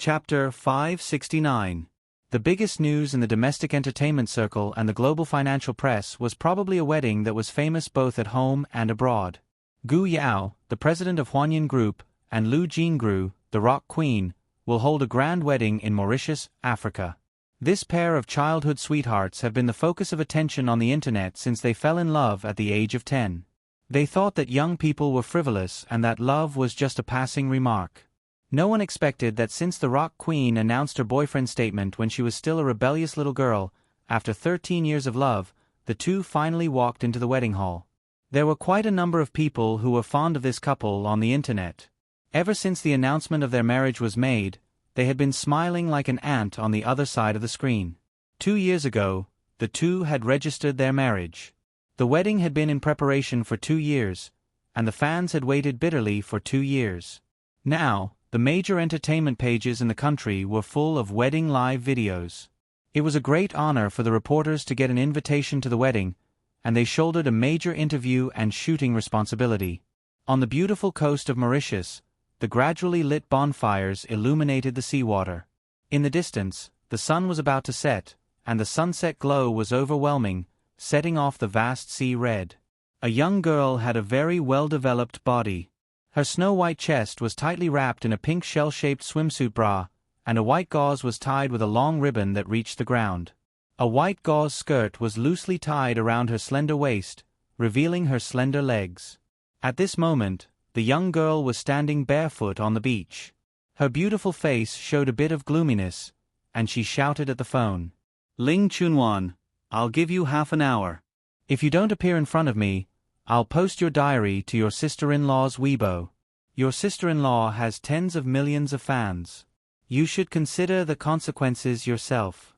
Chapter 569. The biggest news in the domestic entertainment circle and the global financial press was probably a wedding that was famous both at home and abroad. Gu Yao, the president of Huanyin Group, and Lu Jingru, the rock queen, will hold a grand wedding in Mauritius, Africa. This pair of childhood sweethearts have been the focus of attention on the internet since they fell in love at the age of 10. They thought that young people were frivolous and that love was just a passing remark. No one expected that since the rock queen announced her boyfriend's statement when she was still a rebellious little girl, after 13 years of love, the two finally walked into the wedding hall. There were quite a number of people who were fond of this couple on the internet. Ever since the announcement of their marriage was made, they had been smiling like an ant on the other side of the screen. 2 years ago, the two had registered their marriage. The wedding had been in preparation for 2 years, and the fans had waited bitterly for 2 years. Now, the major entertainment pages in the country were full of wedding live videos. It was a great honor for the reporters to get an invitation to the wedding, and they shouldered a major interview and shooting responsibility. On the beautiful coast of Mauritius, the gradually lit bonfires illuminated the seawater. In the distance, the sun was about to set, and the sunset glow was overwhelming, setting off the vast sea red. A young girl had a very well-developed body. Her snow-white chest was tightly wrapped in a pink shell-shaped swimsuit bra, and a white gauze was tied with a long ribbon that reached the ground. A white gauze skirt was loosely tied around her slender waist, revealing her slender legs. At this moment, the young girl was standing barefoot on the beach. Her beautiful face showed a bit of gloominess, and she shouted at the phone. "Ling Chunwan, I'll give you half an hour. If you don't appear in front of me, I'll post your diary to your sister-in-law's Weibo. Your sister-in-law has tens of millions of fans. You should consider the consequences yourself."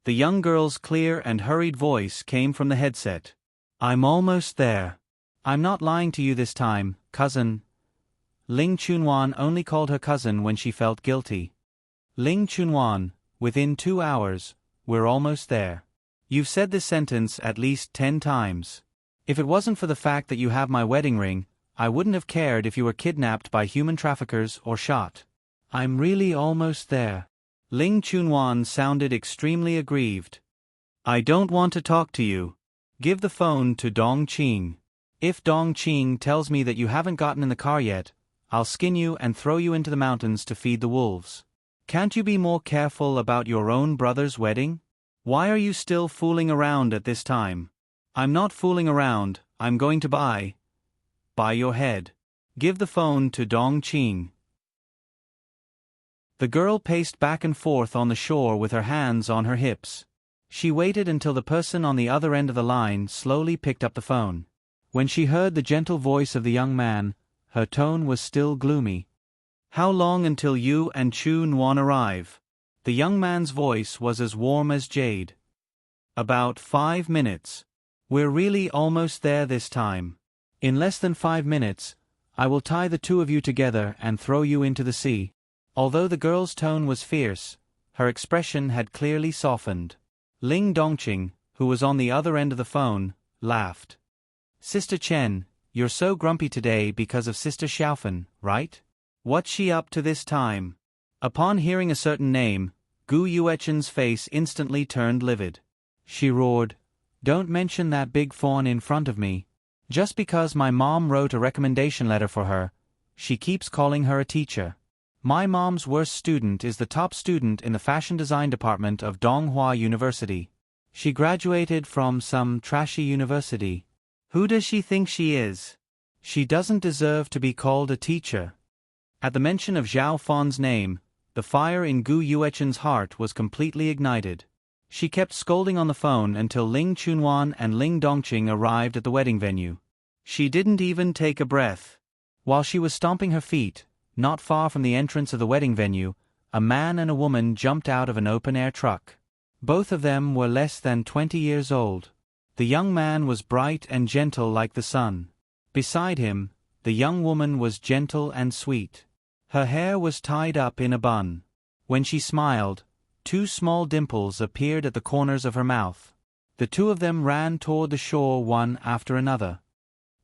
The young girl's clear and hurried voice came from the headset. "I'm almost there. I'm not lying to you this time, cousin." Ling Chunwan only called her cousin when she felt guilty. "Ling Chunwan, within 2 hours, we're almost there. You've said this sentence at least 10 times. If it wasn't for the fact that you have my wedding ring, I wouldn't have cared if you were kidnapped by human traffickers or shot. I'm really almost there." Ling Chunwan sounded extremely aggrieved. "I don't want to talk to you. Give the phone to Dong Qing. If Dong Qing tells me that you haven't gotten in the car yet, I'll skin you and throw you into the mountains to feed the wolves. Can't you be more careful about your own brother's wedding? Why are you still fooling around at this time? I'm not fooling around, I'm going to buy your head. Give the phone to Dong Qing." The girl paced back and forth on the shore with her hands on her hips. She waited until the person on the other end of the line slowly picked up the phone. When she heard the gentle voice of the young man, her tone was still gloomy. "How long until you and Chu Nuan arrive?" The young man's voice was as warm as jade. "About 5 minutes. We're really almost there this time. In less than 5 minutes, I will tie the two of you together and throw you into the sea." Although the girl's tone was fierce, her expression had clearly softened. Ling Dongqing, who was on the other end of the phone, laughed. "Sister Chen, you're so grumpy today because of Sister Xiaofan, right? What's she up to this time?" Upon hearing a certain name, Gu Yuechen's face instantly turned livid. She roared, "Don't mention that big fawn in front of me. Just because my mom wrote a recommendation letter for her, she keeps calling her a teacher. My mom's worst student is the top student in the fashion design department of Donghua University. She graduated from some trashy university. Who does she think she is? She doesn't deserve to be called a teacher." At the mention of Zhao Fan's name, the fire in Gu Yuechen's heart was completely ignited. She kept scolding on the phone until Ling Chunwan and Ling Dongqing arrived at the wedding venue. She didn't even take a breath. While she was stomping her feet, not far from the entrance of the wedding venue, a man and a woman jumped out of an open-air truck. Both of them were less than 20 years old. The young man was bright and gentle like the sun. Beside him, the young woman was gentle and sweet. Her hair was tied up in a bun. When she smiled, 2 small dimples appeared at the corners of her mouth. The two of them ran toward the shore one after another.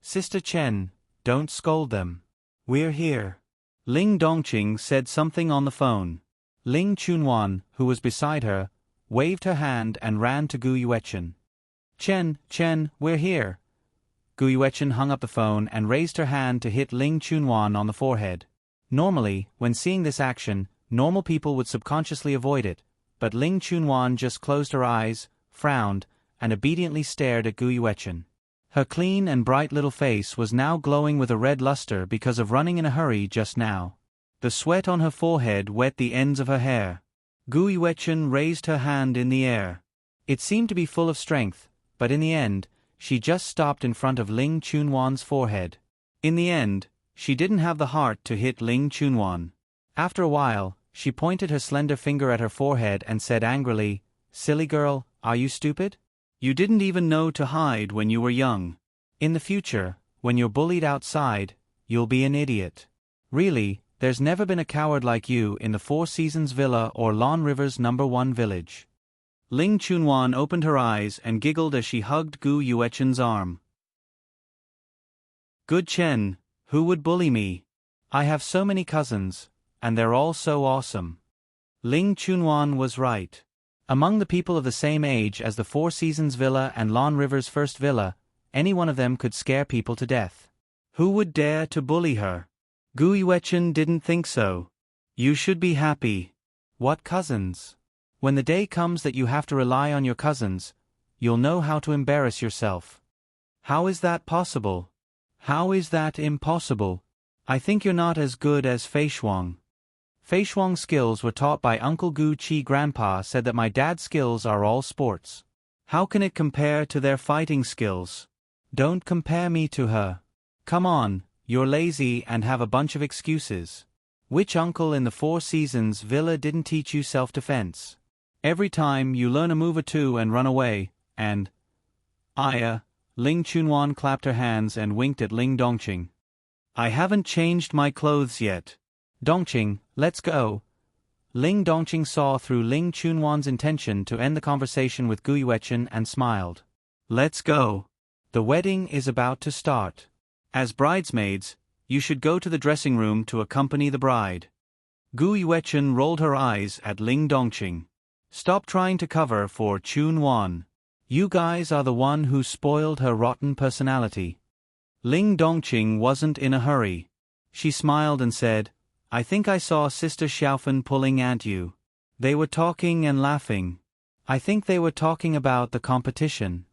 "Sister Chen, don't scold them. We're here." Ling Dongqing said something on the phone. Ling Chunwan, who was beside her, waved her hand and ran to Gu Yuechen. Chen, we're here. Gu Yuechen hung up the phone and raised her hand to hit Ling Chunwan on the forehead. Normally, when seeing this action, normal people would subconsciously avoid it, but Ling Chunwan just closed her eyes, frowned, and obediently stared at Gu Yuechen. Her clean and bright little face was now glowing with a red luster because of running in a hurry just now. The sweat on her forehead wet the ends of her hair. Gu Yuechen raised her hand in the air. It seemed to be full of strength, but in the end, she just stopped in front of Ling Chunwan's forehead. In the end, she didn't have the heart to hit Ling Chunwan. After a while, she pointed her slender finger at her forehead and said angrily, "Silly girl, are you stupid? You didn't even know to hide when you were young. In the future, when you're bullied outside, you'll be an idiot. Really, there's never been a coward like you in the Four Seasons Villa or Lawn River's #1 village." Ling Chunwan opened her eyes and giggled as she hugged Gu Yuechen's arm. "Good Chen, who would bully me? I have so many cousins, and they're all so awesome." Ling Chunwan was right. Among the people of the same age as the Four Seasons Villa and Lawn River's first villa, any one of them could scare people to death. Who would dare to bully her? Gu Yuechen didn't think so. You should be happy. What cousins? When the day comes that you have to rely on your cousins, you'll know how to embarrass yourself. How is that possible? How is that impossible? I think you're not as good as Fei Shuang. Fei Shuang's skills were taught by Uncle Gu Chi. Grandpa said that my dad's skills are all sports. How can it compare to their fighting skills? Don't compare me to her. Come on, you're lazy and have a bunch of excuses. Which uncle in the Four Seasons Villa didn't teach you self-defense? Every time you learn a move or two and run away, and... Ling Chunwan clapped her hands and winked at Ling Dongqing. I haven't changed my clothes yet. Dongqing, let's go. Ling Dongqing saw through Ling Chunwan's intention to end the conversation with Gu Yuechen and smiled. Let's go. The wedding is about to start. As bridesmaids, you should go to the dressing room to accompany the bride. Gu Yuechen rolled her eyes at Ling Dongqing. Stop trying to cover for Chunwan. You guys are the one who spoiled her rotten personality. Ling Dongqing wasn't in a hurry. She smiled and said, I think I saw Sister Xiaofan pulling Aunt Yu. They were talking and laughing. I think they were talking about the competition.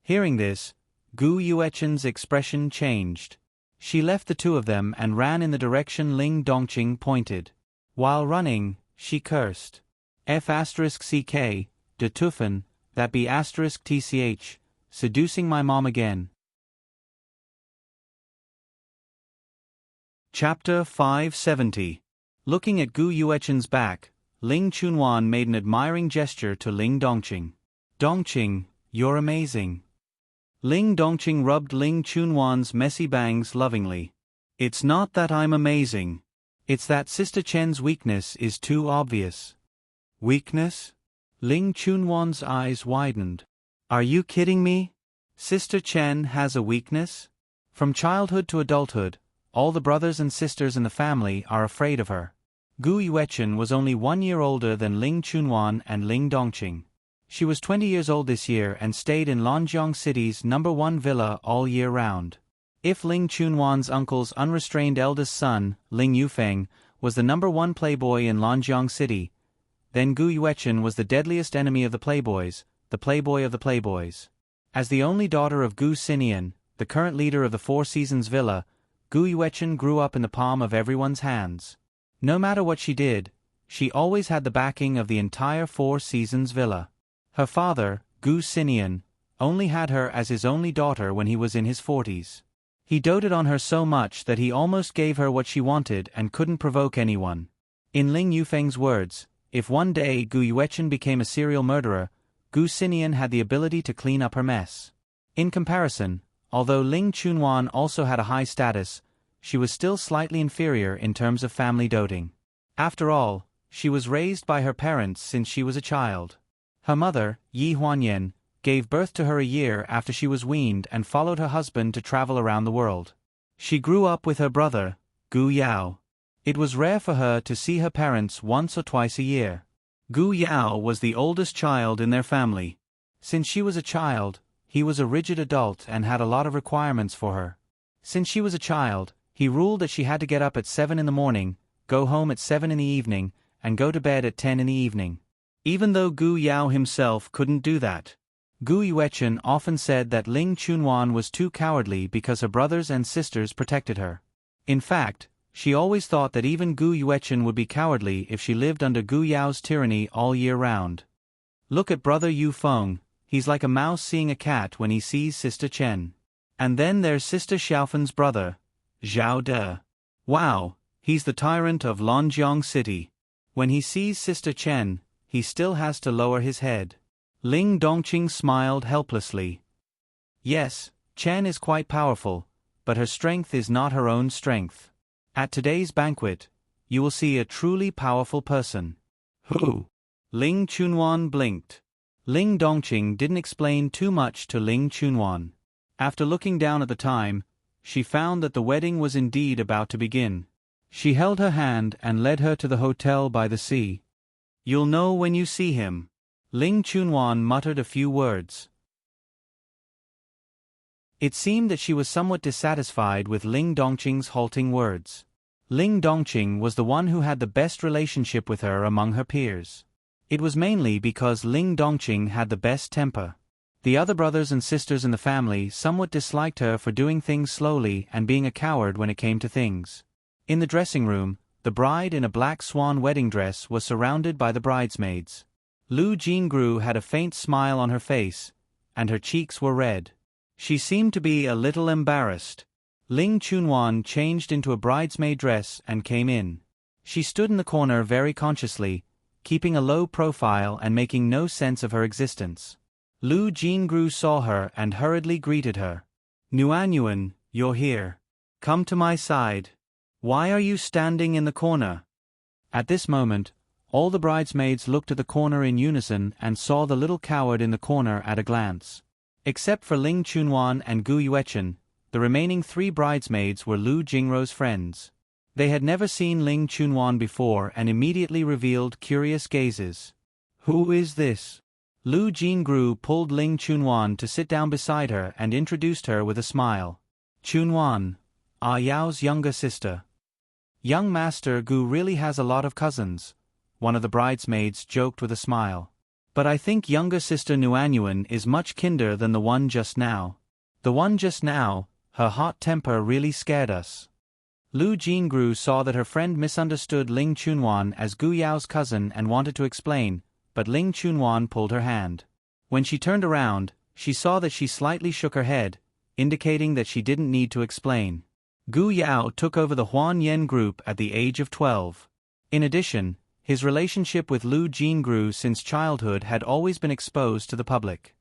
Hearing this, Gu Yuechen's expression changed. She left the two of them and ran in the direction Ling Dongqing pointed. While running, she cursed. F***ck, de Tuffen, that be *tch, seducing my mom again. Chapter 570. Looking at Gu Yuechen's back, Ling Chunwan made an admiring gesture to Ling Dongqing. Dongqing, you're amazing. Ling Dongqing rubbed Ling Chunwan's messy bangs lovingly. It's not that I'm amazing. It's that Sister Chen's weakness is too obvious. Weakness? Ling Chunwan's eyes widened. Are you kidding me? Sister Chen has a weakness? From childhood to adulthood, all the brothers and sisters in the family are afraid of her. Gu Yuechen was only 1 year older than Ling Chunwan and Ling Dongqing. She was 20 years old this year and stayed in Lanjiang City's #1 villa all year round. If Ling Chunwan's uncle's unrestrained eldest son, Ling Yufeng, was the #1 playboy in Lanjiang City, then Gu Yuechen was the deadliest enemy of the playboys, the playboy of the playboys. As the only daughter of Gu Xinian, the current leader of the Four Seasons Villa, Gu Yuechen grew up in the palm of everyone's hands. No matter what she did, she always had the backing of the entire Four Seasons Villa. Her father, Gu Xinian, only had her as his only daughter when he was in his 40s. He doted on her so much that he almost gave her what she wanted and couldn't provoke anyone. In Ling Yufeng's words, if one day Gu Yuechen became a serial murderer, Gu Xinian had the ability to clean up her mess. In comparison, although Ling Chunwan also had a high status, she was still slightly inferior in terms of family doting. After all, she was raised by her parents since she was a child. Her mother, Yi Huanyan, gave birth to her a year after she was weaned and followed her husband to travel around the world. She grew up with her brother, Gu Yao. It was rare for her to see her parents once or twice a year. Gu Yao was the oldest child in their family. Since she was a child, he was a rigid adult and had a lot of requirements for her. Since she was a child, he ruled that she had to get up at 7 in the morning, go home at 7 in the evening, and go to bed at 10 in the evening. Even though Gu Yao himself couldn't do that. Gu Yuechen often said that Ling Chunwan was too cowardly because her brothers and sisters protected her. In fact, she always thought that even Gu Yuechen would be cowardly if she lived under Gu Yao's tyranny all year round. Look at brother Yu Feng, he's like a mouse seeing a cat when he sees sister Chen. And then there's sister Xiaofen's brother, Zhao De. Wow, he's the tyrant of Lonjiang City. When he sees sister Chen, he still has to lower his head. Ling Dongqing smiled helplessly. Yes, Chen is quite powerful, but her strength is not her own strength. At today's banquet, you will see a truly powerful person. Who? Ling Chunwan blinked. Ling Dongqing didn't explain too much to Ling Chunwan. After looking down at the time, she found that the wedding was indeed about to begin. She held her hand and led her to the hotel by the sea. You'll know when you see him. Ling Chunwan muttered a few words. It seemed that she was somewhat dissatisfied with Ling Dongqing's halting words. Ling Dongqing was the one who had the best relationship with her among her peers. It was mainly because Ling Dongqing had the best temper. The other brothers and sisters in the family somewhat disliked her for doing things slowly and being a coward when it came to things. In the dressing room, the bride in a black swan wedding dress was surrounded by the bridesmaids. Lu Jingru had a faint smile on her face, and her cheeks were red. She seemed to be a little embarrassed. Ling Chunwan changed into a bridesmaid dress and came in. She stood in the corner very consciously, keeping a low profile and making no sense of her existence. Lu Jingru saw her and hurriedly greeted her. Nuanyuan, you're here. Come to my side. Why are you standing in the corner? At this moment, all the bridesmaids looked at the corner in unison and saw the little coward in the corner at a glance. Except for Ling Chunwan and Gu Yuechen, the remaining 3 bridesmaids were Lu Jingru's friends. They had never seen Ling Chunwan before and immediately revealed curious gazes. Who is this? Lu Jingru pulled Ling Chunwan to sit down beside her and introduced her with a smile. Chunwan, Ah Yao's younger sister. Young Master Gu really has a lot of cousins, one of the bridesmaids joked with a smile. But I think younger sister Nuanyuan is much kinder than the one just now. The one just now, her hot temper really scared us. Lu Jingru saw that her friend misunderstood Ling Chunwan as Gu Yao's cousin and wanted to explain, but Ling Chunwan pulled her hand. When she turned around, she saw that she slightly shook her head, indicating that she didn't need to explain. Gu Yao took over the Huan Yen group at the age of 12. In addition, his relationship with Lu Jingru since childhood had always been exposed to the public.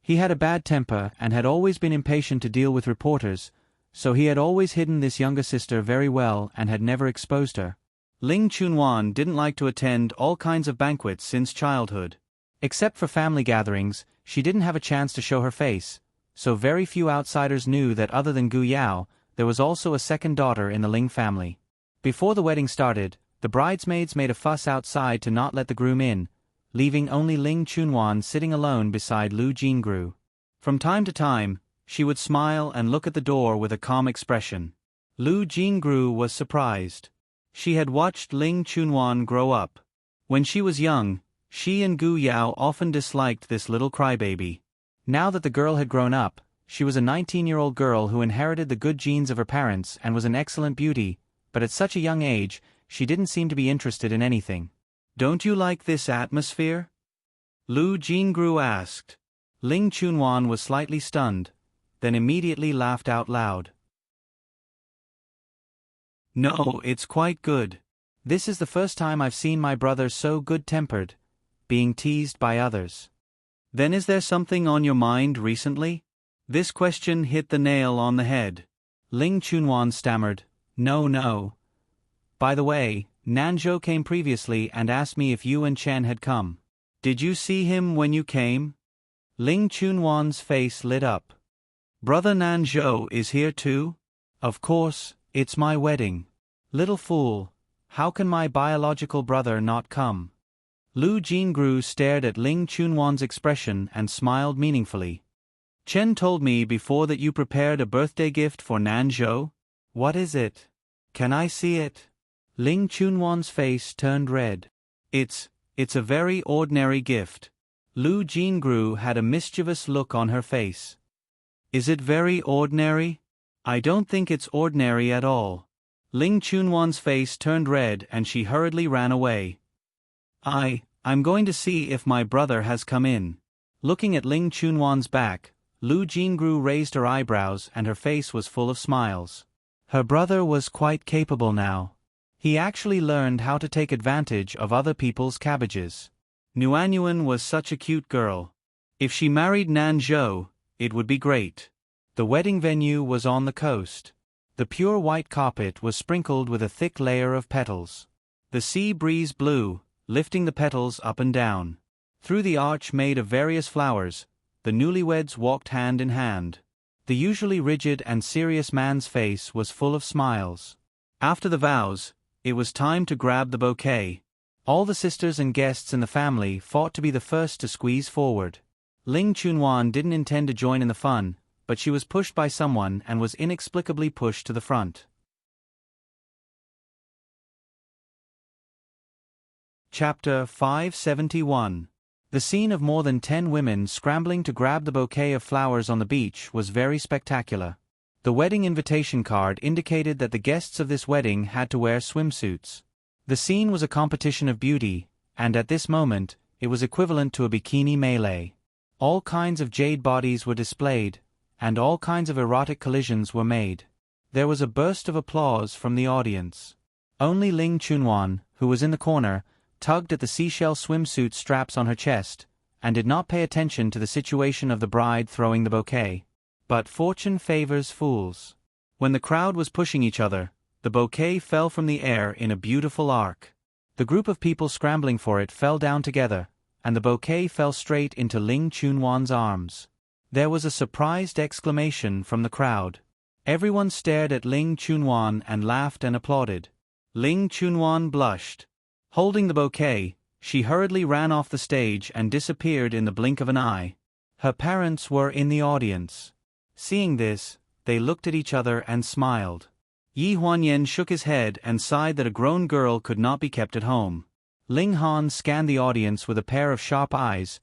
He had a bad temper and had always been impatient to deal with reporters, so he had always hidden this younger sister very well and had never exposed her. Ling Chunwan didn't like to attend all kinds of banquets since childhood. Except for family gatherings, she didn't have a chance to show her face, so very few outsiders knew that other than Gu Yao, there was also a second daughter in the Ling family. Before the wedding started, the bridesmaids made a fuss outside to not let the groom in, leaving only Ling Chunwan sitting alone beside Lu Jingru. From time to time, she would smile and look at the door with a calm expression. Lu Jingru was surprised. She had watched Ling Chunwan grow up. When she was young, she and Gu Yao often disliked this little crybaby. Now that the girl had grown up, she was a 19-year-old girl who inherited the good genes of her parents and was an excellent beauty, but at such a young age, she didn't seem to be interested in anything. Don't you like this atmosphere? Lu Jingru asked. Ling Chunwan was slightly stunned, then immediately laughed out loud. No, it's quite good. This is the first time I've seen my brother so good-tempered, being teased by others. Then is there something on your mind recently? This question hit the nail on the head. Ling Chunwan stammered, No. By the way, Nanzhou came previously and asked me if you and Chen had come. Did you see him when you came? Ling Chunwan's face lit up. Brother Nanzhou is here too? Of course, it's my wedding. Little fool, how can my biological brother not come? Lu Jingru stared at Ling Chunwan's expression and smiled meaningfully. Chen told me before that you prepared a birthday gift for Nanzhou. What is it? Can I see it? Ling Chunwan's face turned red. It's a very ordinary gift. Lu Jingru had a mischievous look on her face. Is it very ordinary? I don't think it's ordinary at all. Ling Chunwan's face turned red and she hurriedly ran away. I'm going to see if my brother has come in. Looking at Ling Chunwan's back, Lu Jingru raised her eyebrows and her face was full of smiles. Her brother was quite capable now. He actually learned how to take advantage of other people's cabbages. Nuanyuan was such a cute girl. If she married Nanzhou, it would be great. The wedding venue was on the coast. The pure white carpet was sprinkled with a thick layer of petals. The sea breeze blew, lifting the petals up and down. Through the arch made of various flowers, the newlyweds walked hand in hand. The usually rigid and serious man's face was full of smiles. After the vows, it was time to grab the bouquet. All the sisters and guests in the family fought to be the first to squeeze forward. Ling Chunwan didn't intend to join in the fun, but she was pushed by someone and was inexplicably pushed to the front. Chapter 571. The scene of more than 10 women scrambling to grab the bouquet of flowers on the beach was very spectacular. The wedding invitation card indicated that the guests of this wedding had to wear swimsuits. The scene was a competition of beauty, and at this moment, it was equivalent to a bikini melee. All kinds of jade bodies were displayed, and all kinds of erotic collisions were made. There was a burst of applause from the audience. Only Ling Chunwan, who was in the corner, tugged at the seashell swimsuit straps on her chest, and did not pay attention to the situation of the bride throwing the bouquet. But fortune favors fools. When the crowd was pushing each other, the bouquet fell from the air in a beautiful arc. The group of people scrambling for it fell down together, and the bouquet fell straight into Ling Chunwan's arms. There was a surprised exclamation from the crowd. Everyone stared at Ling Chunwan and laughed and applauded. Ling Chunwan blushed. Holding the bouquet, she hurriedly ran off the stage and disappeared in the blink of an eye. Her parents were in the audience. Seeing this, they looked at each other and smiled. Yi Huanyan shook his head and sighed that a grown girl could not be kept at home. Ling Han scanned the audience with a pair of sharp eyes,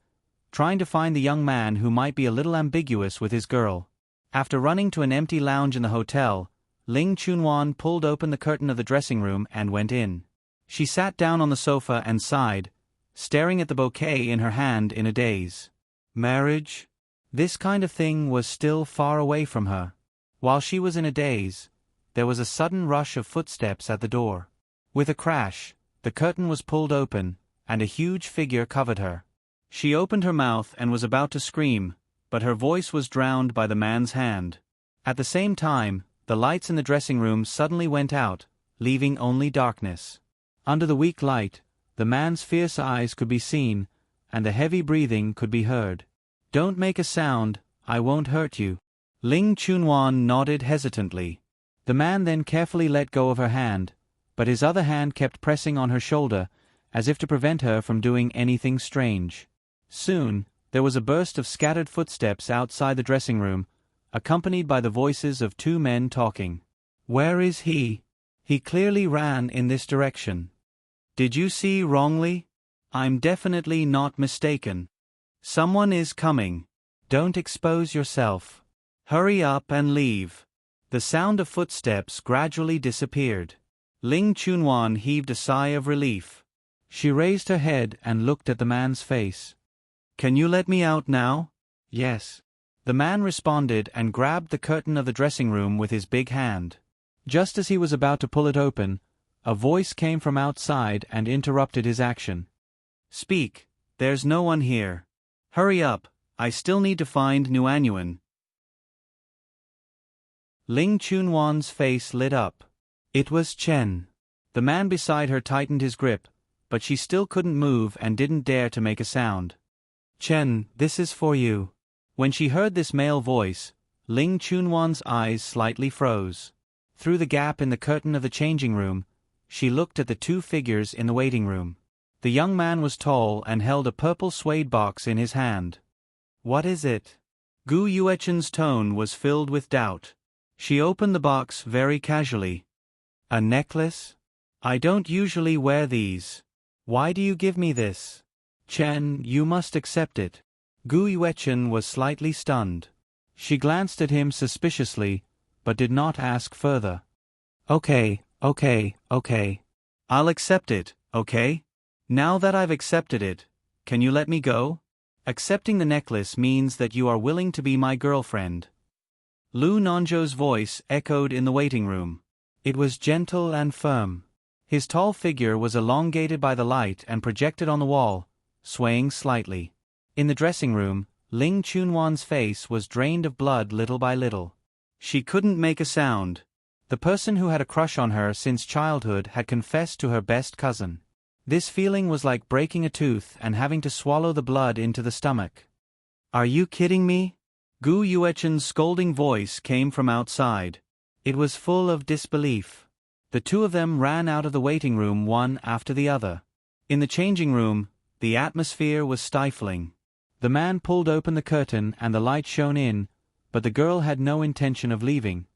trying to find the young man who might be a little ambiguous with his girl. After running to an empty lounge in the hotel, Ling Chunwan pulled open the curtain of the dressing room and went in. She sat down on the sofa and sighed, staring at the bouquet in her hand in a daze. Marriage? This kind of thing was still far away from her. While she was in a daze, there was a sudden rush of footsteps at the door. With a crash, the curtain was pulled open, and a huge figure covered her. She opened her mouth and was about to scream, but her voice was drowned by the man's hand. At the same time, the lights in the dressing room suddenly went out, leaving only darkness. Under the weak light, the man's fierce eyes could be seen, and the heavy breathing could be heard. Don't make a sound, I won't hurt you. Ling Chunwan nodded hesitantly. The man then carefully let go of her hand, but his other hand kept pressing on her shoulder, as if to prevent her from doing anything strange. Soon, there was a burst of scattered footsteps outside the dressing room, accompanied by the voices of 2 men talking. Where is he? He clearly ran in this direction. Did you see wrongly? I'm definitely not mistaken. Someone is coming. Don't expose yourself. Hurry up and leave. The sound of footsteps gradually disappeared. Ling Chunwan heaved a sigh of relief. She raised her head and looked at the man's face. Can you let me out now? Yes. The man responded and grabbed the curtain of the dressing room with his big hand. Just as he was about to pull it open, a voice came from outside and interrupted his action. Speak, there's no one here. Hurry up, I still need to find Nuanyuan. Ling Chunwan's face lit up. It was Chen. The man beside her tightened his grip, but she still couldn't move and didn't dare to make a sound. Chen, this is for you. When she heard this male voice, Ling Chunwan's eyes slightly froze. Through the gap in the curtain of the changing room, she looked at the two figures in the waiting room. The young man was tall and held a purple suede box in his hand. "What is it?" Gu Yuechen's tone was filled with doubt. She opened the box very casually. "A necklace? I don't usually wear these. Why do you give me this?" "Chen, you must accept it." Gu Yuechen was slightly stunned. She glanced at him suspiciously, but did not ask further. Okay. I'll accept it, okay? Now that I've accepted it, can you let me go? Accepting the necklace means that you are willing to be my girlfriend. Lu Nanzhou's voice echoed in the waiting room. It was gentle and firm. His tall figure was elongated by the light and projected on the wall, swaying slightly. In the dressing room, Ling Chunwan's face was drained of blood little by little. She couldn't make a sound. The person who had a crush on her since childhood had confessed to her best cousin. This feeling was like breaking a tooth and having to swallow the blood into the stomach. "Are you kidding me?" Gu Yuechen's scolding voice came from outside. It was full of disbelief. The two of them ran out of the waiting room one after the other. In the changing room, the atmosphere was stifling. The man pulled open the curtain and the light shone in, but the girl had no intention of leaving.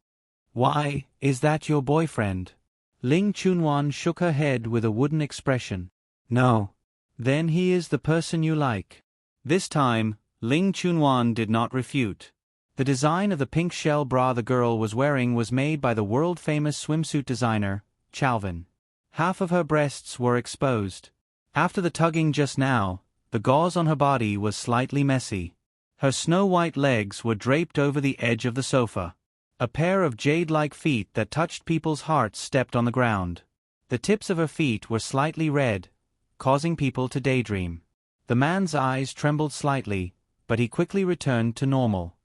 "Why, is that your boyfriend?" Ling Chunwan shook her head with a wooden expression. "No." "Then he is the person you like." This time, Ling Chunwan did not refute. The design of the pink shell bra the girl was wearing was made by the world-famous swimsuit designer, Chalvin. Half of her breasts were exposed. After the tugging just now, the gauze on her body was slightly messy. Her snow-white legs were draped over the edge of the sofa. A pair of jade-like feet that touched people's hearts stepped on the ground. The tips of her feet were slightly red, causing people to daydream. The man's eyes trembled slightly, but he quickly returned to normal.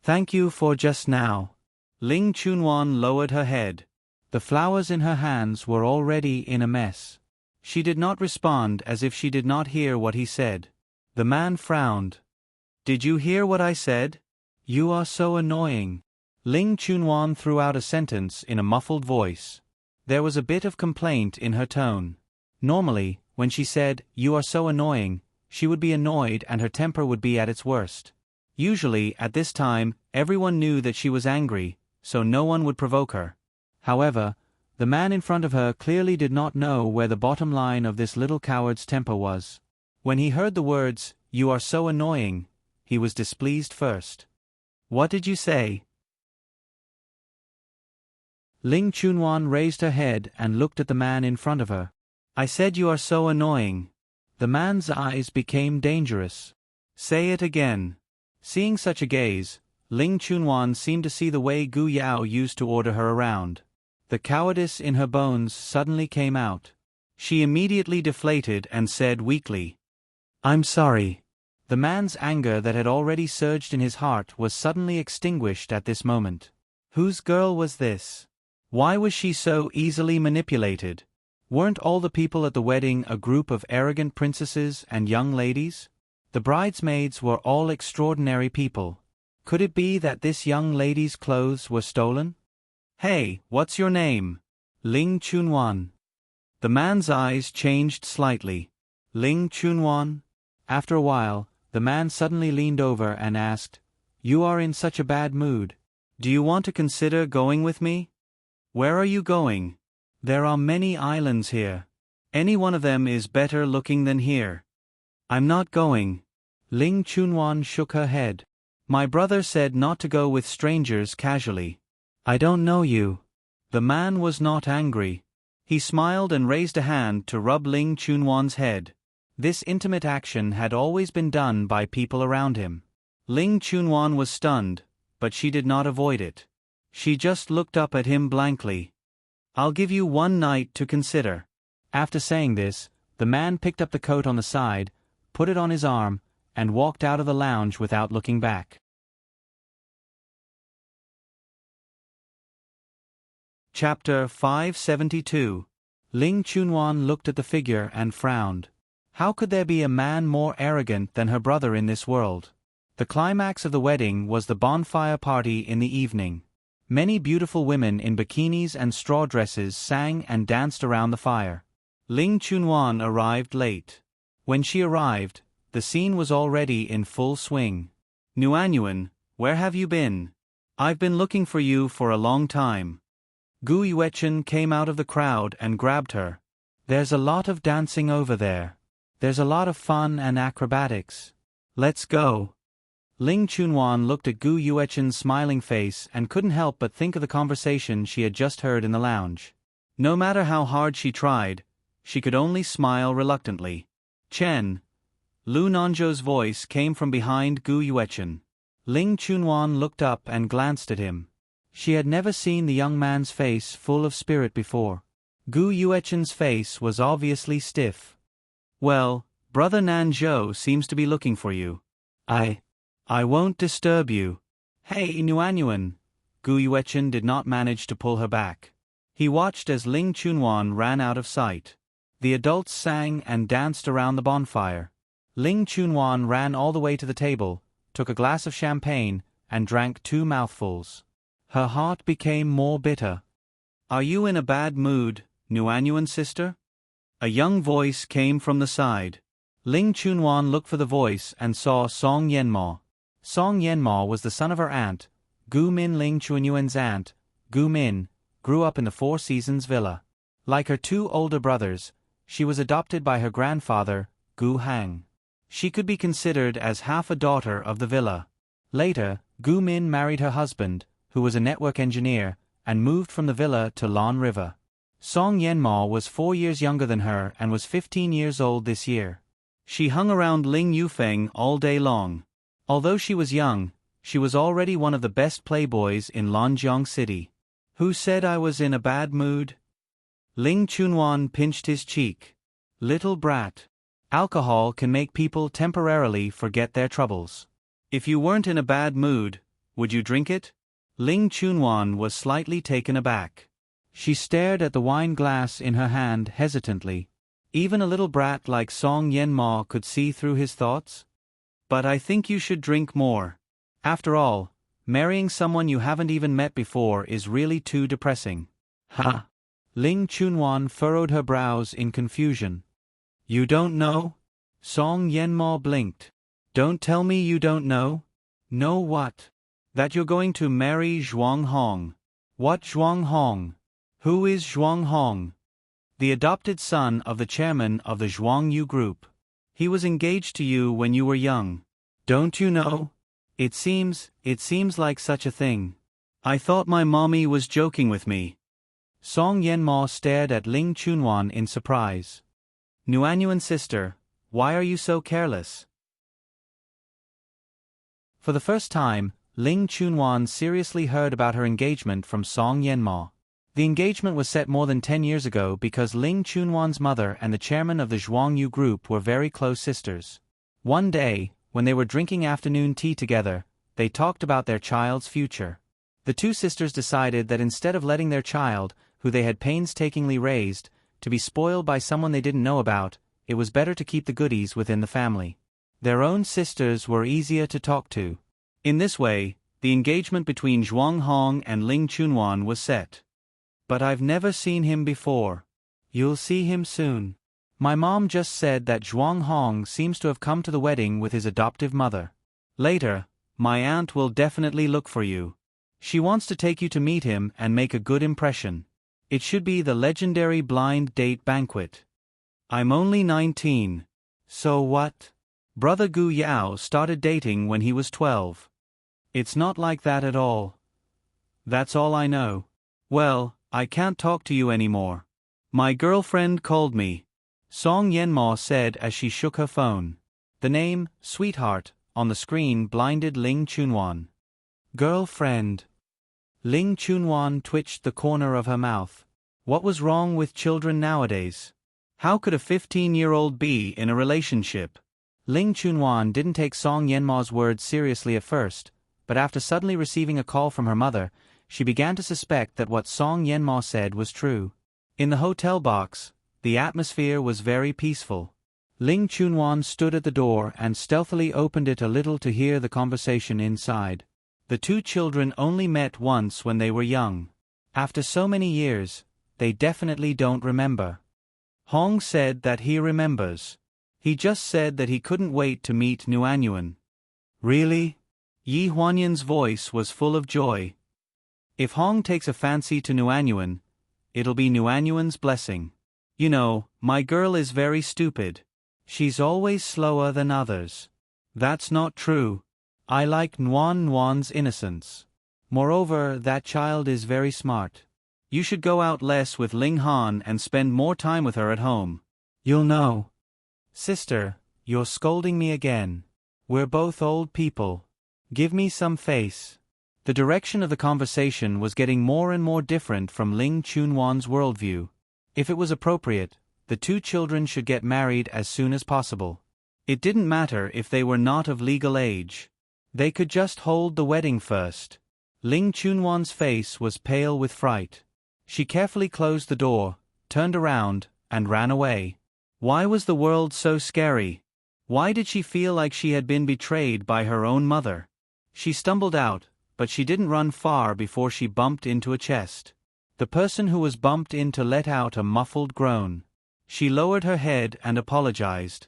"Thank you for just now." Ling Chunwan lowered her head. The flowers in her hands were already in a mess. She did not respond as if she did not hear what he said. The man frowned. "Did you hear what I said?" "You are so annoying." Ling Chunwan threw out a sentence in a muffled voice. There was a bit of complaint in her tone. Normally, when she said, "You are so annoying," she would be annoyed and her temper would be at its worst. Usually, at this time, everyone knew that she was angry, so no one would provoke her. However, the man in front of her clearly did not know where the bottom line of this little coward's temper was. When he heard the words, "You are so annoying," he was displeased first. "What did you say?" Ling Chunwan raised her head and looked at the man in front of her. "I said you are so annoying." The man's eyes became dangerous. "Say it again." Seeing such a gaze, Ling Chunwan seemed to see the way Gu Yao used to order her around. The cowardice in her bones suddenly came out. She immediately deflated and said weakly, "I'm sorry." The man's anger that had already surged in his heart was suddenly extinguished at this moment. Whose girl was this? Why was she so easily manipulated? Weren't all the people at the wedding a group of arrogant princesses and young ladies? The bridesmaids were all extraordinary people. Could it be that this young lady's clothes were stolen? "Hey, what's your name?" "Ling Chunwan." The man's eyes changed slightly. "Ling Chunwan?" After a while, the man suddenly leaned over and asked, "You are in such a bad mood. Do you want to consider going with me?" "Where are you going?" "There are many islands here. Any one of them is better looking than here." "I'm not going." Ling Chunwan shook her head. "My brother said not to go with strangers casually." "I don't know you." The man was not angry. He smiled and raised a hand to rub Ling Chunwan's head. This intimate action had always been done by people around him. Ling Chunwan was stunned, but she did not avoid it. She just looked up at him blankly. "I'll give you one night to consider." After saying this, the man picked up the coat on the side, put it on his arm, and walked out of the lounge without looking back. Chapter 572. Ling Chunwan looked at the figure and frowned. How could there be a man more arrogant than her brother in this world? The climax of the wedding was the bonfire party in the evening. Many beautiful women in bikinis and straw dresses sang and danced around the fire. Ling Chunwan arrived late. When she arrived, the scene was already in full swing. "Nuanyuan, where have you been? I've been looking for you for a long time." Gu Yuechen came out of the crowd and grabbed her. "There's a lot of dancing over there. There's a lot of fun and acrobatics. Let's go." Ling Chunwan looked at Gu Yuechen's smiling face and couldn't help but think of the conversation she had just heard in the lounge. No matter how hard she tried, she could only smile reluctantly. "Chen." Lu Nanzhou's voice came from behind Gu Yuechen. Ling Chunwan looked up and glanced at him. She had never seen the young man's face full of spirit before. Gu Yuechen's face was obviously stiff. "Well, Brother Nanzhou seems to be looking for you. I won't disturb you." "Hey, Nuanyuan." Gu Yuechen did not manage to pull her back. He watched as Ling Chunwan ran out of sight. The adults sang and danced around the bonfire. Ling Chunwan ran all the way to the table, took a glass of champagne, and drank 2 mouthfuls. Her heart became more bitter. "Are you in a bad mood, Nuanyuan sister?" A young voice came from the side. Ling Chunwan looked for the voice and saw Song Yenmo. Song Yenmo was the son of her aunt. Gu Min. Ling Chunyuan's aunt, Gu Min, grew up in the Four Seasons villa. Like her 2 older brothers, she was adopted by her grandfather, Gu Hang. She could be considered as half a daughter of the villa. Later, Gu Min married her husband, who was a network engineer, and moved from the villa to Lan River. Song Yenmo was 4 years younger than her and was 15 years old this year. She hung around Ling Yufeng all day long. Although she was young, she was already one of the best playboys in Lanjiang City. "Who said I was in a bad mood?" Ling Chunwan pinched his cheek. "Little brat. Alcohol can make people temporarily forget their troubles. If you weren't in a bad mood, would you drink it?" Ling Chunwan was slightly taken aback. She stared at the wine glass in her hand hesitantly. Even a little brat like Song Yenmo could see through his thoughts? "But I think you should drink more. After all, marrying someone you haven't even met before is really too depressing." "Ha!" Ling Chunwan furrowed her brows in confusion. "You don't know?" Song Yenmo blinked. "Don't tell me you don't know." "Know what?" "That you're going to marry Zhuang Hong." "What Zhuang Hong? Who is Zhuang Hong?" "The adopted son of the chairman of the Zhuang Yu Group. He was engaged to you when you were young. Don't you know? It seems like such a thing. I thought my mommy was joking with me." Song Yenmo stared at Ling Chunwan in surprise. "Nuanyuan sister, why are you so careless?" For the first time, Ling Chunwan seriously heard about her engagement from Song Yenmo. The engagement was set more than 10 years ago because Ling Chunwan's mother and the chairman of the Zhuang Yu Group were very close sisters. One day, when they were drinking afternoon tea together, they talked about their child's future. The 2 sisters decided that instead of letting their child, who they had painstakingly raised, to be spoiled by someone they didn't know about, it was better to keep the goodies within the family. Their own sisters were easier to talk to. In this way, the engagement between Zhuang Hong and Ling Chunwan was set. "But I've never seen him before." "You'll see him soon. My mom just said that Zhuang Hong seems to have come to the wedding with his adoptive mother. Later, my aunt will definitely look for you. She wants to take you to meet him and make a good impression. It should be the legendary blind date banquet." "I'm only 19. So what?" "Brother Gu Yao started dating when he was 12. It's not like that at all. That's all I know." "Well, I can't talk to you anymore. My girlfriend called me," Song Yenmo said as she shook her phone. The name, Sweetheart, on the screen blinded Ling Chunwan. "Girlfriend." Ling Chunwan twitched the corner of her mouth. What was wrong with children nowadays? How could a 15-year-old be in a relationship? Ling Chunwan didn't take Song Yenmo's words seriously at first, but after suddenly receiving a call from her mother, she began to suspect that what Song Yenmo said was true. In the hotel box, the atmosphere was very peaceful. Ling Chunwan stood at the door and stealthily opened it a little to hear the conversation inside. The two children only met once when they were young. After so many years, they definitely don't remember. Hong said that he remembers. He just said that he couldn't wait to meet Nuanyuan. Really? Yi Huanyan's voice was full of joy. If Hong takes a fancy to Nuanyuan, it'll be Nuanyuan's blessing. You know, my girl is very stupid. She's always slower than others. That's not true. I like Nuan's innocence. Moreover, that child is very smart. You should go out less with Ling Han and spend more time with her at home. You'll know. Sister, you're scolding me again. We're both old people. Give me some face. The direction of the conversation was getting more and more different from Ling Chunwan's worldview. If it was appropriate, the two children should get married as soon as possible. It didn't matter if they were not of legal age. They could just hold the wedding first. Ling Chunwan's face was pale with fright. She carefully closed the door, turned around, and ran away. Why was the world so scary? Why did she feel like she had been betrayed by her own mother? She stumbled out, but she didn't run far before she bumped into a chest. The person who was bumped into let out a muffled groan. She lowered her head and apologized.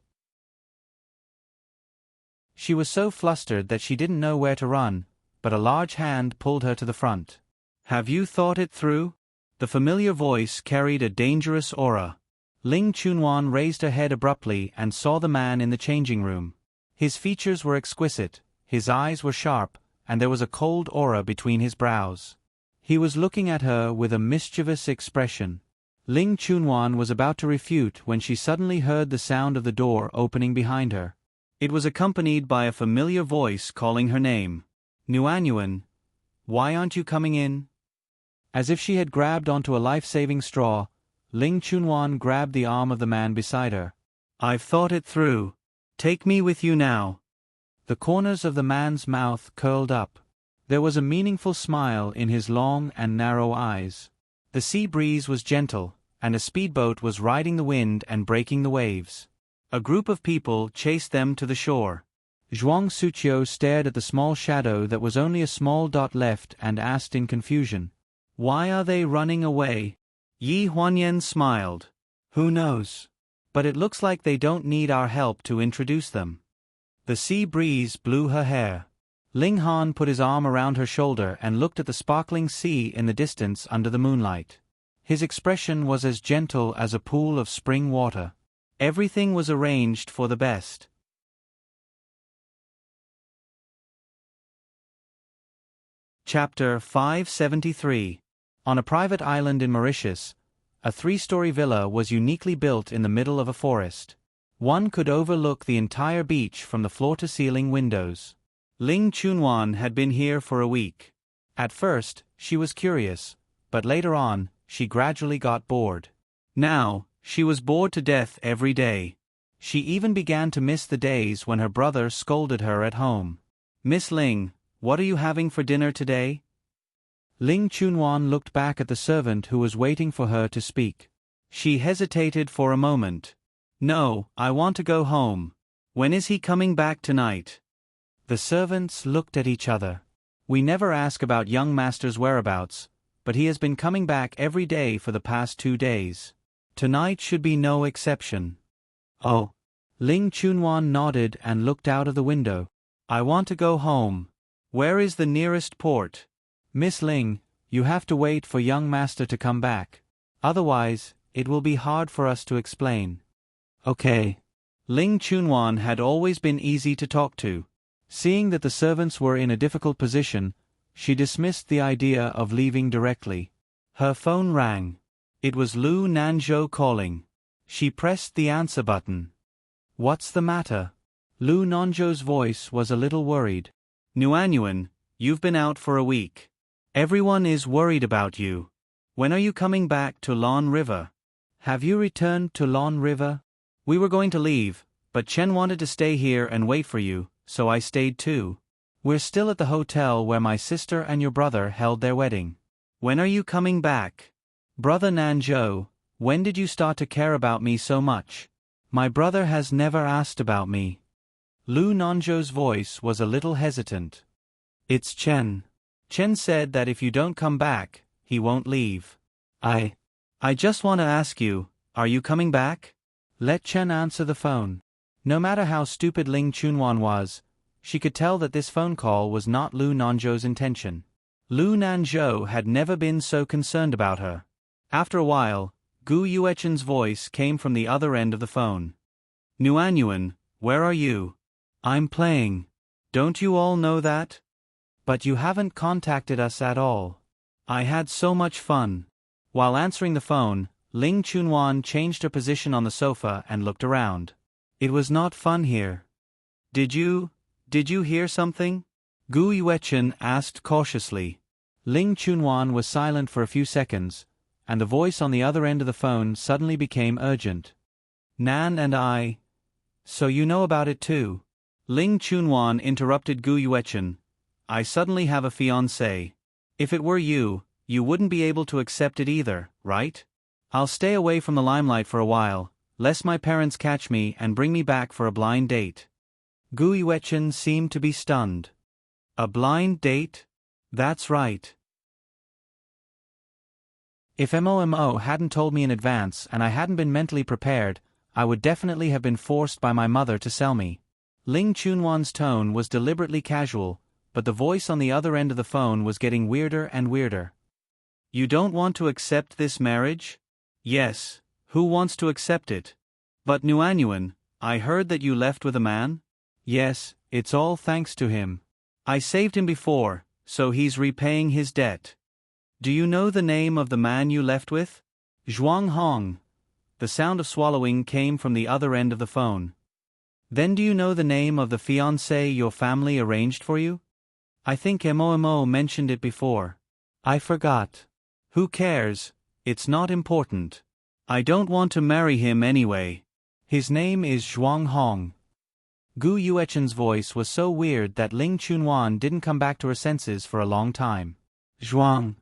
She was so flustered that she didn't know where to run, but a large hand pulled her to the front. Have you thought it through? The familiar voice carried a dangerous aura. Ling Chunwan raised her head abruptly and saw the man in the changing room. His features were exquisite, his eyes were sharp, and there was a cold aura between his brows. He was looking at her with a mischievous expression. Ling Chunwan was about to refute when she suddenly heard the sound of the door opening behind her. It was accompanied by a familiar voice calling her name. Nuanyuan, why aren't you coming in? As if she had grabbed onto a life-saving straw, Ling Chunwan grabbed the arm of the man beside her. I've thought it through. Take me with you now. The corners of the man's mouth curled up. There was a meaningful smile in his long and narrow eyes. The sea breeze was gentle, and a speedboat was riding the wind and breaking the waves. A group of people chased them to the shore. Zhuang Suqiu stared at the small shadow that was only a small dot left and asked in confusion, "Why are they running away?" Yi Huanyan smiled. "Who knows? But it looks like they don't need our help to introduce them." The sea breeze blew her hair. Ling Han put his arm around her shoulder and looked at the sparkling sea in the distance under the moonlight. His expression was as gentle as a pool of spring water. Everything was arranged for the best. Chapter 573. On a private island in Mauritius, a three-story villa was uniquely built in the middle of a forest. One could overlook the entire beach from the floor-to-ceiling windows. Ling Chunwan had been here for a week. At first, she was curious, but later on, she gradually got bored. Now, she was bored to death every day. She even began to miss the days when her brother scolded her at home. "Miss Ling, what are you having for dinner today?" Ling Chunwan looked back at the servant who was waiting for her to speak. She hesitated for a moment. "No, I want to go home. When is he coming back tonight?" The servants looked at each other. "We never ask about young master's whereabouts, but he has been coming back every day for the past 2 days. Tonight should be no exception." "Oh." Ling Chunwan nodded and looked out of the window. "I want to go home. Where is the nearest port?" "Miss Ling, you have to wait for young master to come back. Otherwise, it will be hard for us to explain." "Okay." Ling Chunwan had always been easy to talk to. Seeing that the servants were in a difficult position, she dismissed the idea of leaving directly. Her phone rang. It was Lu Nanzhou calling. She pressed the answer button. "What's the matter?" Lu Nanzhou's voice was a little worried. "Nuanyuan, you've been out for a week. Everyone is worried about you. When are you coming back to Lawn River?" "Have you returned to Lawn River?" "We were going to leave, but Chen wanted to stay here and wait for you, so I stayed too. We're still at the hotel where my sister and your brother held their wedding." "When are you coming back?" "Brother Nanzhou, when did you start to care about me so much?" "My brother has never asked about me." Lu Nanzhou's voice was a little hesitant. It's Chen. Chen said that if you don't come back, he won't leave. I just want to ask you, are you coming back? Let Chen answer the phone. No matter how stupid Ling Chunwan was, she could tell that this phone call was not Lu Nanzhou's intention. Lu Nanzhou had never been so concerned about her. After a while, Gu Yuechen's voice came from the other end of the phone. Nuanyuan, where are you? I'm playing. Don't you all know that? But you haven't contacted us at all. I had so much fun. While answering the phone, Ling Chunwan changed her position on the sofa and looked around. It was not fun here. Did you hear something? Gu Yuechen asked cautiously. Ling Chunwan was silent for a few seconds, and the voice on the other end of the phone suddenly became urgent. Nan and I. So you know about it too? Ling Chunwan interrupted Gu Yuechen. I suddenly have a fiancé. If it were you, you wouldn't be able to accept it either, right? I'll stay away from the limelight for a while, lest my parents catch me and bring me back for a blind date. Gu Yuechen seemed to be stunned. A blind date? That's right. If Momo hadn't told me in advance and I hadn't been mentally prepared, I would definitely have been forced by my mother to sell me. Ling Chunwan's tone was deliberately casual, but the voice on the other end of the phone was getting weirder and weirder. You don't want to accept this marriage? Yes, who wants to accept it? But Nuanyuan, I heard that you left with a man? Yes, it's all thanks to him. I saved him before, so he's repaying his debt. Do you know the name of the man you left with? Zhuang Hong. The sound of swallowing came from the other end of the phone. Then do you know the name of the fiancé your family arranged for you? I think Momo mentioned it before. I forgot. Who cares? It's not important. I don't want to marry him anyway. His name is Zhuang Hong. Gu Yuechen's voice was so weird that Ling Chunwan didn't come back to her senses for a long time. Zhuang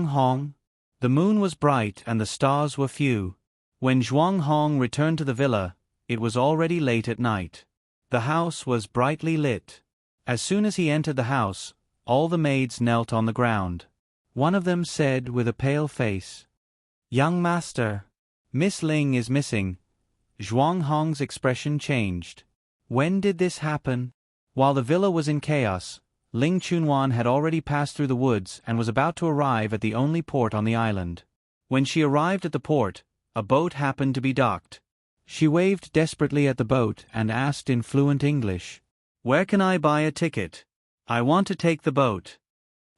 Hong? The moon was bright and the stars were few. When Zhuang Hong returned to the villa, it was already late at night. The house was brightly lit. As soon as he entered the house, all the maids knelt on the ground. One of them said with a pale face, "Young master, Miss Ling is missing." Zhuang Hong's expression changed. When did this happen? While the villa was in chaos, Ling Chunwan had already passed through the woods and was about to arrive at the only port on the island. When she arrived at the port, a boat happened to be docked. She waved desperately at the boat and asked in fluent English, "Where can I buy a ticket? I want to take the boat."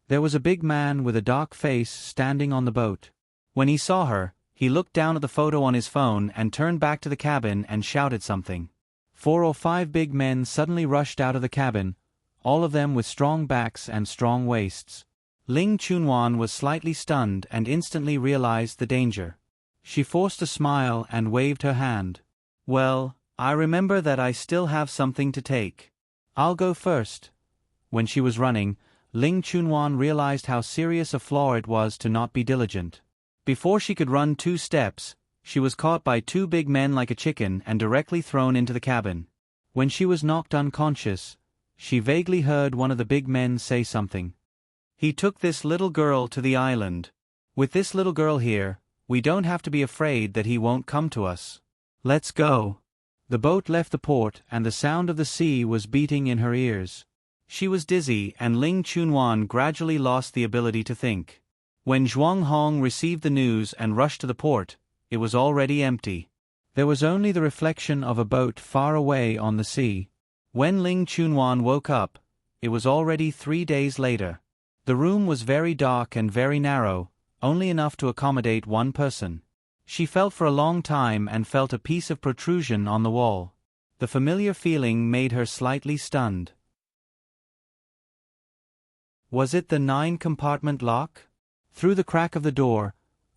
There was a big man with a dark face standing on the boat. When he saw her, he looked down at the photo on his phone and turned back to the cabin and shouted something. 4 or 5 big men suddenly rushed out of the cabin, all of them with strong backs and strong waists. Ling Chunwan was slightly stunned and instantly realized the danger. She forced a smile and waved her hand. "Well, I remember that I still have something to take. I'll go first." When she was running, Ling Chunwan realized how serious a flaw it was to not be diligent. Before she could run 2 steps, she was caught by 2 big men like a chicken and directly thrown into the cabin. When she was knocked unconscious, she vaguely heard one of the big men say something. "He took this little girl to the island. With this little girl here, we don't have to be afraid that he won't come to us. Let's go." The boat left the port and the sound of the sea was beating in her ears. She was dizzy and Ling Chunwan gradually lost the ability to think. When Zhuang Hong received the news and rushed to the port, it was already empty. There was only the reflection of a boat far away on the sea. When Ling Chunwan woke up, it was already 3 days later. The room was very dark and very narrow, only enough to accommodate 1 person. She felt for a long time and felt a piece of protrusion on the wall. The familiar feeling made her slightly stunned. Was it the 9-compartment lock? Through the crack of the door,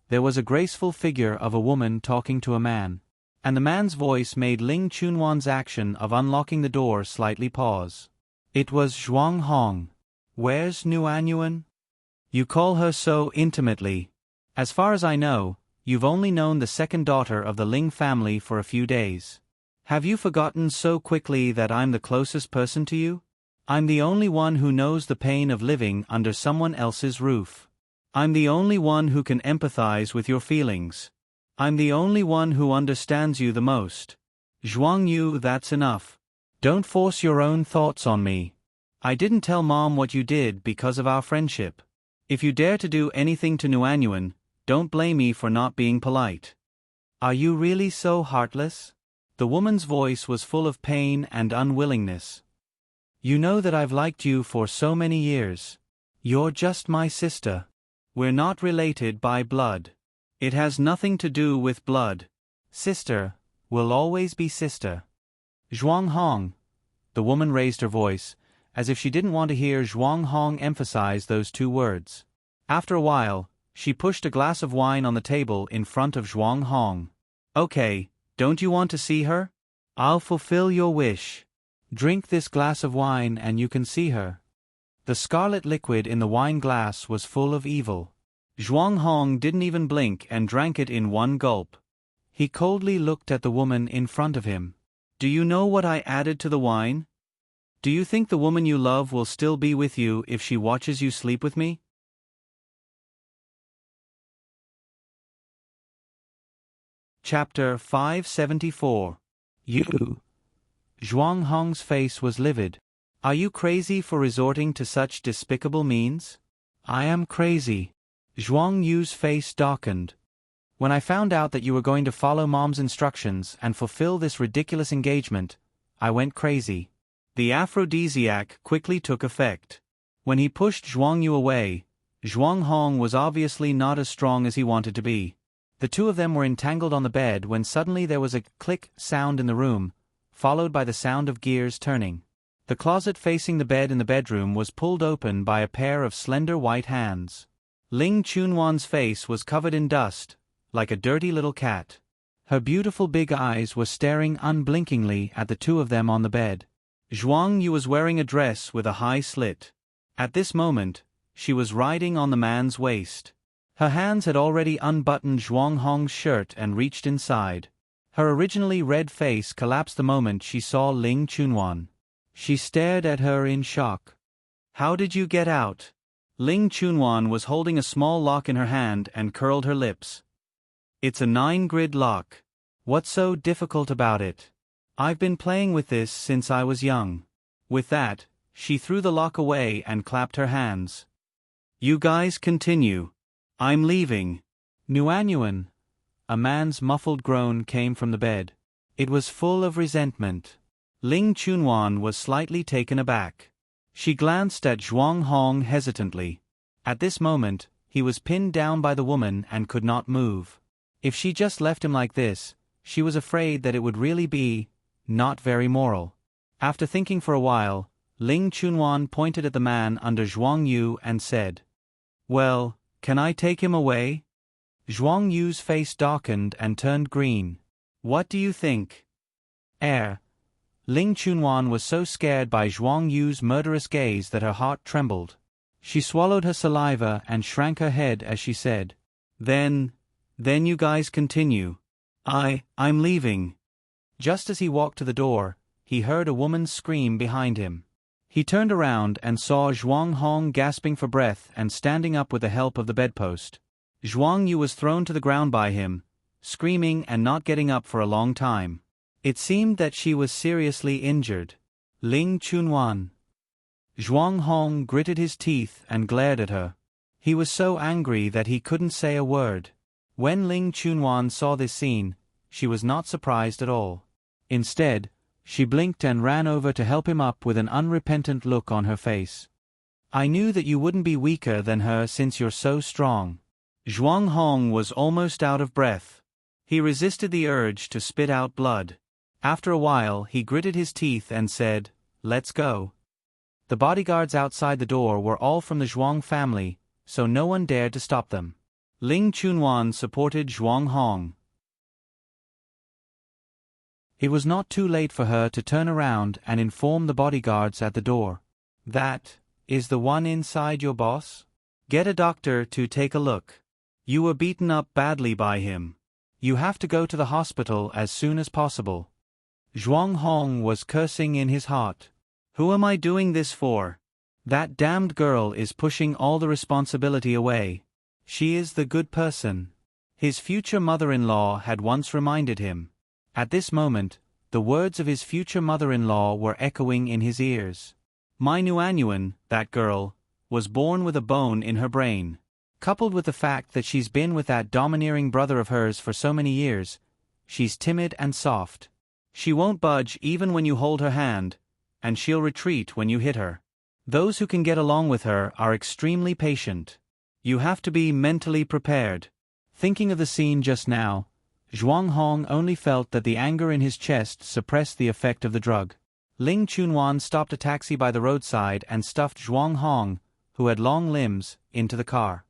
there was a graceful figure of a woman talking to a man, and the man's voice made Ling Chunwan's action of unlocking the door slightly pause. It was Zhuang Hong. "Where's Nuanyuan? You call her so intimately. As far as I know, you've only known the second daughter of the Ling family for a few days. Have you forgotten so quickly that I'm the closest person to you?" I'm the only one who knows the pain of living under someone else's roof. I'm the only one who can empathize with your feelings. I'm the only one who understands you the most. Zhuang Yu, that's enough. Don't force your own thoughts on me. I didn't tell Mom what you did because of our friendship. If you dare to do anything to Nuanyuan, don't blame me for not being polite. Are you really so heartless? The woman's voice was full of pain and unwillingness. You know that I've liked you for so many years. You're just my sister. We're not related by blood. It has nothing to do with blood. Sister, will always be sister. Zhuang Hong. The woman raised her voice, as if she didn't want to hear Zhuang Hong emphasize those two words. After a while, she pushed a glass of wine on the table in front of Zhuang Hong. Okay, don't you want to see her? I'll fulfill your wish. Drink this glass of wine and you can see her. The scarlet liquid in the wine glass was full of evil. Zhuang Hong didn't even blink and drank it in one gulp. He coldly looked at the woman in front of him. Do you know what I added to the wine? Do you think the woman you love will still be with you if she watches you sleep with me? Chapter 574. You. Zhuang Hong's face was livid. Are you crazy for resorting to such despicable means? I am crazy. Zhuang Yu's face darkened. When I found out that you were going to follow Mom's instructions and fulfill this ridiculous engagement, I went crazy. The aphrodisiac quickly took effect. When he pushed Zhuang Yu away, Zhuang Hong was obviously not as strong as he wanted to be. The two of them were entangled on the bed when suddenly there was a click sound in the room, followed by the sound of gears turning. The closet facing the bed in the bedroom was pulled open by a pair of slender white hands. Ling Chunwan's face was covered in dust, like a dirty little cat. Her beautiful big eyes were staring unblinkingly at the two of them on the bed. Zhuang Yu was wearing a dress with a high slit. At this moment, she was riding on the man's waist. Her hands had already unbuttoned Zhuang Hong's shirt and reached inside. Her originally red face collapsed the moment she saw Ling Chunwan. She stared at her in shock. How did you get out? Ling Chunwan was holding a small lock in her hand and curled her lips. It's a 9-grid lock. What's so difficult about it? I've been playing with this since I was young. With that, she threw the lock away and clapped her hands. You guys continue. I'm leaving. Nuanyuan. A man's muffled groan came from the bed. It was full of resentment. Ling Chunwan was slightly taken aback. She glanced at Zhuang Hong hesitantly. At this moment, he was pinned down by the woman and could not move. If she just left him like this, she was afraid that it would really be not very moral. After thinking for a while, Ling Chunwan pointed at the man under Zhuang Yu and said, Well, can I take him away? Zhuang Yu's face darkened and turned green. What do you think? Ling Chunwan was so scared by Zhuang Yu's murderous gaze that her heart trembled. She swallowed her saliva and shrank her head as she said, Then you guys continue. I'm leaving. Just as he walked to the door, he heard a woman's scream behind him. He turned around and saw Zhuang Hong gasping for breath and standing up with the help of the bedpost. Zhuang Yu was thrown to the ground by him, screaming and not getting up for a long time. It seemed that she was seriously injured. Ling Chunwan. Zhuang Hong gritted his teeth and glared at her. He was so angry that he couldn't say a word. When Ling Chunwan saw this scene, she was not surprised at all. Instead, she blinked and ran over to help him up with an unrepentant look on her face. I knew that you wouldn't be weaker than her since you're so strong. Zhuang Hong was almost out of breath. He resisted the urge to spit out blood. After a while, he gritted his teeth and said, Let's go. The bodyguards outside the door were all from the Zhuang family, so no one dared to stop them. Ling Chunwan supported Zhuang Hong. It was not too late for her to turn around and inform the bodyguards at the door. That is the one inside your boss? Get a doctor to take a look. You were beaten up badly by him. You have to go to the hospital as soon as possible. Zhuang Hong was cursing in his heart. Who am I doing this for? That damned girl is pushing all the responsibility away. She is the good person. His future mother-in-law had once reminded him. At this moment, the words of his future mother-in-law were echoing in his ears. My Nuanyuan, that girl, was born with a bone in her brain. Coupled with the fact that she's been with that domineering brother of hers for so many years, she's timid and soft. She won't budge even when you hold her hand, and she'll retreat when you hit her. Those who can get along with her are extremely patient. You have to be mentally prepared. Thinking of the scene just now, Zhuang Hong only felt that the anger in his chest suppressed the effect of the drug. Ling Chunwan stopped a taxi by the roadside and stuffed Zhuang Hong, who had long limbs, into the car.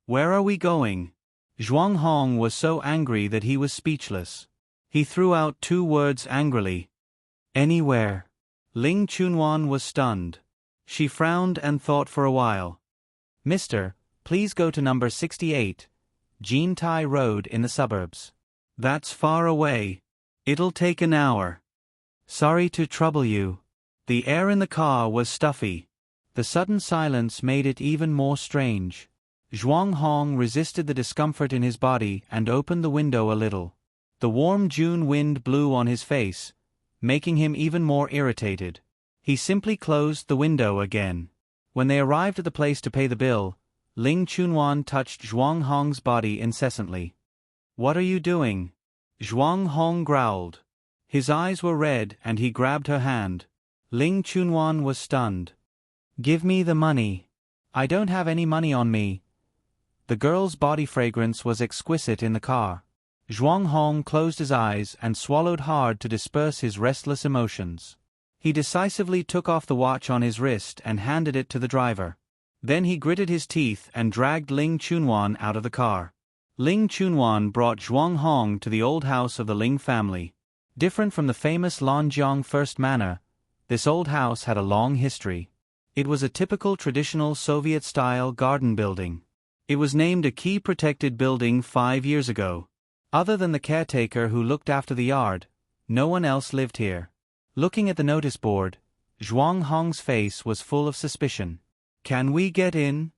Where are we going? Zhuang Hong was so angry that he was speechless. He threw out 2 words angrily. Anywhere. Ling Chunwan was stunned. She frowned and thought for a while. Mister, please go to number 68, Jean Tai Road in the suburbs. That's far away. It'll take an hour. Sorry to trouble you. The air in the car was stuffy. The sudden silence made it even more strange. Zhuang Hong resisted the discomfort in his body and opened the window a little. The warm June wind blew on his face, making him even more irritated. He simply closed the window again. When they arrived at the place to pay the bill, Ling Chunwan touched Zhuang Hong's body incessantly. What are you doing? Zhuang Hong growled. His eyes were red and he grabbed her hand. Ling Chunwan was stunned. Give me the money. I don't have any money on me. The girl's body fragrance was exquisite in the car. Zhuang Hong closed his eyes and swallowed hard to disperse his restless emotions. He decisively took off the watch on his wrist and handed it to the driver. Then he gritted his teeth and dragged Ling Chunwan out of the car. Ling Chunwan brought Zhuang Hong to the old house of the Ling family. Different from the famous Lanjiang First Manor, this old house had a long history. It was a typical traditional Soviet-style garden building. It was named a key protected building 5 years ago. Other than the caretaker who looked after the yard, no one else lived here. Looking at the notice board, Zhuang Hong's face was full of suspicion. Can we get in?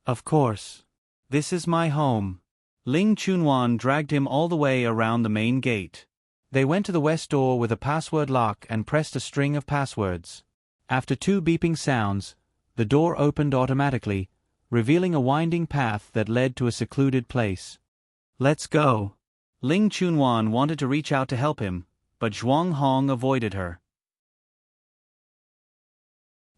Of course. This is my home. Ling Chunwan dragged him all the way around the main gate. They went to the west door with a password lock and pressed a string of passwords. After 2 beeping sounds, the door opened automatically, revealing a winding path that led to a secluded place. Let's go. Ling Chunwan wanted to reach out to help him, but Zhuang Hong avoided her.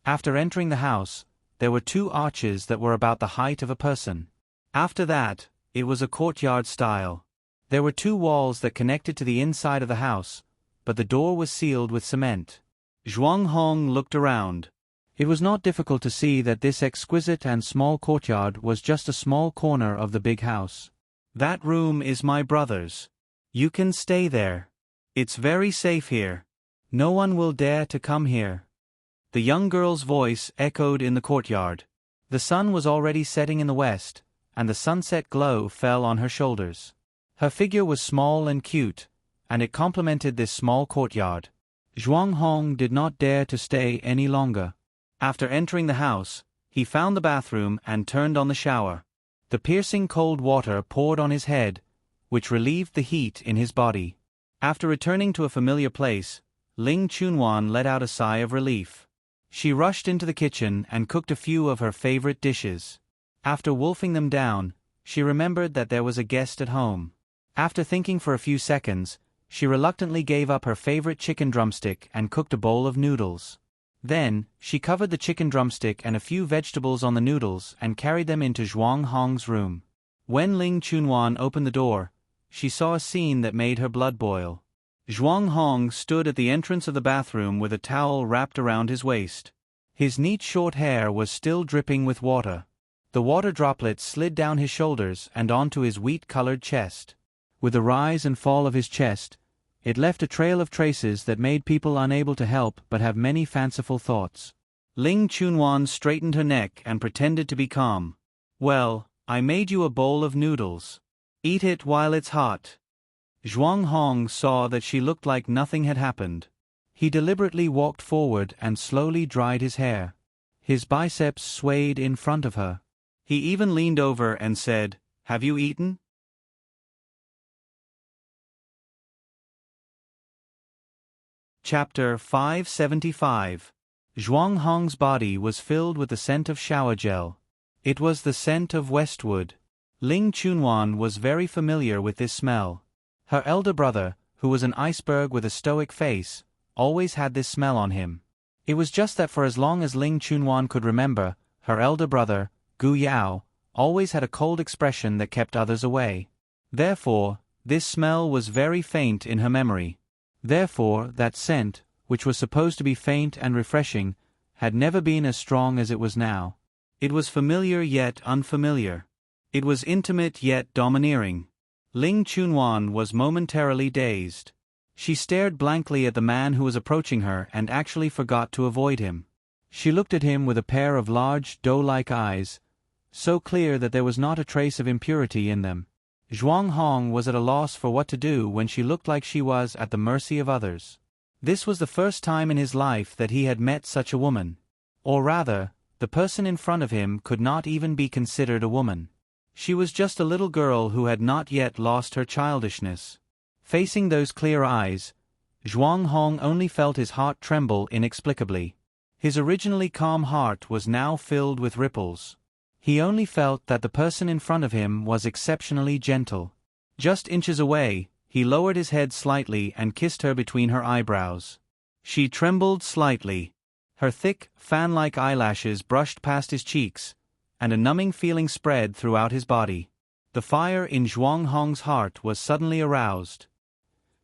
After entering the house, there were 2 arches that were about the height of a person. After that, it was a courtyard style. There were 2 walls that connected to the inside of the house, but the door was sealed with cement. Zhuang Hong looked around. It was not difficult to see that this exquisite and small courtyard was just a small corner of the big house. That room is my brother's. You can stay there. It's very safe here. No one will dare to come here. The young girl's voice echoed in the courtyard. The sun was already setting in the west, and the sunset glow fell on her shoulders. Her figure was small and cute, and it complemented this small courtyard. Zhuang Hong did not dare to stay any longer. After entering the house, he found the bathroom and turned on the shower. The piercing cold water poured on his head, which relieved the heat in his body. After returning to a familiar place, Ling Chunwan let out a sigh of relief. She rushed into the kitchen and cooked a few of her favorite dishes. After wolfing them down, she remembered that there was a guest at home. After thinking for a few seconds, she reluctantly gave up her favorite chicken drumstick and cooked a bowl of noodles. Then, she covered the chicken drumstick and a few vegetables on the noodles and carried them into Zhuang Hong's room. When Ling Chunwan opened the door, she saw a scene that made her blood boil. Zhuang Hong stood at the entrance of the bathroom with a towel wrapped around his waist. His neat short hair was still dripping with water. The water droplets slid down his shoulders and onto his wheat-colored chest. With the rise and fall of his chest, it left a trail of traces that made people unable to help but have many fanciful thoughts. Ling Chunwan straightened her neck and pretended to be calm. Well, I made you a bowl of noodles. Eat it while it's hot. Zhuang Hong saw that she looked like nothing had happened. He deliberately walked forward and slowly dried his hair. His biceps swayed in front of her. He even leaned over and said, "Have you eaten?" Chapter 575. Zhuang Hong's body was filled with the scent of shower gel. It was the scent of Westwood. Ling Chunwan was very familiar with this smell. Her elder brother, who was an iceberg with a stoic face, always had this smell on him. It was just that for as long as Ling Chunwan could remember, her elder brother, Gu Yao, always had a cold expression that kept others away. Therefore, this smell was very faint in her memory. Therefore, that scent, which was supposed to be faint and refreshing, had never been as strong as it was now. It was familiar yet unfamiliar. It was intimate yet domineering. Ling Chunwan was momentarily dazed. She stared blankly at the man who was approaching her and actually forgot to avoid him. She looked at him with a pair of large, doe-like eyes, so clear that there was not a trace of impurity in them. Zhuang Hong was at a loss for what to do when she looked like she was at the mercy of others. This was the first time in his life that he had met such a woman. Or rather, the person in front of him could not even be considered a woman. She was just a little girl who had not yet lost her childishness. Facing those clear eyes, Zhuang Hong only felt his heart tremble inexplicably. His originally calm heart was now filled with ripples. He only felt that the person in front of him was exceptionally gentle. Just inches away, he lowered his head slightly and kissed her between her eyebrows. She trembled slightly. Her thick, fan-like eyelashes brushed past his cheeks, and a numbing feeling spread throughout his body. The fire in Zhuang Hong's heart was suddenly aroused.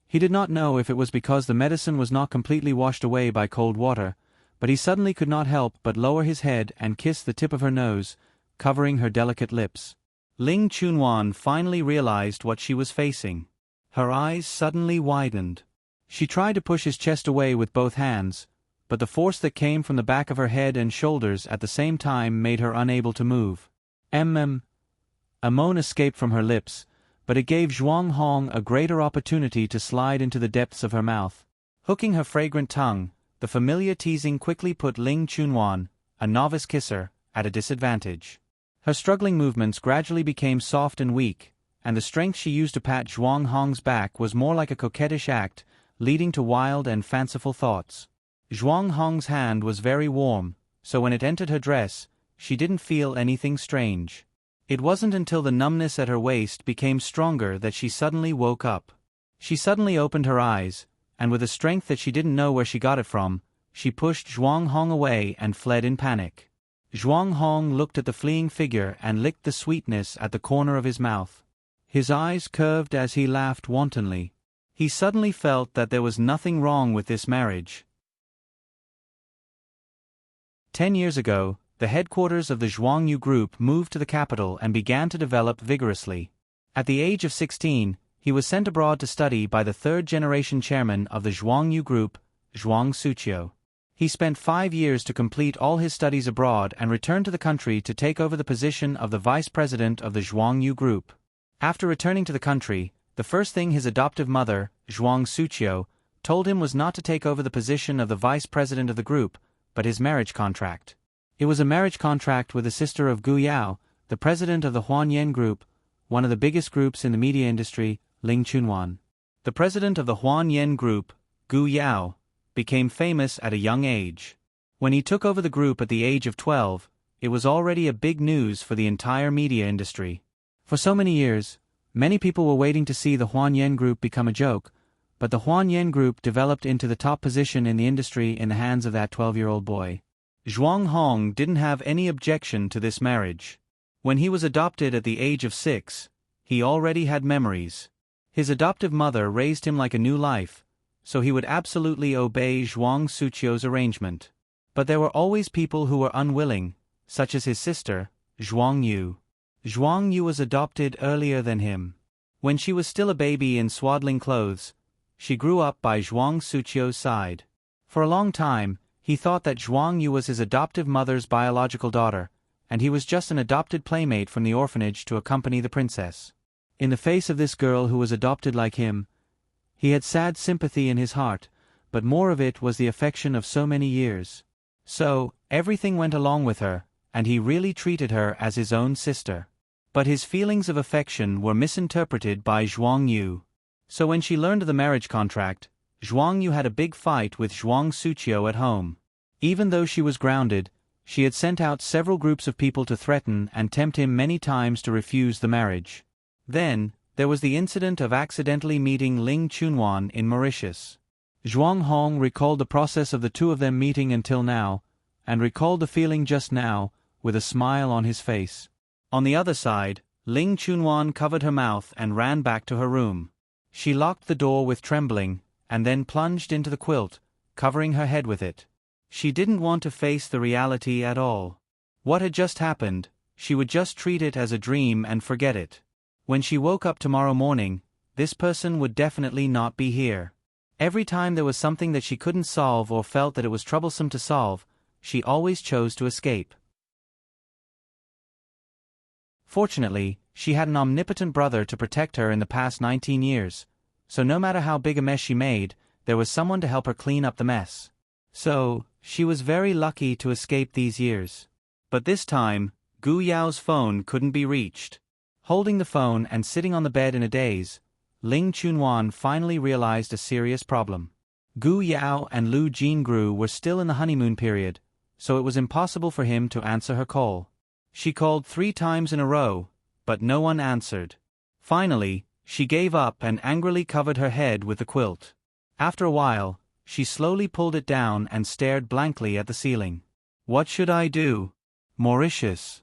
He did not know if it was because the medicine was not completely washed away by cold water, but he suddenly could not help but lower his head and kiss the tip of her nose, covering her delicate lips. Ling Chunwan finally realized what she was facing. Her eyes suddenly widened. She tried to push his chest away with both hands, but the force that came from the back of her head and shoulders at the same time made her unable to move. A moan escaped from her lips, but it gave Zhuang Hong a greater opportunity to slide into the depths of her mouth. Hooking her fragrant tongue, the familiar teasing quickly put Ling Chunwan, a novice kisser, at a disadvantage. Her struggling movements gradually became soft and weak, and the strength she used to pat Zhuang Hong's back was more like a coquettish act, leading to wild and fanciful thoughts. Zhuang Hong's hand was very warm, so when it entered her dress, she didn't feel anything strange. It wasn't until the numbness at her waist became stronger that she suddenly woke up. She suddenly opened her eyes, and with a strength that she didn't know where she got it from, she pushed Zhuang Hong away and fled in panic. Zhuang Hong looked at the fleeing figure and licked the sweetness at the corner of his mouth. His eyes curved as he laughed wantonly. He suddenly felt that there was nothing wrong with this marriage. 10 years ago, the headquarters of the Zhuangyu Group moved to the capital and began to develop vigorously. At the age of 16, he was sent abroad to study by the third-generation chairman of the Zhuangyu Group, Zhuang Suqiu. He spent 5 years to complete all his studies abroad and returned to the country to take over the position of the vice president of the Zhuangyu Group. After returning to the country, the first thing his adoptive mother, Zhuang Suqiu, told him was not to take over the position of the vice president of the group, but his marriage contract. It was a marriage contract with the sister of Gu Yao, the president of the Huanyan Group, one of the biggest groups in the media industry, Ling Chunwan. The president of the Huanyan Group, Gu Yao, became famous at a young age. When he took over the group at the age of 12, it was already a big news for the entire media industry. For so many years, many people were waiting to see the Huanyan Group become a joke, but the Huanyan Group developed into the top position in the industry in the hands of that 12-year-old boy. Zhuang Hong didn't have any objection to this marriage. When he was adopted at the age of 6, he already had memories. His adoptive mother raised him like a new life, so he would absolutely obey Zhuang Suqiu's arrangement. But there were always people who were unwilling, such as his sister, Zhuang Yu. Zhuang Yu was adopted earlier than him. When she was still a baby in swaddling clothes, she grew up by Zhuang Suqiu's side. For a long time, he thought that Zhuang Yu was his adoptive mother's biological daughter, and he was just an adopted playmate from the orphanage to accompany the princess. In the face of this girl who was adopted like him, he had sad sympathy in his heart, but more of it was the affection of so many years. So, everything went along with her, and he really treated her as his own sister. But his feelings of affection were misinterpreted by Zhuang Yu. So when she learned of the marriage contract, Zhuang Yu had a big fight with Zhuang Suqiu at home. Even though she was grounded, she had sent out several groups of people to threaten and tempt him many times to refuse the marriage. Then, there was the incident of accidentally meeting Ling Chunwan in Mauritius. Zhuang Hong recalled the process of the two of them meeting until now, and recalled the feeling just now, with a smile on his face. On the other side, Ling Chunwan covered her mouth and ran back to her room. She locked the door with trembling, and then plunged into the quilt, covering her head with it. She didn't want to face the reality at all. What had just happened, she would just treat it as a dream and forget it. When she woke up tomorrow morning, this person would definitely not be here. Every time there was something that she couldn't solve or felt that it was troublesome to solve, she always chose to escape. Fortunately, she had an omnipotent brother to protect her in the past 19 years, so no matter how big a mess she made, there was someone to help her clean up the mess. So, she was very lucky to escape these years. But this time, Gu Yao's phone couldn't be reached. Holding the phone and sitting on the bed in a daze, Ling Chunwan finally realized a serious problem. Gu Yao and Lu Jingru were still in the honeymoon period, so it was impossible for him to answer her call. She called 3 times in a row, but no one answered. Finally, she gave up and angrily covered her head with the quilt. After a while, she slowly pulled it down and stared blankly at the ceiling. What should I do? Mauritius.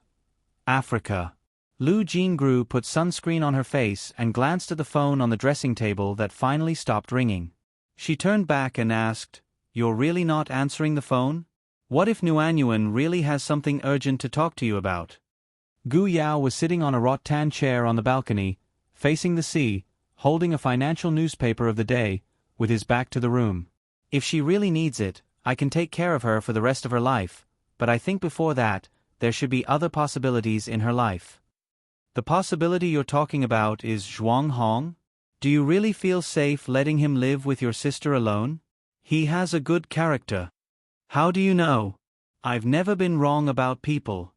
Africa. Lu Jingru put sunscreen on her face and glanced at the phone on the dressing table that finally stopped ringing. She turned back and asked, "You're really not answering the phone? What if Nuanyuan really has something urgent to talk to you about?" Gu Yao was sitting on a rattan chair on the balcony, facing the sea, holding a financial newspaper of the day, with his back to the room. "If she really needs it, I can take care of her for the rest of her life, but I think before that, there should be other possibilities in her life." "The possibility you're talking about is Zhuang Hong? Do you really feel safe letting him live with your sister alone? He has a good character." "How do you know? I've never been wrong about people."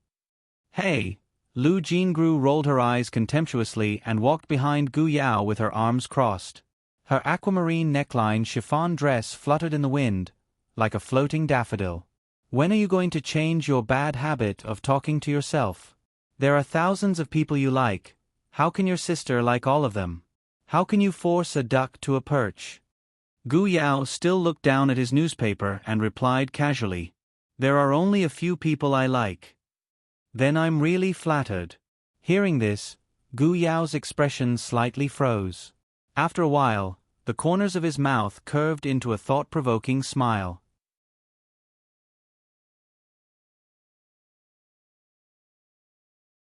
"Hey!" Lu Jingru rolled her eyes contemptuously and walked behind Gu Yao with her arms crossed. Her aquamarine neckline chiffon dress fluttered in the wind, like a floating daffodil. "When are you going to change your bad habit of talking to yourself? There are thousands of people you like. How can your sister like all of them? How can you force a duck to a perch?" Gu Yao still looked down at his newspaper and replied casually, "There are only a few people I like." "Then I'm really flattered." Hearing this, Gu Yao's expression slightly froze. After a while, the corners of his mouth curved into a thought-provoking smile.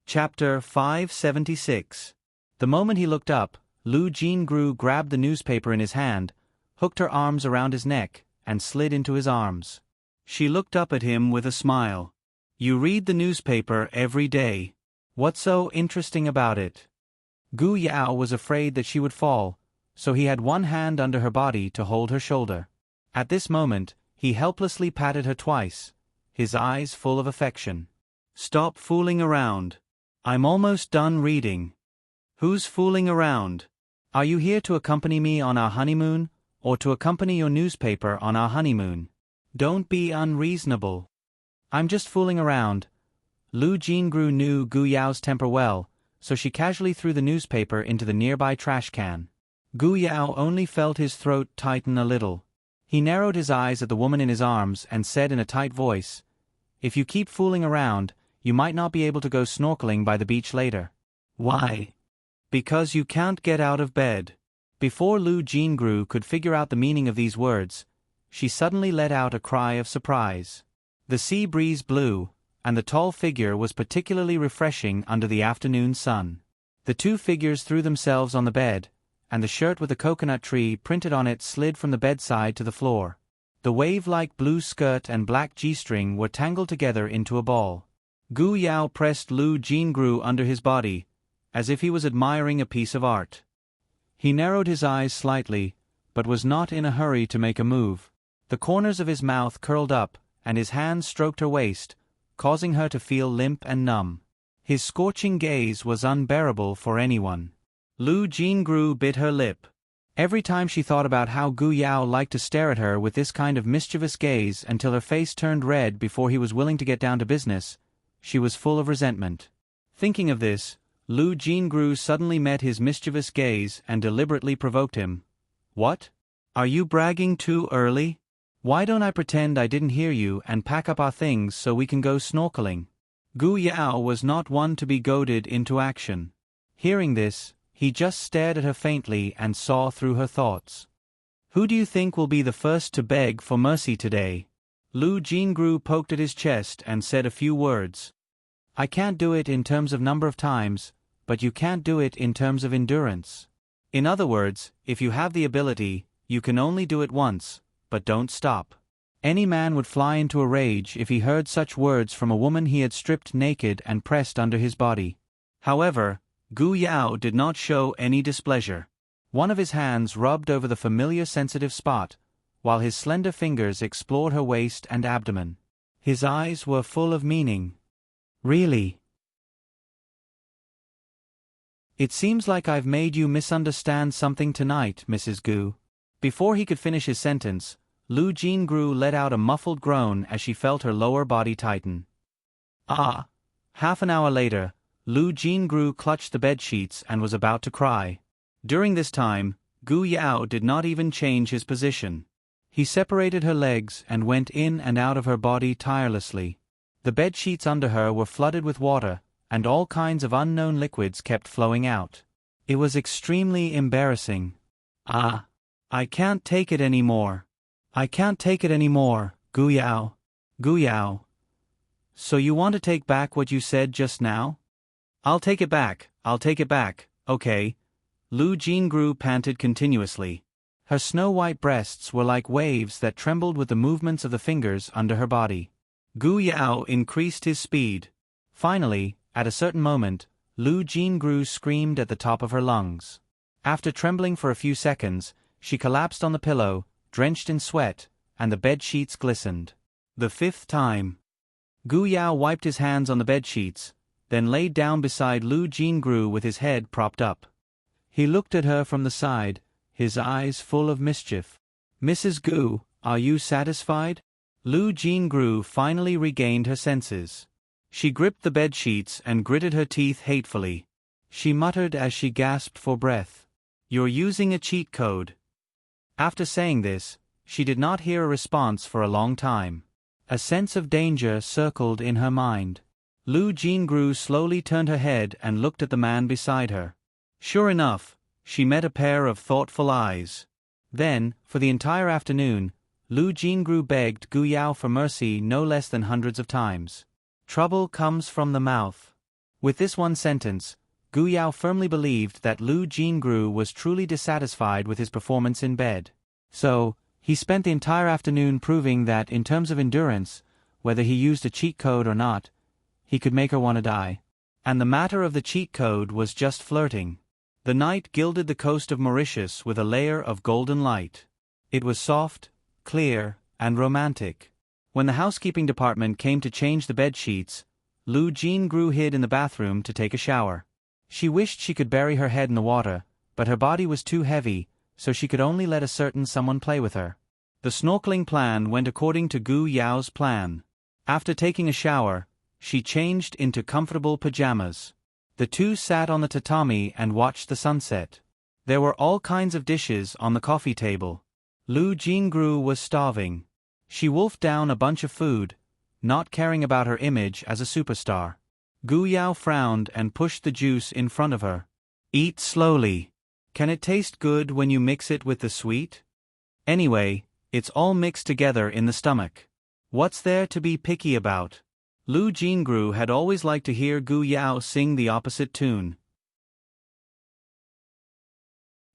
Chapter 576. The moment he looked up, Lu Jingru grabbed the newspaper in his hand, hooked her arms around his neck, and slid into his arms. She looked up at him with a smile. "You read the newspaper every day. What's so interesting about it?" Gu Yao was afraid that she would fall, so he had one hand under her body to hold her shoulder. At this moment, he helplessly patted her twice, his eyes full of affection. "Stop fooling around. I'm almost done reading." "Who's fooling around? Are you here to accompany me on our honeymoon, or to accompany your newspaper on our honeymoon? Don't be unreasonable." "I'm just fooling around." Lu Jingru knew Gu Yao's temper well, so she casually threw the newspaper into the nearby trash can. Gu Yao only felt his throat tighten a little. He narrowed his eyes at the woman in his arms and said in a tight voice, "If you keep fooling around, you might not be able to go snorkeling by the beach later." "Why?" "Because you can't get out of bed." Before Lu Jingru could figure out the meaning of these words, she suddenly let out a cry of surprise. The sea breeze blew, and the tall figure was particularly refreshing under the afternoon sun. The two figures threw themselves on the bed, and the shirt with the coconut tree printed on it slid from the bedside to the floor. The wave-like blue skirt and black G-string were tangled together into a ball. Gu Yao pressed Lu Jingru under his body, as if he was admiring a piece of art. He narrowed his eyes slightly, but was not in a hurry to make a move. The corners of his mouth curled up, and his hands stroked her waist, causing her to feel limp and numb. His scorching gaze was unbearable for anyone. Lu Jingru bit her lip. Every time she thought about how Gu Yao liked to stare at her with this kind of mischievous gaze until her face turned red before he was willing to get down to business, she was full of resentment. Thinking of this, Lu Jingru suddenly met his mischievous gaze and deliberately provoked him. "What? Are you bragging too early? Why don't I pretend I didn't hear you and pack up our things so we can go snorkeling?" Gu Yao was not one to be goaded into action. Hearing this, he just stared at her faintly and saw through her thoughts. "Who do you think will be the first to beg for mercy today?" Lu Jingru poked at his chest and said a few words. "I can't do it in terms of number of times, but you can't do it in terms of endurance. In other words, if you have the ability, you can only do it once, but don't stop." Any man would fly into a rage if he heard such words from a woman he had stripped naked and pressed under his body. However, Gu Yao did not show any displeasure. One of his hands rubbed over the familiar sensitive spot, while his slender fingers explored her waist and abdomen. His eyes were full of meaning. "Really? It seems like I've made you misunderstand something tonight, Mrs. Gu." Before he could finish his sentence, Lu Jingru let out a muffled groan as she felt her lower body tighten. "Ah!" Half an hour later, Lu Jingru clutched the bedsheets and was about to cry. During this time, Gu Yao did not even change his position. He separated her legs and went in and out of her body tirelessly. The bedsheets under her were flooded with water, and all kinds of unknown liquids kept flowing out. It was extremely embarrassing. "Ah! I can't take it anymore. I can't take it anymore, Gu Yao. Gu Yao. So you want to take back what you said just now?" I'll take it back, okay." Lu Jingru panted continuously. Her snow-white breasts were like waves that trembled with the movements of the fingers under her body. Gu Yao increased his speed. Finally, at a certain moment, Lu Jingru screamed at the top of her lungs. After trembling for a few seconds, she collapsed on the pillow, drenched in sweat, and the bed-sheets glistened. The fifth time. Gu Yao wiped his hands on the bed-sheets, then laid down beside Lu Jingru with his head propped up. He looked at her from the side, his eyes full of mischief. "Mrs. Gu, are you satisfied?" Lu Jingru finally regained her senses. She gripped the bed-sheets and gritted her teeth hatefully. She muttered as she gasped for breath. "You're using a cheat code." After saying this, she did not hear a response for a long time. A sense of danger circled in her mind. Lu Jingru slowly turned her head and looked at the man beside her. Sure enough, she met a pair of thoughtful eyes. Then, for the entire afternoon, Lu Jingru begged Gu Yao for mercy no less than hundreds of times. Trouble comes from the mouth. With this one sentence, Gu Yao firmly believed that Lu Jingru was truly dissatisfied with his performance in bed. So, he spent the entire afternoon proving that in terms of endurance, whether he used a cheat code or not, he could make her want to die. And the matter of the cheat code was just flirting. The night gilded the coast of Mauritius with a layer of golden light. It was soft, clear, and romantic. When the housekeeping department came to change the bed sheets, Lu Jingru hid in the bathroom to take a shower. She wished she could bury her head in the water, but her body was too heavy, so she could only let a certain someone play with her. The snorkeling plan went according to Gu Yao's plan. After taking a shower, she changed into comfortable pajamas. The two sat on the tatami and watched the sunset. There were all kinds of dishes on the coffee table. Lu Jingru was starving. She wolfed down a bunch of food, not caring about her image as a superstar. Gu Yao frowned and pushed the juice in front of her. "Eat slowly. Can it taste good when you mix it with the sweet? Anyway, it's all mixed together in the stomach. What's there to be picky about?" Lu Jingru had always liked to hear Gu Yao sing the opposite tune.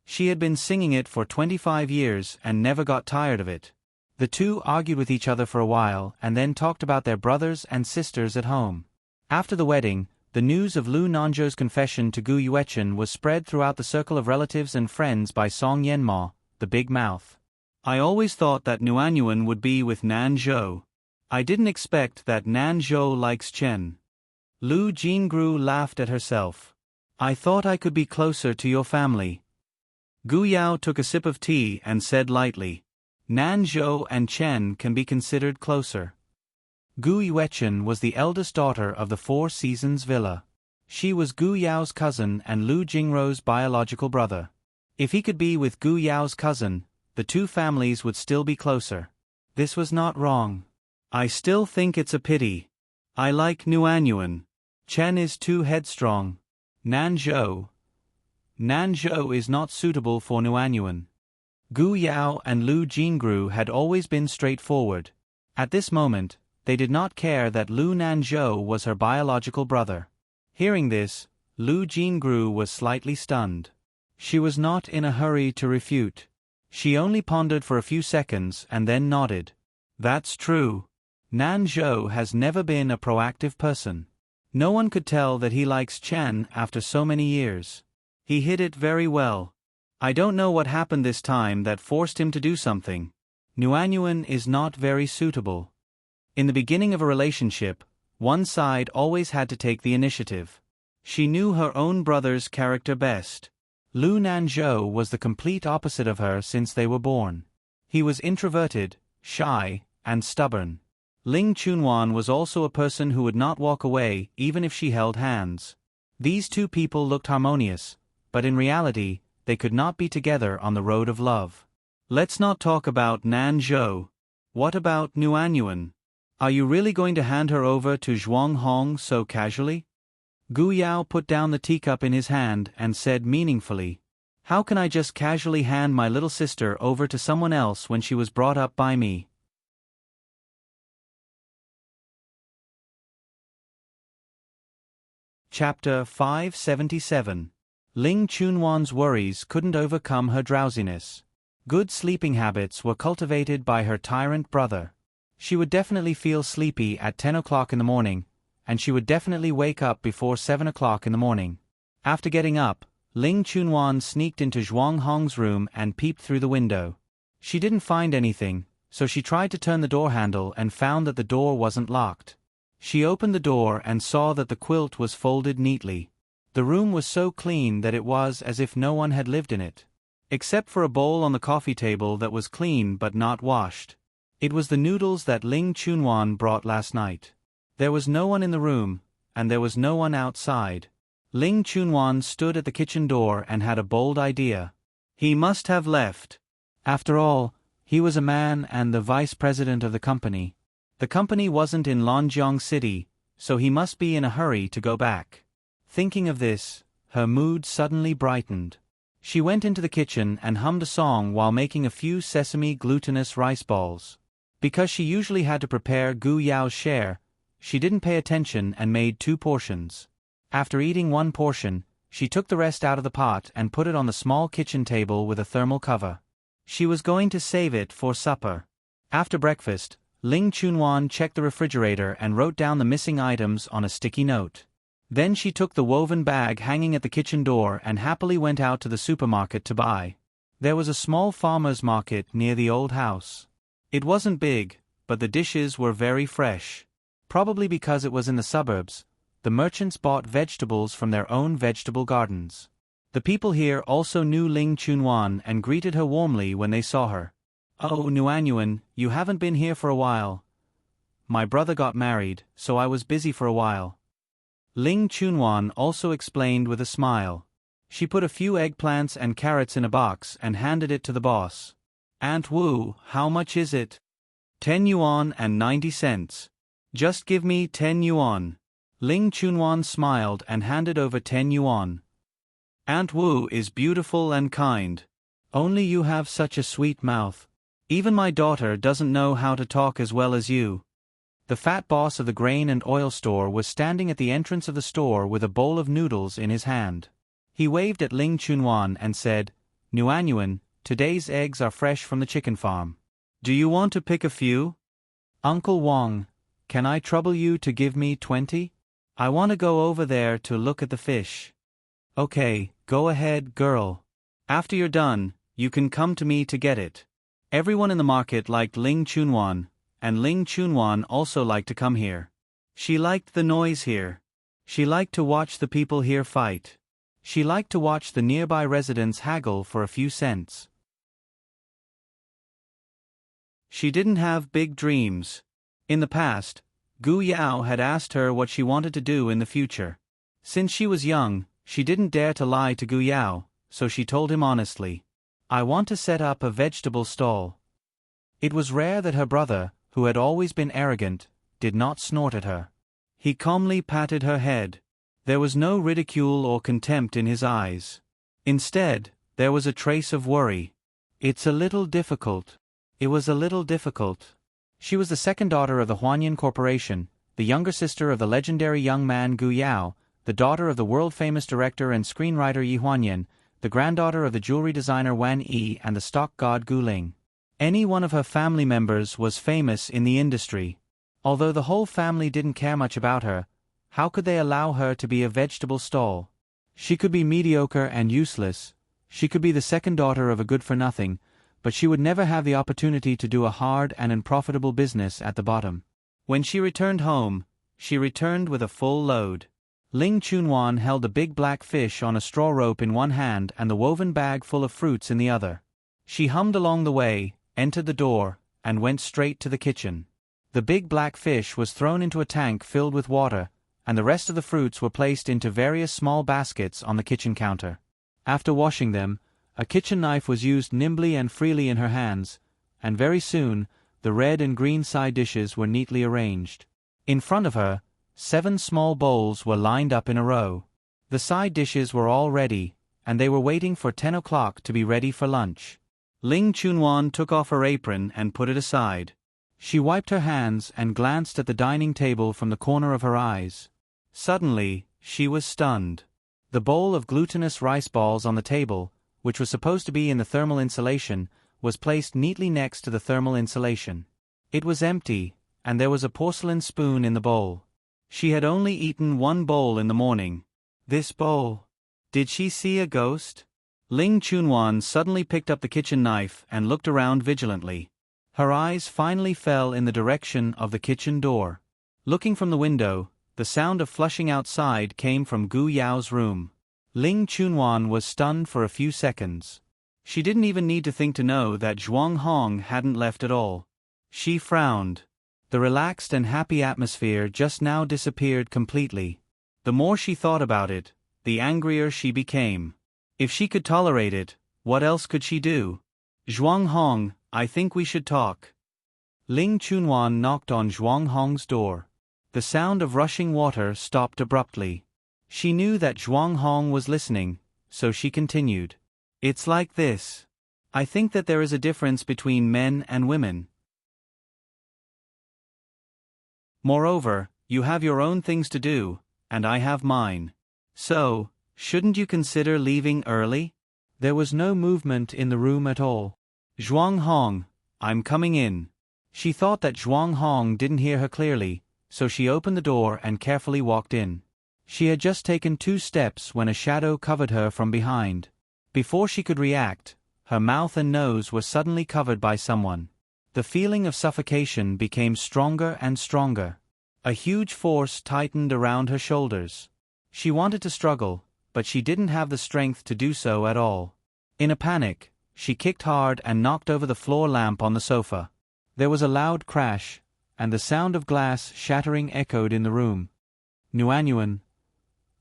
She had been singing it for 25 years and never got tired of it. The two argued with each other for a while and then talked about their brothers and sisters at home. After the wedding, the news of Lu Nanzhou's confession to Gu Yuechen was spread throughout the circle of relatives and friends by Song Yanma, the big mouth. I always thought that Nuanyuan would be with Nan Zhou. I didn't expect that Nan Zhou likes Chen. Lu Jingru laughed at herself. I thought I could be closer to your family. Gu Yao took a sip of tea and said lightly, Nan Zhou and Chen can be considered closer. Gu Yuechen was the eldest daughter of the Four Seasons Villa. She was Gu Yao's cousin and Lu Jingrou's biological brother. If he could be with Gu Yao's cousin, the two families would still be closer. This was not wrong. I still think it's a pity. I like Nuanyuan. Chen is too headstrong. Nan Zhou is not suitable for Nuanyuan. Gu Yao and Lu Jingru had always been straightforward. At this moment, they did not care that Lu Nanzhou was her biological brother. Hearing this, Lu Jingru was slightly stunned. She was not in a hurry to refute. She only pondered for a few seconds and then nodded. That's true. Nanzhou has never been a proactive person. No one could tell that he likes Chen after so many years. He hid it very well. I don't know what happened this time that forced him to do something. Nuanyuan is not very suitable. In the beginning of a relationship, one side always had to take the initiative. She knew her own brother's character best. Lu Nanzhou was the complete opposite of her since they were born. He was introverted, shy, and stubborn. Ling Chunwan was also a person who would not walk away even if she held hands. These two people looked harmonious, but in reality, they could not be together on the road of love. Let's not talk about Nanzhou. What about Nuanyuan? Are you really going to hand her over to Zhuang Hong so casually? Gu Yao put down the teacup in his hand and said meaningfully, How can I just casually hand my little sister over to someone else when she was brought up by me? Chapter 577. Ling Chunwan's worries couldn't overcome her drowsiness. Good sleeping habits were cultivated by her tyrant brother. She would definitely feel sleepy at 10 o'clock in the morning, and she would definitely wake up before 7 o'clock in the morning. After getting up, Ling Chunwan sneaked into Zhuang Hong's room and peeped through the window. She didn't find anything, so she tried to turn the door handle and found that the door wasn't locked. She opened the door and saw that the quilt was folded neatly. The room was so clean that it was as if no one had lived in it. Except for a bowl on the coffee table that was clean but not washed. It was the noodles that Ling Chunwan brought last night. There was no one in the room, and there was no one outside. Ling Chunwan stood at the kitchen door and had a bold idea. He must have left. After all, he was a man and the vice president of the company. The company wasn't in Lonjiang City, so he must be in a hurry to go back. Thinking of this, her mood suddenly brightened. She went into the kitchen and hummed a song while making a few sesame glutinous rice balls. Because she usually had to prepare Gu Yao's share, she didn't pay attention and made 2 portions. After eating 1 portion, she took the rest out of the pot and put it on the small kitchen table with a thermal cover. She was going to save it for supper. After breakfast, Ling Chunwan checked the refrigerator and wrote down the missing items on a sticky note. Then she took the woven bag hanging at the kitchen door and happily went out to the supermarket to buy. There was a small farmer's market near the old house. It wasn't big, but the dishes were very fresh. Probably because it was in the suburbs, the merchants bought vegetables from their own vegetable gardens. The people here also knew Ling Chunwan and greeted her warmly when they saw her. Oh, Nuanyuan, you haven't been here for a while. My brother got married, so I was busy for a while. Ling Chunwan also explained with a smile. She put a few eggplants and carrots in a box and handed it to the boss. Aunt Wu, how much is it? 10 yuan and 90 cents. Just give me 10 yuan. Ling Chunwan smiled and handed over 10 yuan. Aunt Wu is beautiful and kind. Only you have such a sweet mouth. Even my daughter doesn't know how to talk as well as you. The fat boss of the grain and oil store was standing at the entrance of the store with a bowl of noodles in his hand. He waved at Ling Chunwan and said, Nuanyuan, today's eggs are fresh from the chicken farm. Do you want to pick a few? Uncle Wong, can I trouble you to give me 20? I want to go over there to look at the fish. Okay, go ahead, girl. After you're done, you can come to me to get it. Everyone in the market liked Ling Chunwan, and Ling Chunwan also liked to come here. She liked the noise here. She liked to watch the people here fight. She liked to watch the nearby residents haggle for a few cents. She didn't have big dreams. In the past, Gu Yao had asked her what she wanted to do in the future. Since she was young, she didn't dare to lie to Gu Yao, so she told him honestly, "I want to set up a vegetable stall." It was rare that her brother, who had always been arrogant, did not snort at her. He calmly patted her head. There was no ridicule or contempt in his eyes. Instead, there was a trace of worry. It was a little difficult. She was the second daughter of the Huanyan Corporation, the younger sister of the legendary young man Gu Yao, the daughter of the world-famous director and screenwriter Yi Huanyan, the granddaughter of the jewelry designer Wan Yi and the stock god Gu Ling. Any one of her family members was famous in the industry. Although the whole family didn't care much about her, how could they allow her to be a vegetable stall? She could be mediocre and useless, she could be the second daughter of a good-for-nothing, but she would never have the opportunity to do a hard and unprofitable business at the bottom. When she returned home, she returned with a full load. Ling Chunwan held a big black fish on a straw rope in one hand and the woven bag full of fruits in the other. She hummed along the way, entered the door, and went straight to the kitchen. The big black fish was thrown into a tank filled with water, and the rest of the fruits were placed into various small baskets on the kitchen counter. After washing them, a kitchen knife was used nimbly and freely in her hands, and very soon, the red and green side dishes were neatly arranged. In front of her, 7 small bowls were lined up in a row. The side dishes were all ready, and they were waiting for 10 o'clock to be ready for lunch. Ling Chunwan took off her apron and put it aside. She wiped her hands and glanced at the dining table from the corner of her eyes. Suddenly, she was stunned. The bowl of glutinous rice balls on the table, which was supposed to be in the thermal insulation, was placed neatly next to the thermal insulation. It was empty, and there was a porcelain spoon in the bowl. She had only eaten 1 bowl in the morning. This bowl. Did she see a ghost? Ling Chunwan suddenly picked up the kitchen knife and looked around vigilantly. Her eyes finally fell in the direction of the kitchen door. Looking from the window, the sound of flushing outside came from Gu Yao's room. Ling Chunwan was stunned for a few seconds. She didn't even need to think to know that Zhuang Hong hadn't left at all. She frowned. The relaxed and happy atmosphere just now disappeared completely. The more she thought about it, the angrier she became. If she could tolerate it, what else could she do? "Zhuang Hong, I think we should talk." Ling Chunwan knocked on Zhuang Hong's door. The sound of rushing water stopped abruptly. She knew that Zhuang Hong was listening, so she continued. "It's like this. I think that there is a difference between men and women. Moreover, you have your own things to do, and I have mine. So, shouldn't you consider leaving early?" There was no movement in the room at all. "Zhuang Hong, I'm coming in." She thought that Zhuang Hong didn't hear her clearly, so she opened the door and carefully walked in. She had just taken 2 steps when a shadow covered her from behind. Before she could react, her mouth and nose were suddenly covered by someone. The feeling of suffocation became stronger and stronger. A huge force tightened around her shoulders. She wanted to struggle, but she didn't have the strength to do so at all. In a panic, she kicked hard and knocked over the floor lamp on the sofa. There was a loud crash, and the sound of glass shattering echoed in the room. Nuanyuan.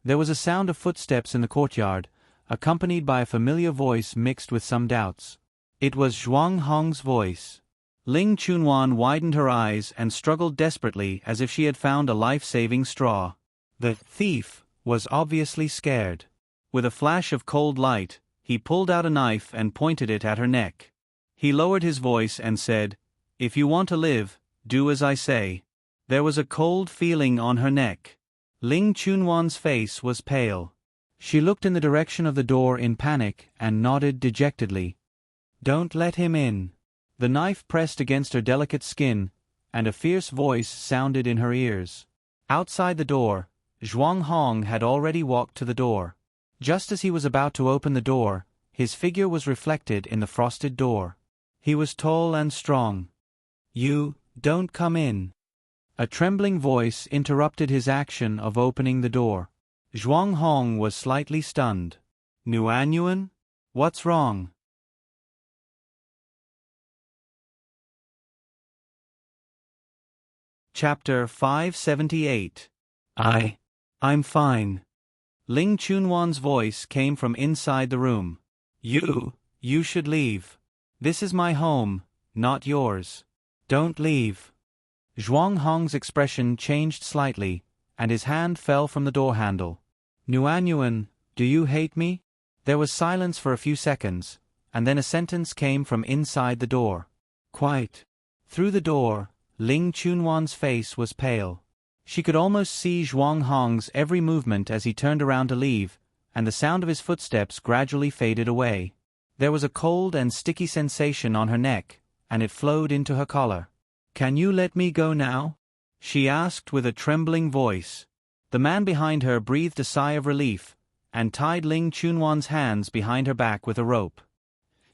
There was a sound of footsteps in the courtyard, accompanied by a familiar voice mixed with some doubts. It was Zhuang Hong's voice. Ling Chunwan widened her eyes and struggled desperately as if she had found a life-saving straw. The thief was obviously scared. With a flash of cold light, he pulled out a knife and pointed it at her neck. He lowered his voice and said, "If you want to live, do as I say." There was a cold feeling on her neck. Ling Chunwan's face was pale. She looked in the direction of the door in panic and nodded dejectedly. "Don't let him in." The knife pressed against her delicate skin, and a fierce voice sounded in her ears. Outside the door, Zhuang Hong had already walked to the door. Just as he was about to open the door, His figure was reflected in the frosted door. He was tall and strong. "You, don't come in." A trembling voice interrupted his action of opening the door. Zhuang Hong was slightly stunned. "Nuanyuan? What's wrong?" Chapter 578. I'm fine. Ling Chunwan's voice came from inside the room. You should leave. This is my home, not yours. Don't leave." Zhuang Hong's expression changed slightly, and his hand fell from the door handle. "Nuanyuan, do you hate me?" There was silence for a few seconds, and then a sentence came from inside the door. "Quite." Through the door, Ling Chunwan's face was pale. She could almost see Zhuang Hong's every movement as he turned around to leave, and the sound of his footsteps gradually faded away. There was a cold and sticky sensation on her neck, and it flowed into her collar. "Can you let me go now?" she asked with a trembling voice. The man behind her breathed a sigh of relief, and tied Ling Chunwan's hands behind her back with a rope.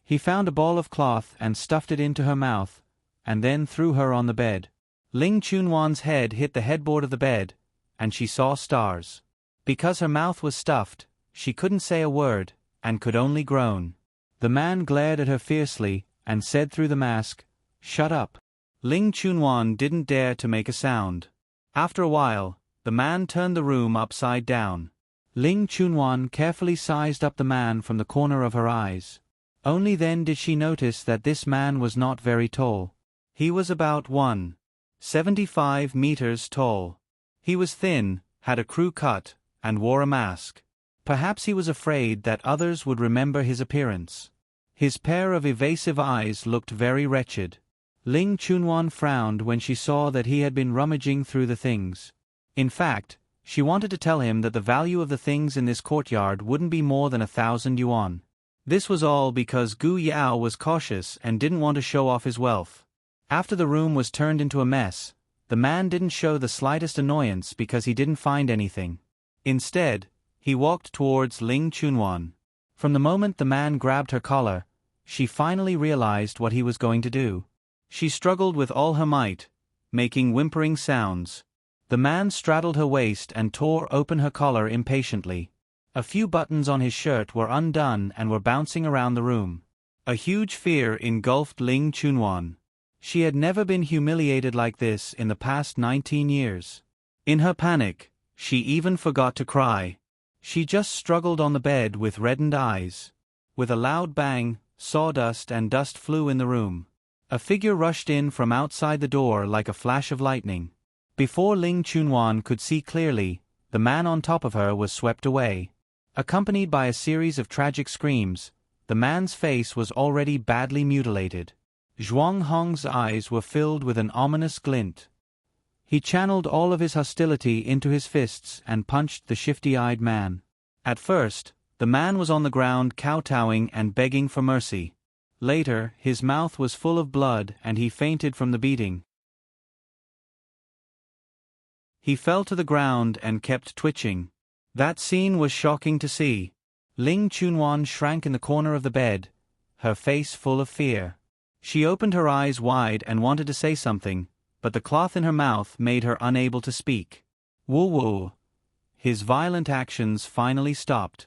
He found a ball of cloth and stuffed it into her mouth, and then threw her on the bed. Ling Chunwan's head hit the headboard of the bed, and she saw stars. Because her mouth was stuffed, she couldn't say a word, and could only groan. The man glared at her fiercely, and said through the mask, "Shut up." Ling Chunwan didn't dare to make a sound. After a while, the man turned the room upside down. Ling Chunwan carefully sized up the man from the corner of her eyes. Only then did she notice that this man was not very tall. He was about 1.75 meters tall. He was thin, had a crew cut, and wore a mask. Perhaps he was afraid that others would remember his appearance. His pair of evasive eyes looked very wretched. Ling Chunwan frowned when she saw that he had been rummaging through the things. In fact, she wanted to tell him that the value of the things in this courtyard wouldn't be more than 1,000 yuan. This was all because Gu Yao was cautious and didn't want to show off his wealth. After the room was turned into a mess, the man didn't show the slightest annoyance because he didn't find anything. Instead, he walked towards Ling Chunwan. From the moment the man grabbed her collar, she finally realized what he was going to do. She struggled with all her might, making whimpering sounds. The man straddled her waist and tore open her collar impatiently. A few buttons on his shirt were undone and were bouncing around the room. A huge fear engulfed Ling Chunwan. She had never been humiliated like this in the past 19 years. In her panic, she even forgot to cry. She just struggled on the bed with reddened eyes. With a loud bang, sawdust and dust flew in the room. A figure rushed in from outside the door like a flash of lightning. Before Ling Chunwan could see clearly, the man on top of her was swept away. Accompanied by a series of tragic screams, the man's face was already badly mutilated. Zhuang Hong's eyes were filled with an ominous glint. He channeled all of his hostility into his fists and punched the shifty-eyed man. At first, the man was on the ground kowtowing and begging for mercy. Later, his mouth was full of blood and he fainted from the beating. He fell to the ground and kept twitching. That scene was shocking to see. Ling Chunwan shrank in the corner of the bed, her face full of fear. She opened her eyes wide and wanted to say something, but the cloth in her mouth made her unable to speak. Woo-woo. His violent actions finally stopped.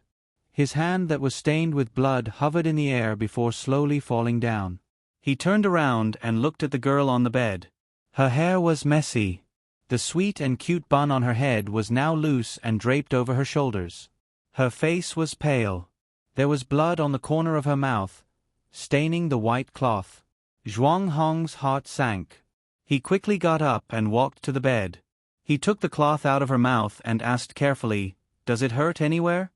His hand that was stained with blood hovered in the air before slowly falling down. He turned around and looked at the girl on the bed. Her hair was messy. The sweet and cute bun on her head was now loose and draped over her shoulders. Her face was pale. There was blood on the corner of her mouth, staining the white cloth. Zhuang Hong's heart sank. He quickly got up and walked to the bed. He took the cloth out of her mouth and asked carefully, "Does it hurt anywhere?"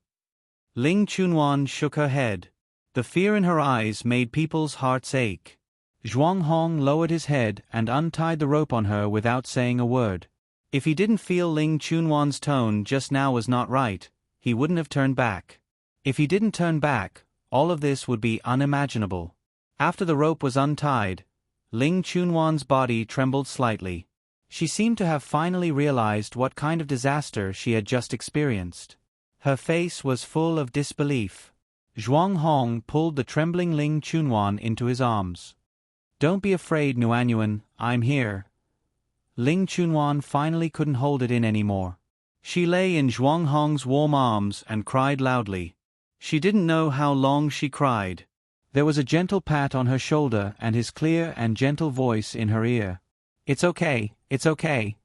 Ling Chunwan shook her head. The fear in her eyes made people's hearts ache. Zhuang Hong lowered his head and untied the rope on her without saying a word. If he didn't feel Ling Chunwan's tone just now was not right, he wouldn't have turned back. If he didn't turn back, all of this would be unimaginable. After the rope was untied, Ling Chunwan's body trembled slightly. She seemed to have finally realized what kind of disaster she had just experienced. Her face was full of disbelief. Zhuang Hong pulled the trembling Ling Chunwan into his arms. "Don't be afraid, Nuanyuan, I'm here." Ling Chunwan finally couldn't hold it in anymore. She lay in Zhuang Hong's warm arms and cried loudly. She didn't know how long she cried. There was a gentle pat on her shoulder and his clear and gentle voice in her ear. "It's okay, it's okay."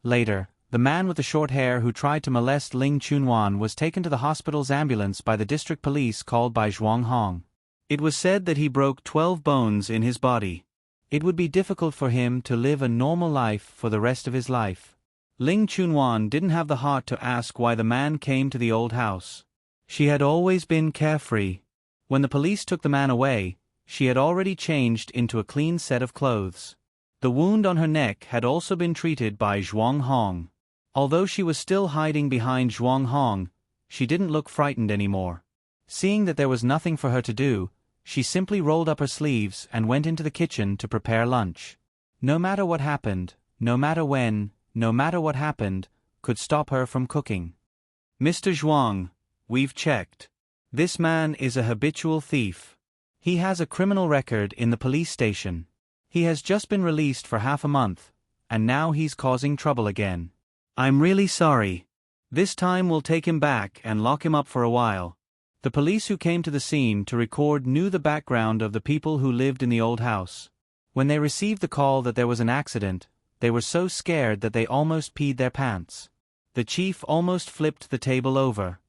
Later, the man with the short hair who tried to molest Ling Chunwan was taken to the hospital's ambulance by the district police called by Zhuang Hong. It was said that he broke 12 bones in his body. It would be difficult for him to live a normal life for the rest of his life. Ling Chunwan didn't have the heart to ask why the man came to the old house. She had always been carefree. When the police took the man away, she had already changed into a clean set of clothes. The wound on her neck had also been treated by Zhuang Hong. Although she was still hiding behind Zhuang Hong, she didn't look frightened anymore. Seeing that there was nothing for her to do, she simply rolled up her sleeves and went into the kitchen to prepare lunch. No matter what happened, no matter when, no matter what happened, could stop her from cooking. "Mr. Zhuang, we've checked. This man is a habitual thief. He has a criminal record in the police station. He has just been released for half a month, and now he's causing trouble again. I'm really sorry. This time we'll take him back and lock him up for a while." The police who came to the scene to record knew the background of the people who lived in the old house. When they received the call that there was an accident, they were so scared that they almost peed their pants. The chief almost flipped the table over.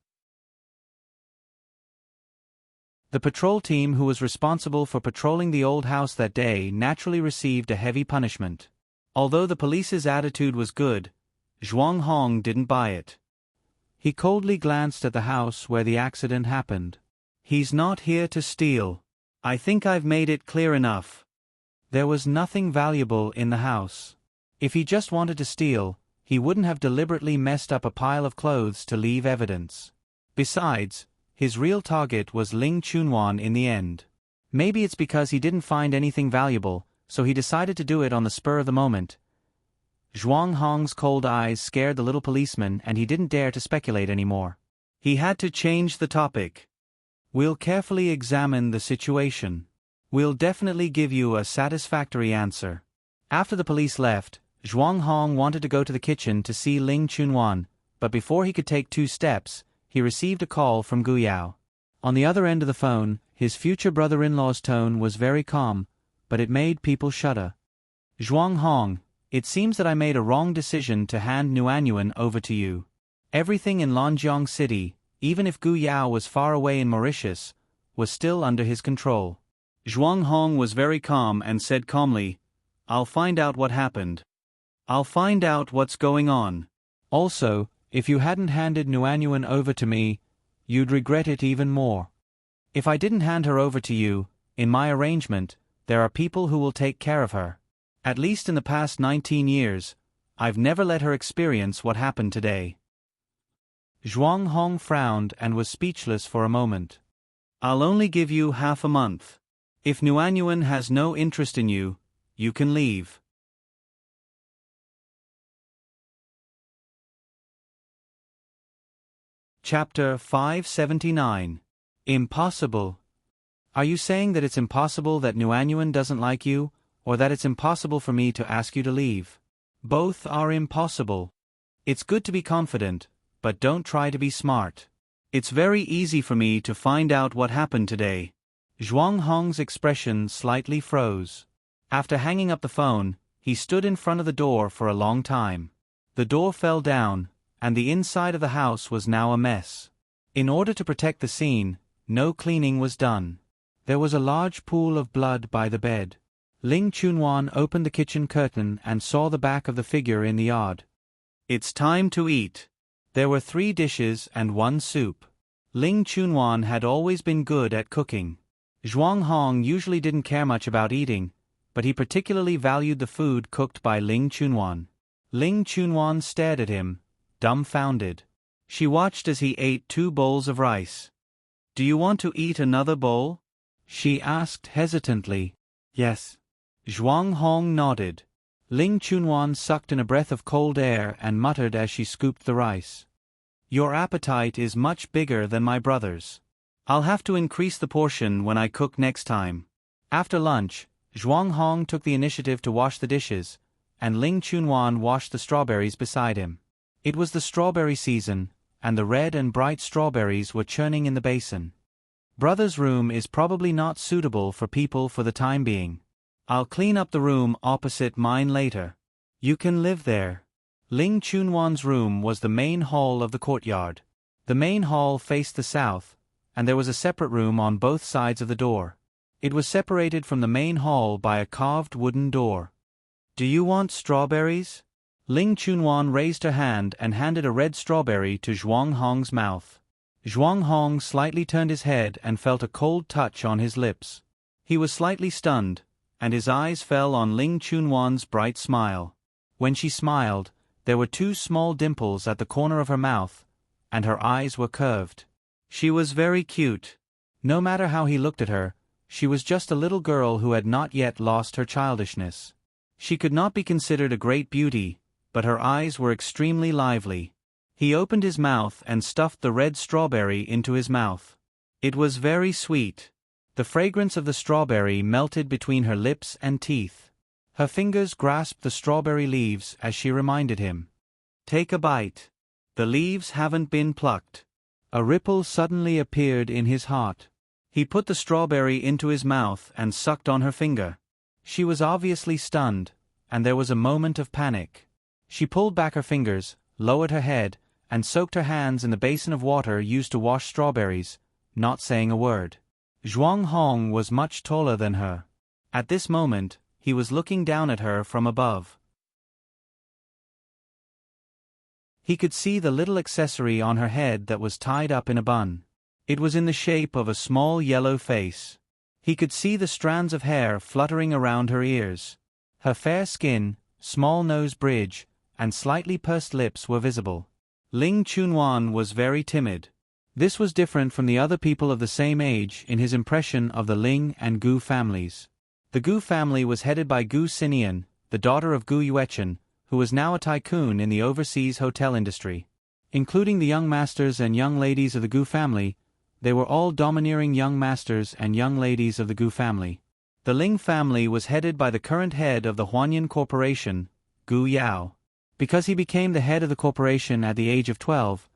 The patrol team who was responsible for patrolling the old house that day naturally received a heavy punishment. Although the police's attitude was good, Zhuang Hong didn't buy it. He coldly glanced at the house where the accident happened. "He's not here to steal. I think I've made it clear enough." There was nothing valuable in the house. If he just wanted to steal, he wouldn't have deliberately messed up a pile of clothes to leave evidence. Besides, his real target was Ling Chunwan in the end. Maybe it's because he didn't find anything valuable, so he decided to do it on the spur of the moment. Zhuang Hong's cold eyes scared the little policeman and he didn't dare to speculate anymore. He had to change the topic. "We'll carefully examine the situation. We'll definitely give you a satisfactory answer." After the police left, Zhuang Hong wanted to go to the kitchen to see Ling Chunwan, but before he could take 2 steps, he received a call from Gu Yao. On the other end of the phone, his future brother-in-law's tone was very calm, but it made people shudder. "Zhuang Hong, it seems that I made a wrong decision to hand Nuanyuan over to you. Everything in Lonjiang City, even if Gu Yao was far away in Mauritius, was still under his control." Zhuang Hong was very calm and said calmly, "I'll find out what happened. I'll find out what's going on. Also, if you hadn't handed Nuanyuan over to me, you'd regret it even more. If I didn't hand her over to you, in my arrangement, there are people who will take care of her. At least in the past 19 years, I've never let her experience what happened today." Zhuang Hong frowned and was speechless for a moment. "I'll only give you half a month. If Nuanyuan has no interest in you, you can leave." Chapter 579. Impossible. Are you saying that it's impossible that Nuanyuan doesn't like you, or that it's impossible for me to ask you to leave? Both are impossible. It's good to be confident, but don't try to be smart. It's very easy for me to find out what happened today. Zhuang Hong's expression slightly froze. After hanging up the phone, he stood in front of the door for a long time. The door fell down, and the inside of the house was now a mess. In order to protect the scene, no cleaning was done. There was a large pool of blood by the bed. Ling Chunwan opened the kitchen curtain and saw the back of the figure in the yard. "It's time to eat." There were 3 dishes and 1 soup. Ling Chunwan had always been good at cooking. Zhuang Hong usually didn't care much about eating, but he particularly valued the food cooked by Ling Chunwan. Ling Chunwan stared at him, dumbfounded. She watched as he ate 2 bowls of rice. "Do you want to eat another bowl?" she asked hesitantly. "Yes." Zhuang Hong nodded. Ling Chunwan sucked in a breath of cold air and muttered as she scooped the rice. "Your appetite is much bigger than my brother's. I'll have to increase the portion when I cook next time. After lunch, Zhuang Hong took the initiative to wash the dishes, and Ling Chunwan washed the strawberries beside him. It was the strawberry season, and the red and bright strawberries were churning in the basin. Brother's room is probably not suitable for people for the time being. I'll clean up the room opposite mine later. You can live there. Ling Chunwan's room was the main hall of the courtyard. The main hall faced the south, and there was a separate room on both sides of the door. It was separated from the main hall by a carved wooden door. Do you want strawberries? Ling Chunwan raised her hand and handed a red strawberry to Zhuang Hong's mouth. Zhuang Hong slightly turned his head and felt a cold touch on his lips. He was slightly stunned, and his eyes fell on Ling Chunwan's bright smile. When she smiled, there were two small dimples at the corner of her mouth, and her eyes were curved. She was very cute. No matter how he looked at her, she was just a little girl who had not yet lost her childishness. She could not be considered a great beauty, but her eyes were extremely lively. He opened his mouth and stuffed the red strawberry into his mouth. It was very sweet. The fragrance of the strawberry melted between her lips and teeth. Her fingers grasped the strawberry leaves as she reminded him. Take a bite. The leaves haven't been plucked. A ripple suddenly appeared in his heart. He put the strawberry into his mouth and sucked on her finger. She was obviously stunned, and there was a moment of panic. She pulled back her fingers, lowered her head, and soaked her hands in the basin of water used to wash strawberries, not saying a word. Zhuang Hong was much taller than her. At this moment, he was looking down at her from above. He could see the little accessory on her head that was tied up in a bun. It was in the shape of a small yellow face. He could see the strands of hair fluttering around her ears. Her fair skin, small nose bridge, and slightly pursed lips were visible. Ling Chunwan was very timid. This was different from the other people of the same age in his impression of the Ling and Gu families. The Gu family was headed by Gu Xinian, the daughter of Gu Yuechen, who was now a tycoon in the overseas hotel industry. Including the young masters and young ladies of the Gu family, they were all domineering young masters and young ladies of the Gu family. The Ling family was headed by the current head of the Huanyan Corporation, Gu Yao. Because he became the head of the corporation at the age of 12,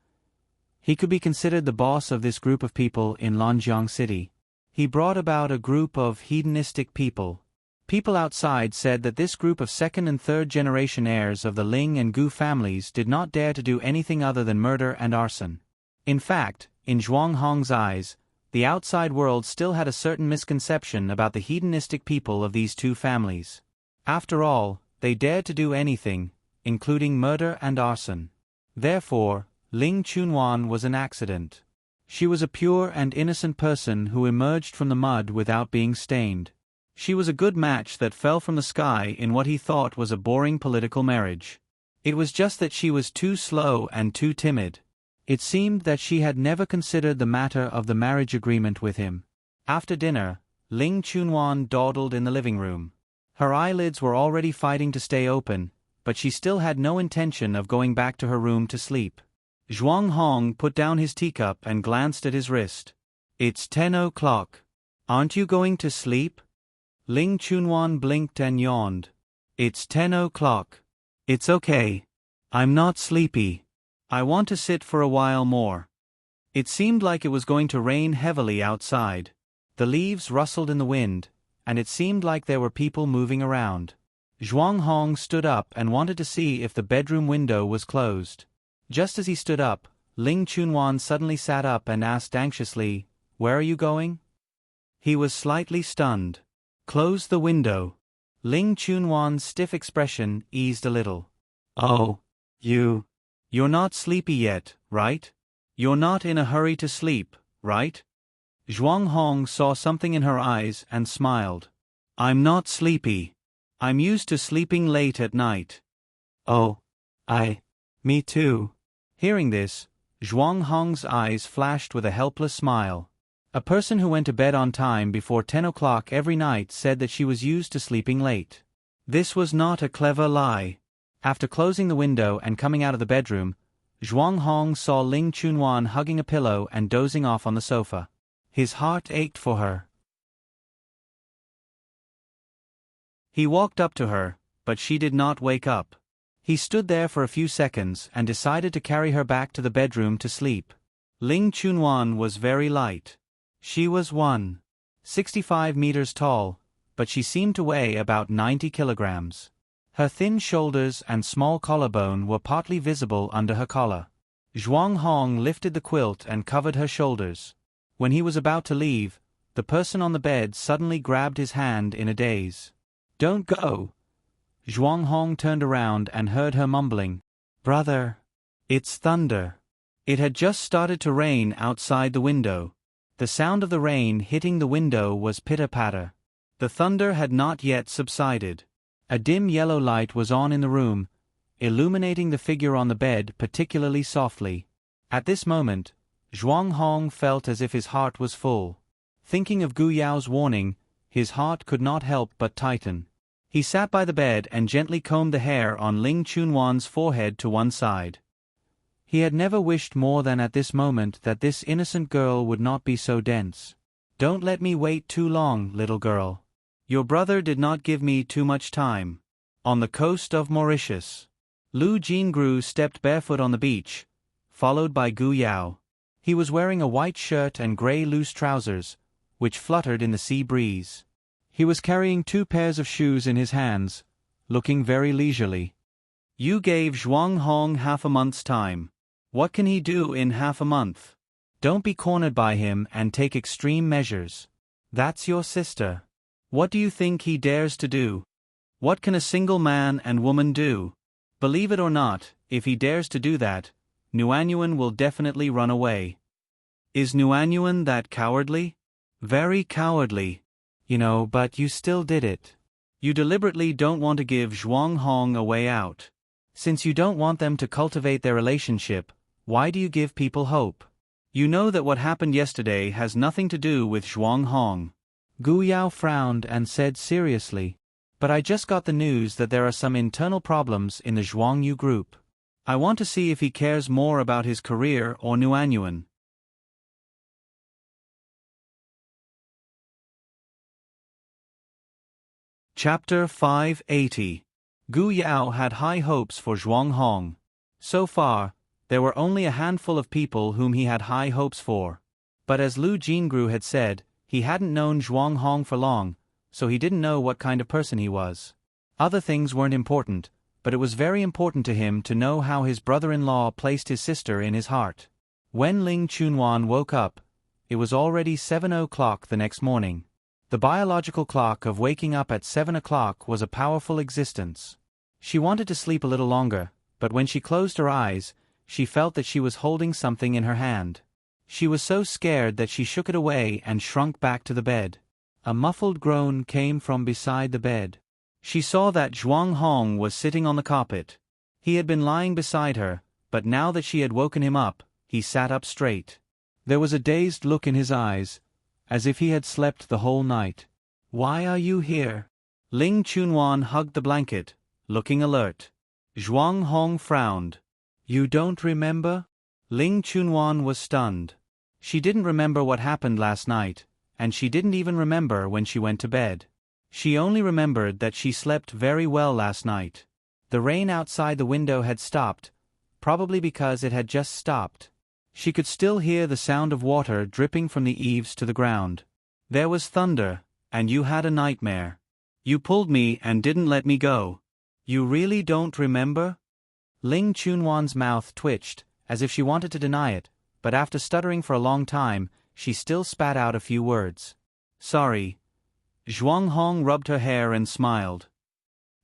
he could be considered the boss of this group of people in Lanjiang City. He brought about a group of hedonistic people. People outside said that this group of second and third generation heirs of the Ling and Gu families did not dare to do anything other than murder and arson. In fact, in Zhuang Hong's eyes, the outside world still had a certain misconception about the hedonistic people of these two families. After all, they dared to do anything, including murder and arson. Therefore, Ling Chunwan was an accident. She was a pure and innocent person who emerged from the mud without being stained. She was a good match that fell from the sky in what he thought was a boring political marriage. It was just that she was too slow and too timid. It seemed that she had never considered the matter of the marriage agreement with him. After dinner, Ling Chunwan dawdled in the living room. Her eyelids were already fighting to stay open, but she still had no intention of going back to her room to sleep. Zhuang Hong put down his teacup and glanced at his wrist. It's 10 o'clock. Aren't you going to sleep? Ling Chunwan blinked and yawned. It's 10 o'clock. It's okay. I'm not sleepy. I want to sit for a while more. It seemed like it was going to rain heavily outside. The leaves rustled in the wind, and it seemed like there were people moving around. Zhuang Hong stood up and wanted to see if the bedroom window was closed. Just as he stood up, Ling Chunwan suddenly sat up and asked anxiously, "Where are you going?" He was slightly stunned. "Close the window." Ling Chunwan's stiff expression eased a little. "Oh, you're not sleepy yet, right? You're not in a hurry to sleep, right?" Zhuang Hong saw something in her eyes and smiled. "I'm not sleepy. I'm used to sleeping late at night." "Oh, me too." Hearing this, Zhuang Hong's eyes flashed with a helpless smile. A person who went to bed on time before 10 o'clock every night said that she was used to sleeping late. This was not a clever lie. After closing the window and coming out of the bedroom, Zhuang Hong saw Ling Chunwan hugging a pillow and dozing off on the sofa. His heart ached for her. He walked up to her, but she did not wake up. He stood there for a few seconds and decided to carry her back to the bedroom to sleep. Ling Chunwan was very light. She was 165 meters tall, but she seemed to weigh about 90 kilograms. Her thin shoulders and small collarbone were partly visible under her collar. Zhuang Hong lifted the quilt and covered her shoulders. When he was about to leave, the person on the bed suddenly grabbed his hand in a daze. "Don't go!" Zhuang Hong turned around and heard her mumbling, "Brother, it's thunder." It had just started to rain outside the window. The sound of the rain hitting the window was pitter-patter. The thunder had not yet subsided. A dim yellow light was on in the room, illuminating the figure on the bed particularly softly. At this moment, Zhuang Hong felt as if his heart was full. Thinking of Gu Yao's warning, his heart could not help but tighten. He sat by the bed and gently combed the hair on Ling Chunwan's forehead to one side. He had never wished more than at this moment that this innocent girl would not be so dense. "Don't let me wait too long, little girl. Your brother did not give me too much time." On the coast of Mauritius, Lu Jingru stepped barefoot on the beach, followed by Gu Yao. He was wearing a white shirt and gray loose trousers, which fluttered in the sea breeze. He was carrying 2 pairs of shoes in his hands, looking very leisurely. "You gave Zhuang Hong half a month's time. What can he do in half a month? Don't be cornered by him and take extreme measures. That's your sister. What do you think he dares to do? What can a single man and woman do? Believe it or not, if he dares to do that, Nuanyuan will definitely run away. Is Nuanyuan that cowardly? Very cowardly. You know, but you still did it. You deliberately don't want to give Zhuang Hong a way out. Since you don't want them to cultivate their relationship, why do you give people hope? You know that what happened yesterday has nothing to do with Zhuang Hong." Gu Yao frowned and said seriously, "But I just got the news that there are some internal problems in the Zhuang Yu group. I want to see if he cares more about his career or Nuanyuan." Chapter 580. Gu Yao had high hopes for Zhuang Hong. So far, there were only a handful of people whom he had high hopes for. But as Lu Jingru had said, he hadn't known Zhuang Hong for long, so he didn't know what kind of person he was. Other things weren't important, but it was very important to him to know how his brother-in-law placed his sister in his heart. When Ling Chunwan woke up, it was already 7 o'clock the next morning. The biological clock of waking up at 7 o'clock was a powerful existence. She wanted to sleep a little longer, but when she closed her eyes, she felt that she was holding something in her hand. She was so scared that she shook it away and shrunk back to the bed. A muffled groan came from beside the bed. She saw that Zhuang Hong was sitting on the carpet. He had been lying beside her, but now that she had woken him up, he sat up straight. There was a dazed look in his eyes, as if he had slept the whole night. "Why are you here?" Ling Chunwan hugged the blanket, looking alert. Zhuang Hong frowned. "You don't remember?" Ling Chunwan was stunned. She didn't remember what happened last night, and she didn't even remember when she went to bed. She only remembered that she slept very well last night. The rain outside the window had stopped, probably because it had just stopped. She could still hear the sound of water dripping from the eaves to the ground. "There was thunder, and you had a nightmare. You pulled me and didn't let me go. You really don't remember?" Ling Chunwan's mouth twitched, as if she wanted to deny it, but after stuttering for a long time, she still spat out a few words. "Sorry." Zhuang Hong rubbed her hair and smiled.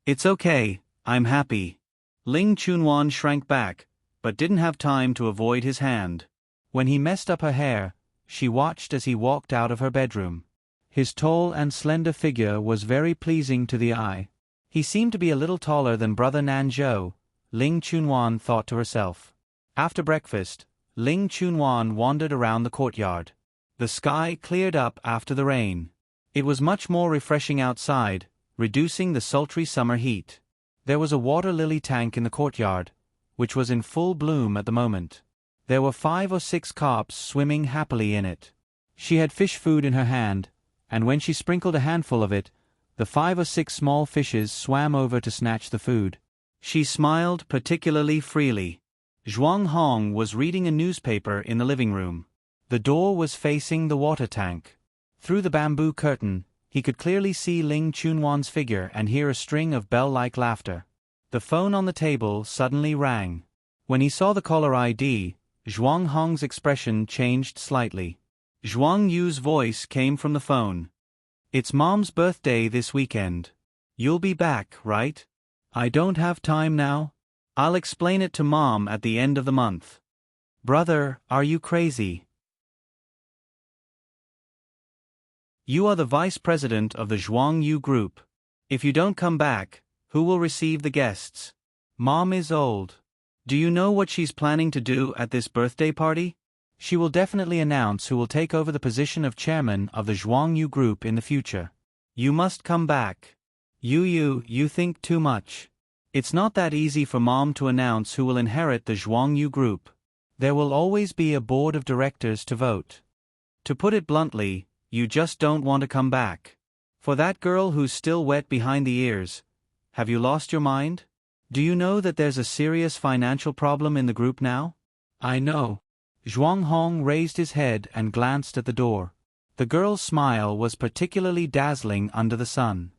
"It's okay, I'm happy." Ling Chunwan shrank back, but didn't have time to avoid his hand. When he messed up her hair, she watched as he walked out of her bedroom. His tall and slender figure was very pleasing to the eye. He seemed to be a little taller than Brother Nanzhou, Ling Chunwan thought to herself. After breakfast, Ling Chunwan wandered around the courtyard. The sky cleared up after the rain. It was much more refreshing outside, reducing the sultry summer heat. There was a water lily tank in the courtyard, which was in full bloom at the moment. There were 5 or 6 carps swimming happily in it. She had fish food in her hand, and when she sprinkled a handful of it, the 5 or 6 small fishes swam over to snatch the food. She smiled particularly freely. Zhuang Hong was reading a newspaper in the living room. The door was facing the water tank. Through the bamboo curtain, he could clearly see Ling Chunwan's figure and hear a string of bell-like laughter. The phone on the table suddenly rang. When he saw the caller ID, Zhuang Hong's expression changed slightly. Zhuang Yu's voice came from the phone. "It's Mom's birthday this weekend. You'll be back, right? I don't have time now. I'll explain it to Mom at the end of the month." "Brother, are you crazy? You are the vice president of the Zhuang Yu group. If you don't come back, who will receive the guests? Mom is old. Do you know what she's planning to do at this birthday party? She will definitely announce who will take over the position of chairman of the Zhuang Yu group in the future. You must come back. You think too much. It's not that easy for Mom to announce who will inherit the Zhuang Yu group. There will always be a board of directors to vote. To put it bluntly, you just don't want to come back. For that girl who's still wet behind the ears, have you lost your mind? Do you know that there's a serious financial problem in the group now?" "I know." Zhuang Hong raised his head and glanced at the door. The girl's smile was particularly dazzling under the sun.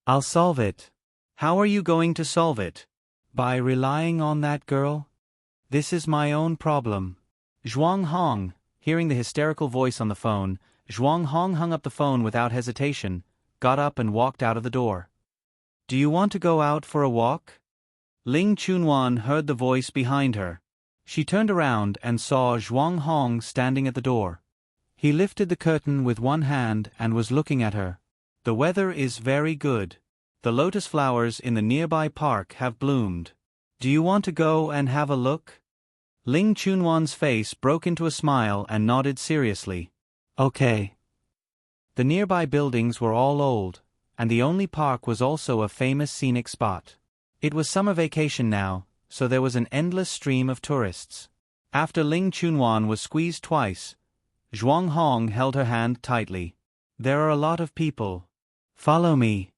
"I'll solve it." "How are you going to solve it?" "By relying on that girl. This is my own problem." Zhuang Hong, hearing the hysterical voice on the phone, Zhuang Hong hung up the phone without hesitation, got up and walked out of the door. "Do you want to go out for a walk?" Ling Chunwan heard the voice behind her. She turned around and saw Zhuang Hong standing at the door. He lifted the curtain with one hand and was looking at her. "The weather is very good. The lotus flowers in the nearby park have bloomed. Do you want to go and have a look?" Ling Chunwan's face broke into a smile and nodded seriously. "Okay." The nearby buildings were all old, and the only park was also a famous scenic spot. It was summer vacation now, so there was an endless stream of tourists. After Ling Chunwan was squeezed twice, Zhuang Hong held her hand tightly. "There are a lot of people. Follow me."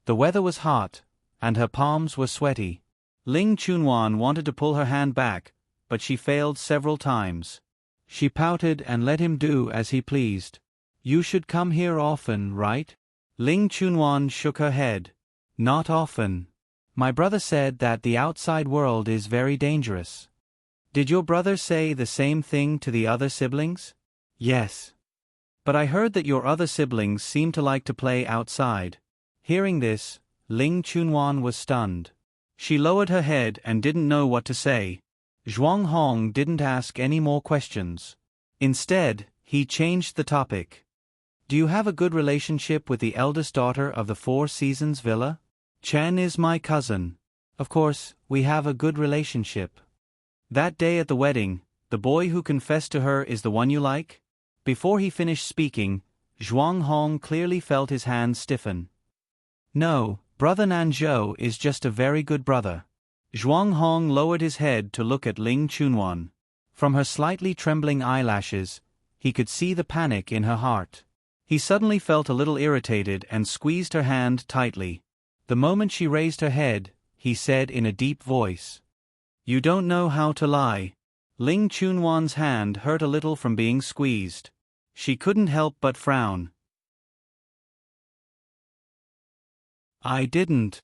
The weather was hot, and her palms were sweaty. Ling Chunwan wanted to pull her hand back, but she failed several times. She pouted and let him do as he pleased. "You should come here often, right?" Ling Chunwan shook her head. "Not often. My brother said that the outside world is very dangerous." "Did your brother say the same thing to the other siblings?" "Yes. But I heard that your other siblings seem to like to play outside." Hearing this, Ling Chunwan was stunned. She lowered her head and didn't know what to say. Zhuang Hong didn't ask any more questions. Instead, he changed the topic. "Do you have a good relationship with the eldest daughter of the Four Seasons Villa?" "Chen is my cousin. Of course, we have a good relationship." "That day at the wedding, the boy who confessed to her is the one you like?" Before he finished speaking, Zhuang Hong clearly felt his hand stiffen. "No, Brother Nanzhou is just a very good brother." Zhuang Hong lowered his head to look at Ling Chunwan. From her slightly trembling eyelashes, he could see the panic in her heart. He suddenly felt a little irritated and squeezed her hand tightly. The moment she raised her head, he said in a deep voice, "You don't know how to lie." Ling Chunwan's hand hurt a little from being squeezed. She couldn't help but frown. "I didn't.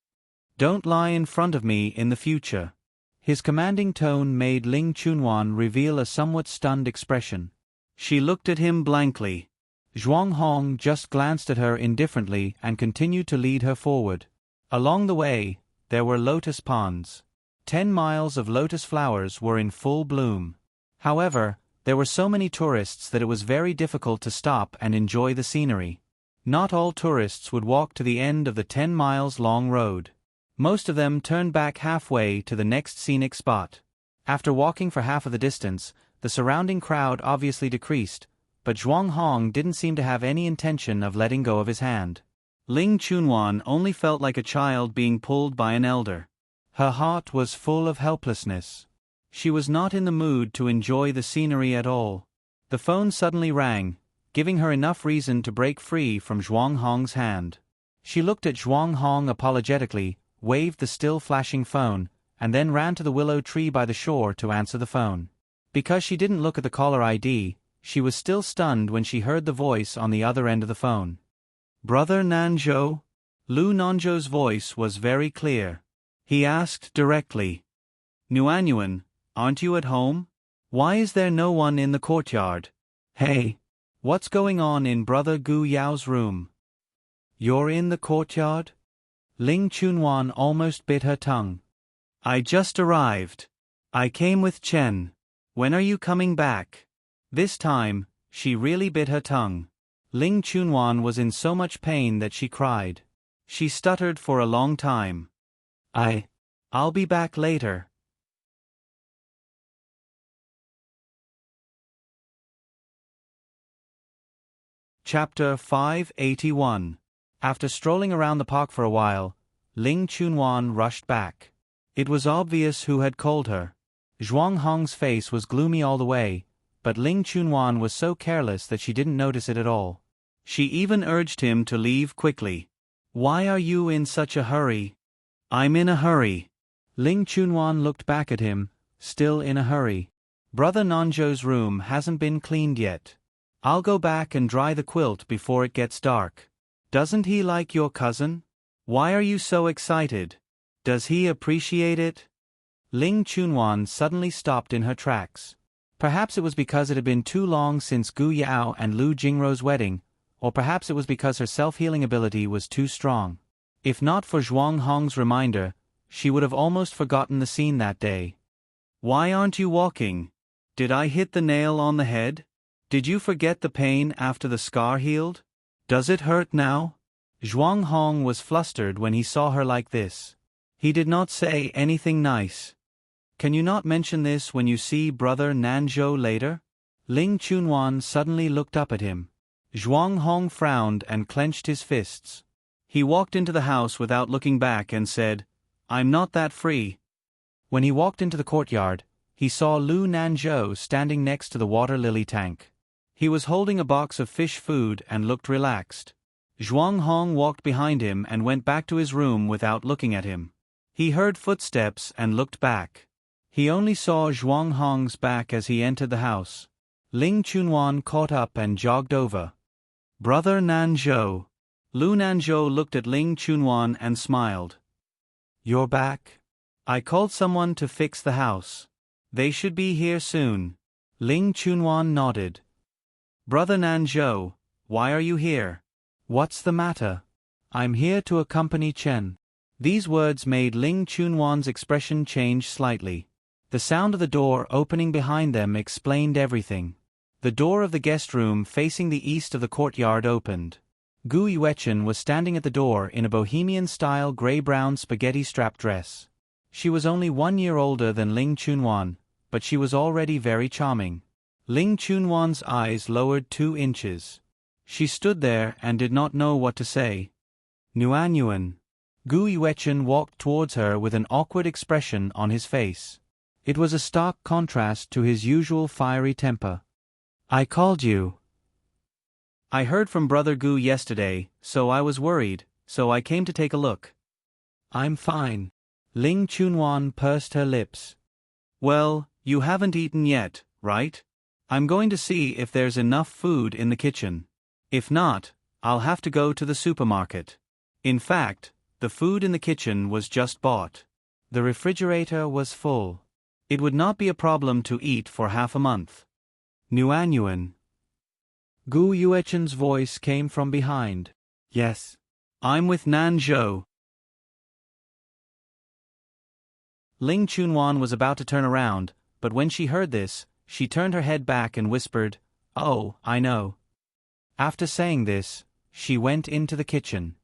Don't lie in front of me in the future." His commanding tone made Ling Chunwan reveal a somewhat stunned expression. She looked at him blankly. Zhuang Hong just glanced at her indifferently and continued to lead her forward. Along the way, there were lotus ponds. 10 miles of lotus flowers were in full bloom. However, there were so many tourists that it was very difficult to stop and enjoy the scenery. Not all tourists would walk to the end of the 10 miles long road. Most of them turned back halfway to the next scenic spot. After walking for half of the distance, the surrounding crowd obviously decreased, but Zhuang Hong didn't seem to have any intention of letting go of his hand. Ling Chunwan only felt like a child being pulled by an elder. Her heart was full of helplessness. She was not in the mood to enjoy the scenery at all. The phone suddenly rang, giving her enough reason to break free from Zhuang Hong's hand. She looked at Zhuang Hong apologetically, waved the still flashing phone, and then ran to the willow tree by the shore to answer the phone. Because she didn't look at the caller ID, she was still stunned when she heard the voice on the other end of the phone. "Brother Nanzhou?" Lu Nanzhou's voice was very clear. He asked directly, "Nuanyuan, aren't you at home? Why is there no one in the courtyard? Hey, what's going on in Brother Gu Yao's room?" "You're in the courtyard?" Ling Chunwan almost bit her tongue. "I just arrived. I came with Chen. When are you coming back?" This time, she really bit her tongue. Ling Chunwan was in so much pain that she cried. She stuttered for a long time. I'll be back later." Chapter 581. After strolling around the park for a while, Ling Chunwan rushed back. It was obvious who had called her. Zhuang Hong's face was gloomy all the way, but Ling Chunwan was so careless that she didn't notice it at all. She even urged him to leave quickly. "Why are you in such a hurry?" "I'm in a hurry." Ling Chunwan looked back at him, still in a hurry. "Brother Nanzhou's room hasn't been cleaned yet. I'll go back and dry the quilt before it gets dark. Doesn't he like your cousin? Why are you so excited? Does he appreciate it?" Ling Chunwan suddenly stopped in her tracks. Perhaps it was because it had been too long since Gu Yao and Lu Jingrou's wedding, or perhaps it was because her self-healing ability was too strong. If not for Zhuang Hong's reminder, she would have almost forgotten the scene that day. "Why aren't you walking? Did I hit the nail on the head? Did you forget the pain after the scar healed? Does it hurt now?" Zhuang Hong was flustered when he saw her like this. He did not say anything nice. "Can you not mention this when you see Brother Nanzhou later?" Ling Chunwan suddenly looked up at him. Zhuang Hong frowned and clenched his fists. He walked into the house without looking back and said, "I'm not that free." When he walked into the courtyard, he saw Lu Nanzhou standing next to the water lily tank. He was holding a box of fish food and looked relaxed. Zhuang Hong walked behind him and went back to his room without looking at him. He heard footsteps and looked back. He only saw Zhuang Hong's back as he entered the house. Ling Chunwan caught up and jogged over. "Brother Nanzhou." Lu Nanzhou looked at Ling Chunwan and smiled. "You're back? I called someone to fix the house. They should be here soon." Ling Chunwan nodded. "Brother Nanzhou, why are you here?" "What's the matter?" "I'm here to accompany Chen." These words made Ling Chunwan's expression change slightly. The sound of the door opening behind them explained everything. The door of the guest room facing the east of the courtyard opened. Gu Yuechen was standing at the door in a bohemian-style gray-brown spaghetti-strap dress. She was only 1 year older than Ling Chunwan, but she was already very charming. Ling Chunwan's eyes lowered 2 inches. She stood there and did not know what to say. "Nuanyuan." Gu Yuechen walked towards her with an awkward expression on his face. It was a stark contrast to his usual fiery temper. "I called you." "I heard from Brother Gu yesterday, so I was worried, so I came to take a look." "I'm fine." Ling Chunwan pursed her lips. "Well, you haven't eaten yet, right? I'm going to see if there's enough food in the kitchen. If not, I'll have to go to the supermarket. In fact, the food in the kitchen was just bought. The refrigerator was full. It would not be a problem to eat for half a month." "Nuanyuan." Gu Yuechen's voice came from behind. "Yes. I'm with Nanzhou." Ling Chunwan was about to turn around, but when she heard this, she turned her head back and whispered, "Oh, I know." After saying this, she went into the kitchen.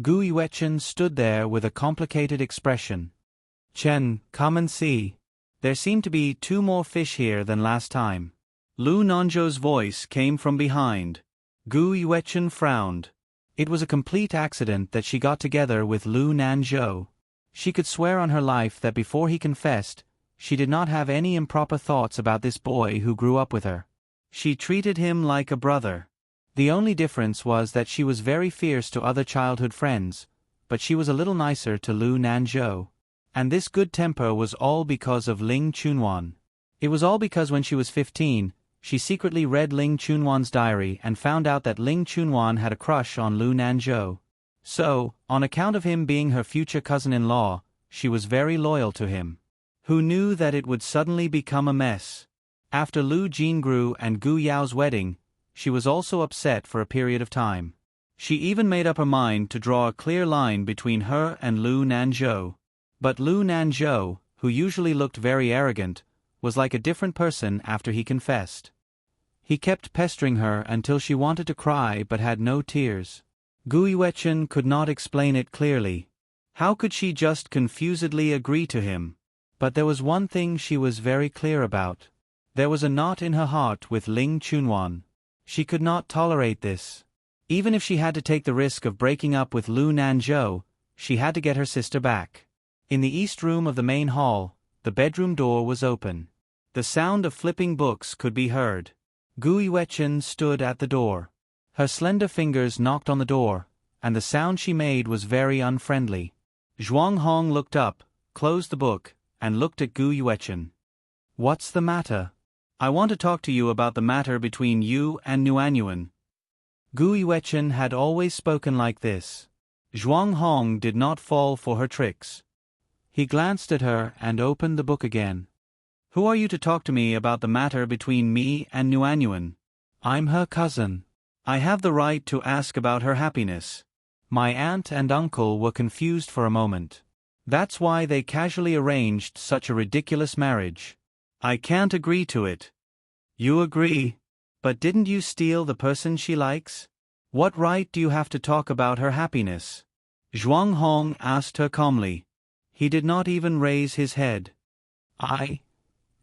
Gu Yuechen stood there with a complicated expression. "Chen, come and see. There seem to be 2 more fish here than last time." Lu Nanzhou's voice came from behind. Gu Yuechen frowned. It was a complete accident that she got together with Lu Nanzhou. She could swear on her life that before he confessed, she did not have any improper thoughts about this boy who grew up with her. She treated him like a brother. The only difference was that she was very fierce to other childhood friends, but she was a little nicer to Lu Nanzhou. And this good temper was all because of Ling Chunwan. It was all because when she was 15, she secretly read Ling Chunwan's diary and found out that Ling Chunwan had a crush on Lu Nanzhou. So, on account of him being her future cousin-in-law, she was very loyal to him. Who knew that it would suddenly become a mess? After Lu Jingru and Gu Yao's wedding, she was also upset for a period of time. She even made up her mind to draw a clear line between her and Lu Nanzhou. But Lu Nanzhou, who usually looked very arrogant, was like a different person after he confessed. He kept pestering her until she wanted to cry but had no tears. Gu Yuechen could not explain it clearly. How could she just confusedly agree to him? But there was one thing she was very clear about. There was a knot in her heart with Ling Chunwan. She could not tolerate this. Even if she had to take the risk of breaking up with Lu Nanzhou, she had to get her sister back. In the east room of the main hall, the bedroom door was open. The sound of flipping books could be heard. Gu Yuechen stood at the door. Her slender fingers knocked on the door, and the sound she made was very unfriendly. Zhuang Hong looked up, closed the book, and looked at Gu Yuechen. "What's the matter?" "I want to talk to you about the matter between you and Nuanyuan." Gu Yuechen had always spoken like this. Zhuang Hong did not fall for her tricks. He glanced at her and opened the book again. "Who are you to talk to me about the matter between me and Nuanyuan?" "I'm her cousin. I have the right to ask about her happiness." My aunt and uncle were confused for a moment. That's why they casually arranged such a ridiculous marriage. "I can't agree to it." "You agree? But didn't you steal the person she likes? What right do you have to talk about her happiness?" Zhuang Hong asked her calmly. He did not even raise his head.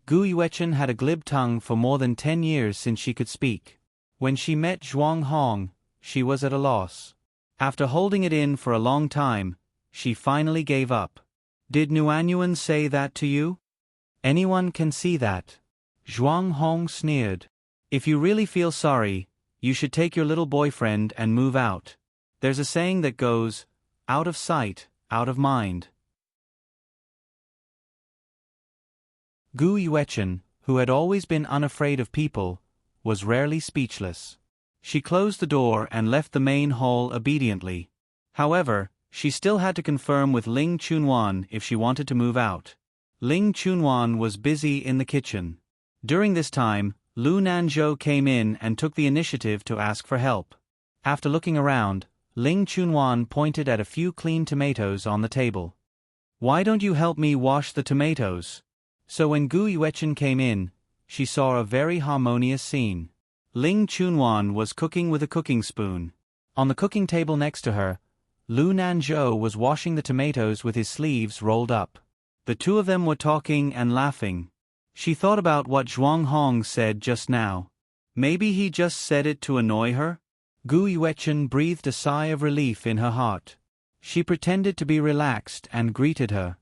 Gu Yuechen had a glib tongue for more than 10 years since she could speak. When she met Zhuang Hong, she was at a loss. After holding it in for a long time, she finally gave up. "Did Nuanyuan say that to you?" "Anyone can see that." Zhuang Hong sneered. "If you really feel sorry, you should take your little boyfriend and move out. There's a saying that goes, out of sight, out of mind." Gu Yuechen, who had always been unafraid of people, was rarely speechless. She closed the door and left the main hall obediently. However, she still had to confirm with Ling Chunwan if she wanted to move out. Ling Chunwan was busy in the kitchen. During this time, Lu Nanzhou came in and took the initiative to ask for help. After looking around, Ling Chunwan pointed at a few clean tomatoes on the table. "Why don't you help me wash the tomatoes?" So when Gu Yuechen came in, she saw a very harmonious scene. Ling Chunwan was cooking with a cooking spoon. On the cooking table next to her, Lu Nanzhou was washing the tomatoes with his sleeves rolled up. The two of them were talking and laughing. She thought about what Zhuang Hong said just now. Maybe he just said it to annoy her? Gu Yuechen breathed a sigh of relief in her heart. She pretended to be relaxed and greeted her.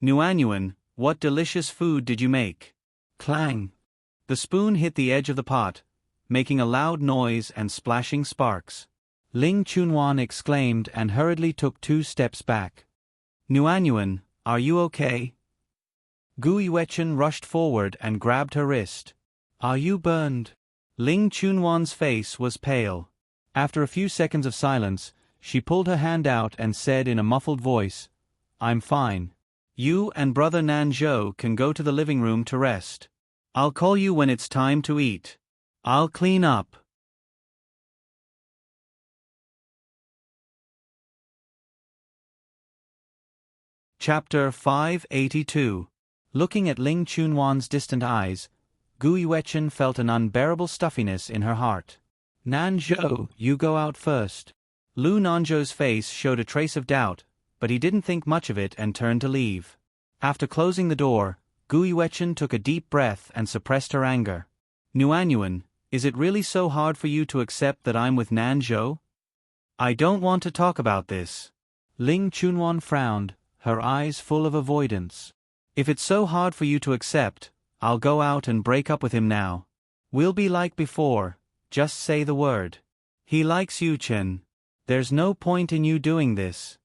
"Nuanyuan, what delicious food did you make?" Clang! The spoon hit the edge of the pot, making a loud noise and splashing sparks. Ling Chunwan exclaimed and hurriedly took 2 steps back. "Nuanyuan, are you okay?" Gu Yuechen rushed forward and grabbed her wrist. "Are you burned?" Ling Chunwan's face was pale. After a few seconds of silence, she pulled her hand out and said in a muffled voice, "I'm fine. You and Brother Nanzhou can go to the living room to rest. I'll call you when it's time to eat. I'll clean up." Chapter 582. Looking at Ling Chunwan's distant eyes, Gu Yuechen felt an unbearable stuffiness in her heart. "Nanzhou, you go out first." Lu Nanzhou's face showed a trace of doubt, but he didn't think much of it and turned to leave. After closing the door, Gu Yuechen took a deep breath and suppressed her anger. "Nuanyuan, is it really so hard for you to accept that I'm with Nanzhou?" "I don't want to talk about this." Ling Chunwan frowned, her eyes full of avoidance. "If it's so hard for you to accept, I'll go out and break up with him now. We'll be like before, just say the word." He likes you, Chen. There's no point in you doing this.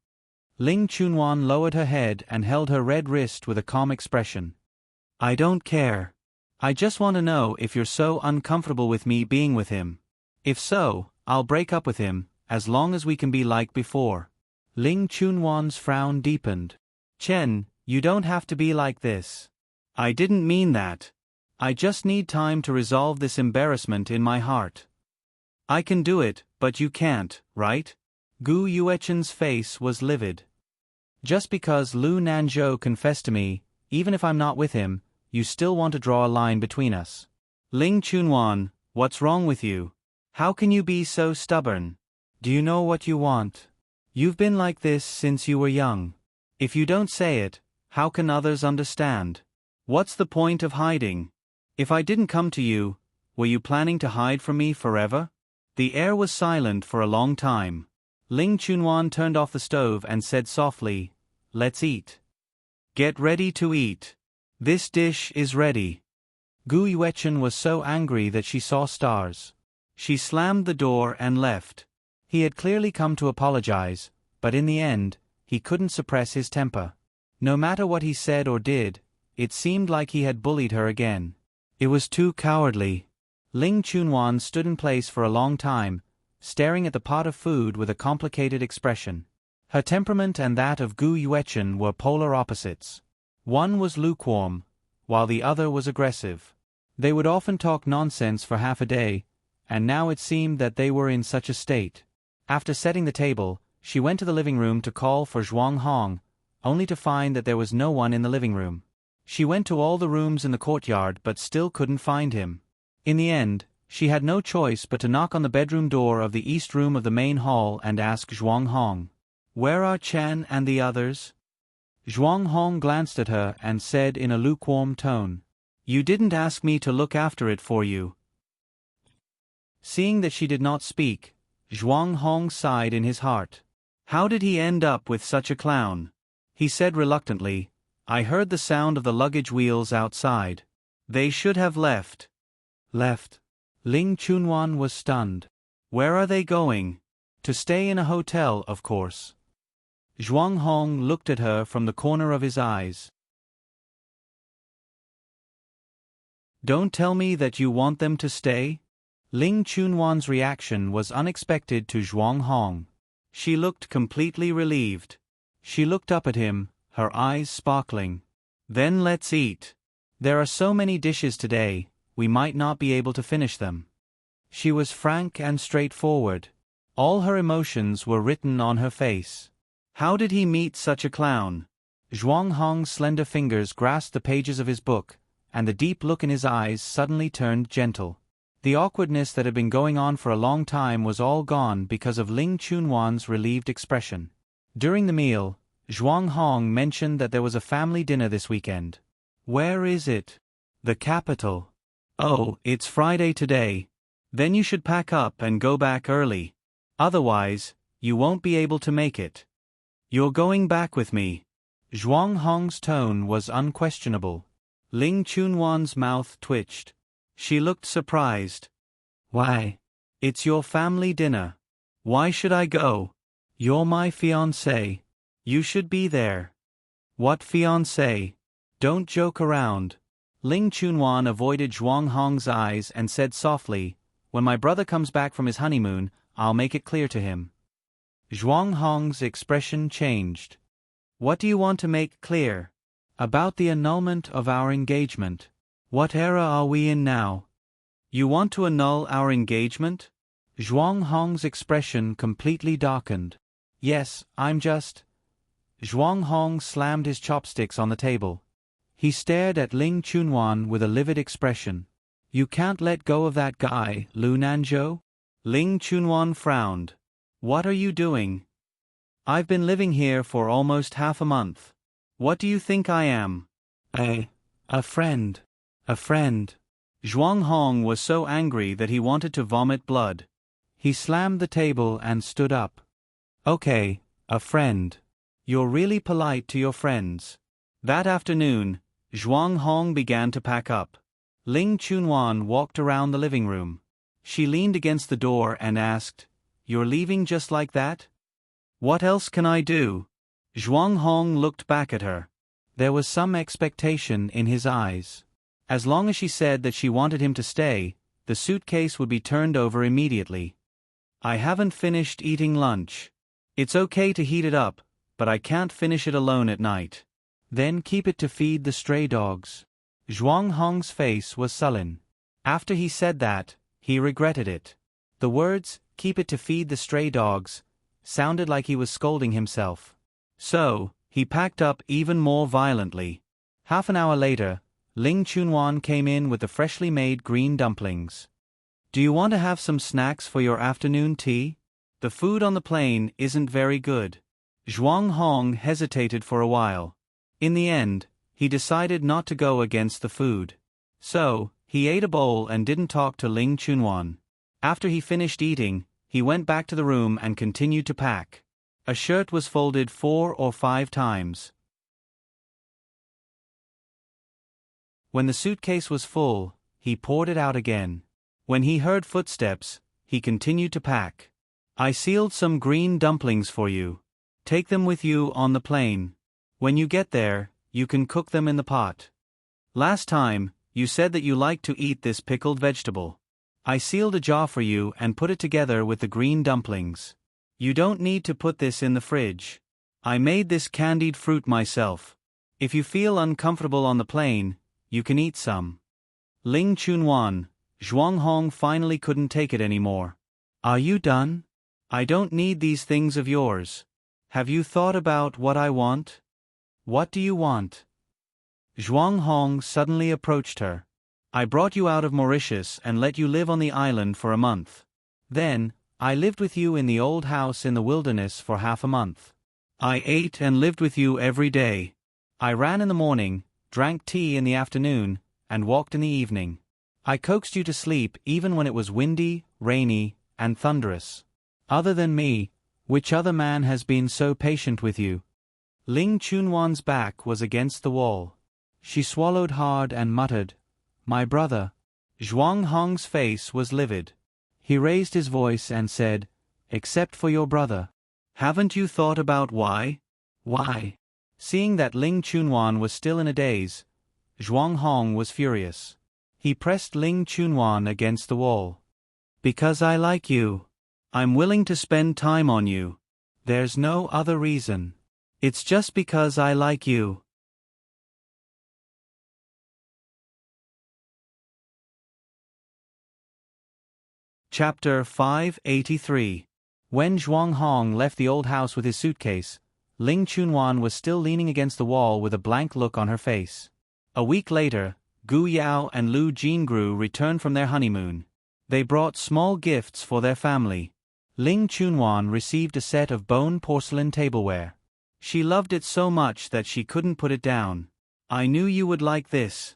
Ling Chunwan lowered her head and held her red wrist with a calm expression. I don't care. I just want to know if you're so uncomfortable with me being with him. If so, I'll break up with him, as long as we can be like before. Ling Chunwan's frown deepened. Chen, you don't have to be like this. I didn't mean that. I just need time to resolve this embarrassment in my heart. I can do it, but you can't, right? Gu Yuechen's face was livid. Just because Lu Nanzhou confessed to me, even if I'm not with him, you still want to draw a line between us. Ling Chunwan, what's wrong with you? How can you be so stubborn? Do you know what you want? You've been like this since you were young. If you don't say it, how can others understand? What's the point of hiding? If I didn't come to you, were you planning to hide from me forever? The air was silent for a long time. Ling Chunwan turned off the stove and said softly, Let's eat. Get ready to eat. This dish is ready. Gu Yuechen was so angry that she saw stars. She slammed the door and left. He had clearly come to apologize, but in the end, he couldn't suppress his temper. No matter what he said or did, it seemed like he had bullied her again. It was too cowardly. Ling Chunwan stood in place for a long time, staring at the pot of food with a complicated expression. Her temperament and that of Gu Yuechen were polar opposites. One was lukewarm, while the other was aggressive. They would often talk nonsense for half a day, and now it seemed that they were in such a state. After setting the table, she went to the living room to call for Zhuang Hong, only to find that there was no one in the living room. She went to all the rooms in the courtyard but still couldn't find him. In the end, she had no choice but to knock on the bedroom door of the east room of the main hall and ask Zhuang Hong, Where are Chen and the others? Zhuang Hong glanced at her and said in a lukewarm tone, You didn't ask me to look after it for you. Seeing that she did not speak, Zhuang Hong sighed in his heart. How did he end up with such a clown? He said reluctantly, I heard the sound of the luggage wheels outside. They should have left. Left? Ling Chunwan was stunned. Where are they going? To stay in a hotel, of course. Zhuang Hong looked at her from the corner of his eyes. Don't tell me that you want them to stay? Ling Chunwan's reaction was unexpected to Zhuang Hong. She looked completely relieved. She looked up at him, her eyes sparkling. Then let's eat. There are so many dishes today, we might not be able to finish them. She was frank and straightforward. All her emotions were written on her face. How did he meet such a clown? Zhuang Hong's slender fingers grasped the pages of his book, and the deep look in his eyes suddenly turned gentle. The awkwardness that had been going on for a long time was all gone because of Ling Chunwan's relieved expression. During the meal, Zhuang Hong mentioned that there was a family dinner this weekend. Where is it? The capital. Oh, it's Friday today. Then you should pack up and go back early. Otherwise, you won't be able to make it. You're going back with me. Zhuang Hong's tone was unquestionable. Ling Chunwan's mouth twitched. She looked surprised. Why? It's your family dinner. Why should I go? You're my fiancé. You should be there. What fiancé? Don't joke around. Ling Chunwan avoided Zhuang Hong's eyes and said softly, When my brother comes back from his honeymoon, I'll make it clear to him. Zhuang Hong's expression changed. What do you want to make clear? About the annulment of our engagement. What era are we in now? You want to annul our engagement? Zhuang Hong's expression completely darkened. Yes, I'm just... Zhuang Hong slammed his chopsticks on the table. He stared at Ling Chunwan with a livid expression. You can't let go of that guy, Lu Nanzhou? Ling Chunwan frowned. What are you doing? I've been living here for almost half a month. What do you think I am? A friend. A friend. Zhuang Hong was so angry that he wanted to vomit blood. He slammed the table and stood up. Okay, a friend. You're really polite to your friends. That afternoon, Zhuang Hong began to pack up. Ling Chunwan walked around the living room. She leaned against the door and asked, you're leaving just like that? What else can I do? Zhuang Hong looked back at her. There was some expectation in his eyes. As long as she said that she wanted him to stay, the suitcase would be turned over immediately. I haven't finished eating lunch. It's okay to heat it up, but I can't finish it alone at night. Then keep it to feed the stray dogs. Zhuang Hong's face was sullen. After he said that, he regretted it. The words, keep it to feed the stray dogs, sounded like he was scolding himself. So, he packed up even more violently. Half an hour later, Ling Chunwan came in with the freshly made green dumplings. Do you want to have some snacks for your afternoon tea? The food on the plane isn't very good. Zhuang Hong hesitated for a while. In the end, he decided not to go against the food. So, he ate a bowl and didn't talk to Ling Chunwan. After he finished eating, he went back to the room and continued to pack. A shirt was folded 4 or 5 times. When the suitcase was full, he poured it out again. When he heard footsteps, he continued to pack. I sealed some green dumplings for you. Take them with you on the plane. When you get there, you can cook them in the pot. Last time, you said that you liked to eat this pickled vegetable. I sealed a jar for you and put it together with the green dumplings. You don't need to put this in the fridge. I made this candied fruit myself. If you feel uncomfortable on the plane, you can eat some. Ling Chunwan, Zhuang Hong finally couldn't take it anymore. Are you done? I don't need these things of yours. Have you thought about what I want? What do you want? Zhuang Hong suddenly approached her. I brought you out of Mauritius and let you live on the island for a month. Then, I lived with you in the old house in the wilderness for half a month. I ate and lived with you every day. I ran in the morning, drank tea in the afternoon, and walked in the evening. I coaxed you to sleep even when it was windy, rainy, and thunderous. Other than me, which other man has been so patient with you? Ling Chunwan's back was against the wall. She swallowed hard and muttered, My brother. Zhuang Hong's face was livid. He raised his voice and said, Except for your brother. Haven't you thought about why? Why? Seeing that Ling Chunwan was still in a daze, Zhuang Hong was furious. He pressed Ling Chunwan against the wall. Because I like you. I'm willing to spend time on you. There's no other reason. It's just because I like you. Chapter 583. When Zhuang Hong left the old house with his suitcase, Ling Chunwan was still leaning against the wall with a blank look on her face. A week later, Gu Yao and Lu Jingru returned from their honeymoon. They brought small gifts for their family. Ling Chunwan received a set of bone porcelain tableware. She loved it so much that she couldn't put it down. I knew you would like this.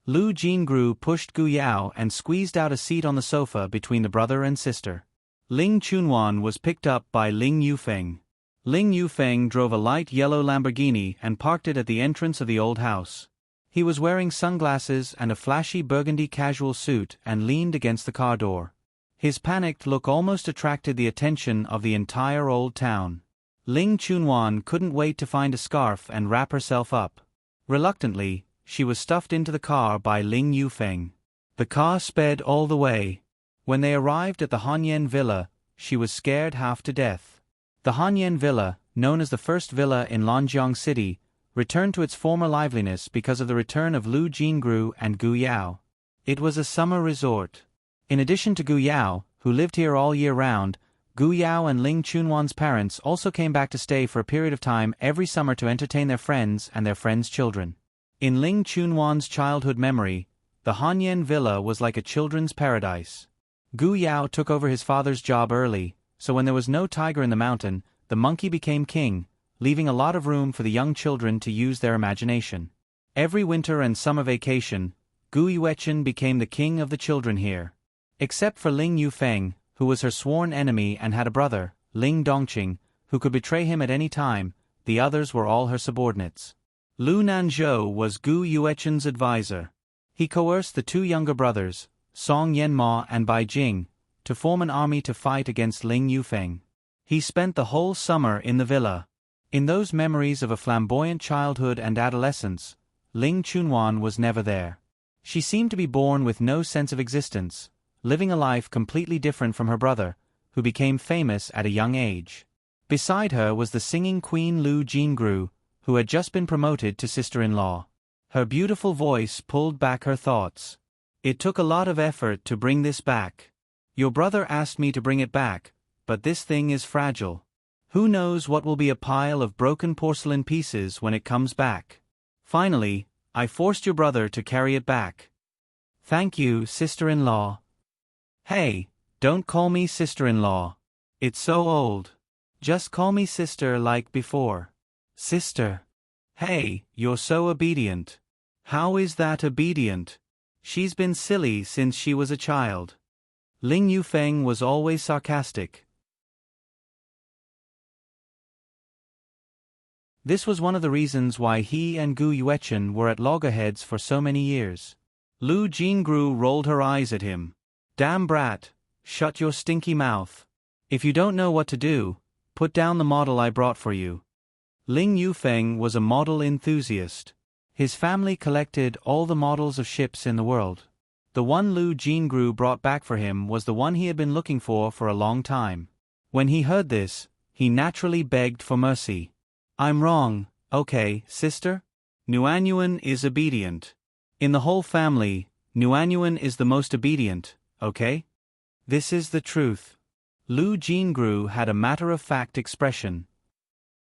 Lu Jingru pushed Gu Yao and squeezed out a seat on the sofa between the brother and sister. Ling Chunwan was picked up by Ling Yufeng. Ling Yufeng drove a light yellow Lamborghini and parked it at the entrance of the old house. He was wearing sunglasses and a flashy burgundy casual suit and leaned against the car door. His panicked look almost attracted the attention of the entire old town. Ling Chunwan couldn't wait to find a scarf and wrap herself up. Reluctantly, she was stuffed into the car by Ling Yufeng. The car sped all the way. When they arrived at the Hanyan Villa, she was scared half to death. The Hanyan Villa, known as the first villa in Lanjiang City, returned to its former liveliness because of the return of Lu Jingru and Gu Yao. It was a summer resort. In addition to Gu Yao, who lived here all year round, Gu Yao and Ling Chunwan's parents also came back to stay for a period of time every summer to entertain their friends and their friends' children. In Ling Chunwan's childhood memory, the Hanyan Villa was like a children's paradise. Gu Yao took over his father's job early, so when there was no tiger in the mountain, the monkey became king, leaving a lot of room for the young children to use their imagination. Every winter and summer vacation, Gu Yuechen became the king of the children here. Except for Ling Yufeng, who was her sworn enemy and had a brother, Ling Dongqing, who could betray him at any time, the others were all her subordinates. Lu Nanzhou was Gu Yuechen's advisor. He coerced the 2 younger brothers, Song Yanma and Bai Jing, to form an army to fight against Ling Yufeng. He spent the whole summer in the villa. In those memories of a flamboyant childhood and adolescence, Ling Chunwan was never there. She seemed to be born with no sense of existence, living a life completely different from her brother, who became famous at a young age. Beside her was the singing queen Lu Jingru, who had just been promoted to sister-in-law. Her beautiful voice pulled back her thoughts. It took a lot of effort to bring this back. Your brother asked me to bring it back, but this thing is fragile. Who knows what will be a pile of broken porcelain pieces when it comes back. Finally, I forced your brother to carry it back. Thank you, sister-in-law. Hey, don't call me sister-in-law. It's so old. Just call me sister like before. Sister. Hey, you're so obedient. How is that obedient? She's been silly since she was a child. Ling Yufeng was always sarcastic. This was one of the reasons why he and Gu Yuechen were at loggerheads for so many years. Lu Jingru rolled her eyes at him. Damn brat, shut your stinky mouth. If you don't know what to do, put down the model I brought for you. Ling Yufeng was a model enthusiast. His family collected all the models of ships in the world. The one Lu Jingru brought back for him was the one he had been looking for a long time. When he heard this, he naturally begged for mercy. I'm wrong, okay, sister? Nuanyuan is obedient. In the whole family, Nuanyuan is the most obedient, okay? This is the truth. Lu Jingru had a matter-of-fact expression.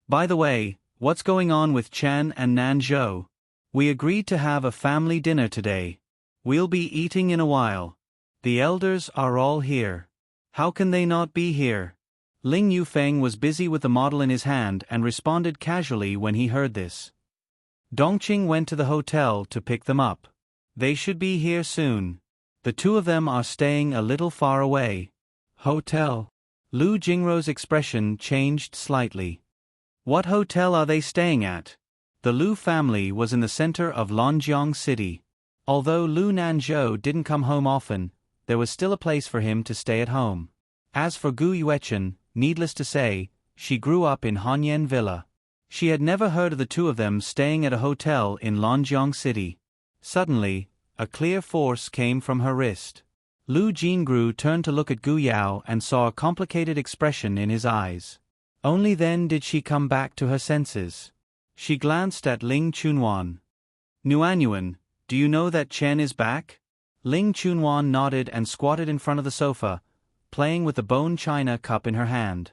By the way, what's going on with Chen and Nanzhou? We agreed to have a family dinner today. We'll be eating in a while. The elders are all here. How can they not be here? Ling Yufeng was busy with the model in his hand and responded casually when he heard this. Dongqing went to the hotel to pick them up. They should be here soon. The two of them are staying a little far away. Hotel. Lu Jingrou's expression changed slightly. What hotel are they staying at? The Lu family was in the center of Lonjiang City. Although Lu Nanzhou didn't come home often, there was still a place for him to stay at home. As for Gu Yuechen, needless to say, she grew up in Hanyan Villa. She had never heard of the two of them staying at a hotel in Lonjiang City. Suddenly, a clear force came from her wrist. Lu Jingru turned to look at Gu Yao and saw a complicated expression in his eyes. Only then did she come back to her senses. She glanced at Ling Chunwan. Nuanyuan, do you know that Chen is back? Ling Chunwan nodded and squatted in front of the sofa, playing with the bone china cup in her hand.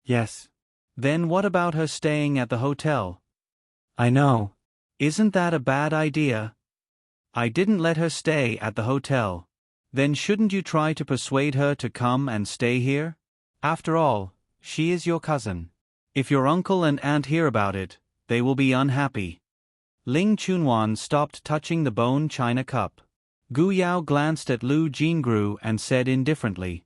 Yes. Then what about her staying at the hotel? I know. Isn't that a bad idea? I didn't let her stay at the hotel. Then shouldn't you try to persuade her to come and stay here? After all, she is your cousin. If your uncle and aunt hear about it, they will be unhappy. Ling Chunwan stopped touching the bone china cup. Gu Yao glanced at Lu Jingru and said indifferently,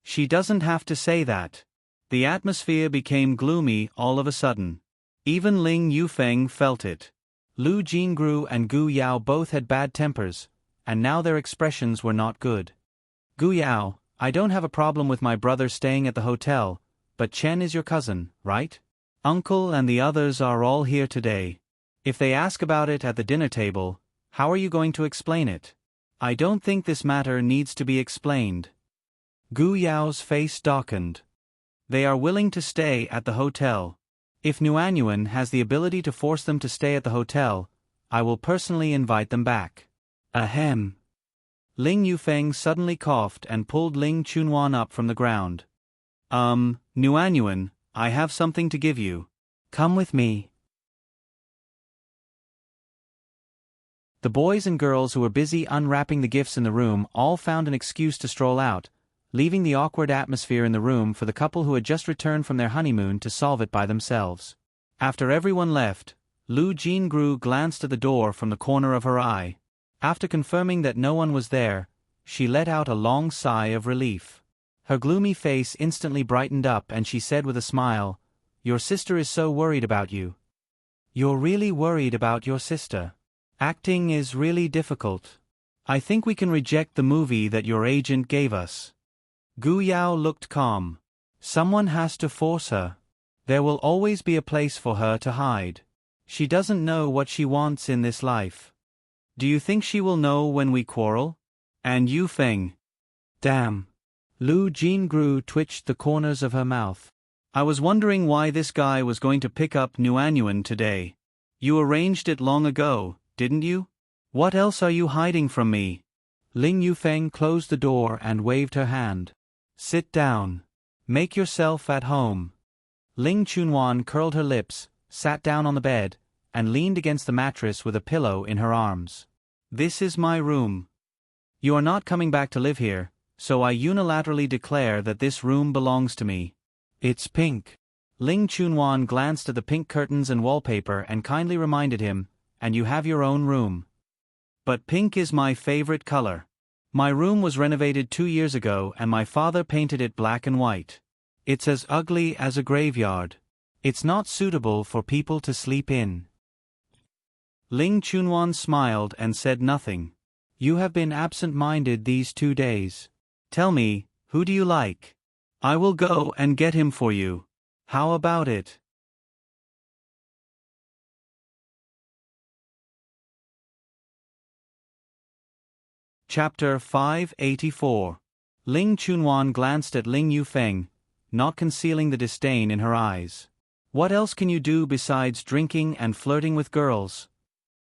She doesn't have to say that. The atmosphere became gloomy all of a sudden. Even Ling Yufeng felt it. Lu Jingru and Gu Yao both had bad tempers, and now their expressions were not good. Gu Yao, I don't have a problem with my brother staying at the hotel, but Chen is your cousin, right? Uncle and the others are all here today. If they ask about it at the dinner table, how are you going to explain it? I don't think this matter needs to be explained. Gu Yao's face darkened. They are willing to stay at the hotel. If Nuanyuan has the ability to force them to stay at the hotel, I will personally invite them back. Ahem. Ling Yufeng suddenly coughed and pulled Ling Chunwan up from the ground. Nuanyuan, I have something to give you. Come with me. The boys and girls who were busy unwrapping the gifts in the room all found an excuse to stroll out, leaving the awkward atmosphere in the room for the couple who had just returned from their honeymoon to solve it by themselves. After everyone left, Lu Jingru glanced at the door from the corner of her eye. After confirming that no one was there, she let out a long sigh of relief. Her gloomy face instantly brightened up and she said with a smile, Your sister is so worried about you. You're really worried about your sister. Acting is really difficult. I think we can reject the movie that your agent gave us. Gu Yao looked calm. Someone has to force her. There will always be a place for her to hide. She doesn't know what she wants in this life. Do you think she will know when we quarrel? And Yu Feng. Damn. Lu Jingru twitched the corners of her mouth. I was wondering why this guy was going to pick up Nuanyuan today. You arranged it long ago, didn't you? What else are you hiding from me? Ling Yufeng closed the door and waved her hand. Sit down. Make yourself at home. Ling Chunwan curled her lips, sat down on the bed, and leaned against the mattress with a pillow in her arms. This is my room. You are not coming back to live here, so I unilaterally declare that this room belongs to me. It's pink. Ling Chunwan glanced at the pink curtains and wallpaper and kindly reminded him, and you have your own room. But pink is my favorite color. My room was renovated 2 years ago and my father painted it black and white. It's as ugly as a graveyard. It's not suitable for people to sleep in. Ling Chunwan smiled and said nothing. You have been absent-minded these 2 days. Tell me, who do you like? I will go and get him for you. How about it? Chapter 584. Ling Chunwan glanced at Ling Yufeng, not concealing the disdain in her eyes. What else can you do besides drinking and flirting with girls?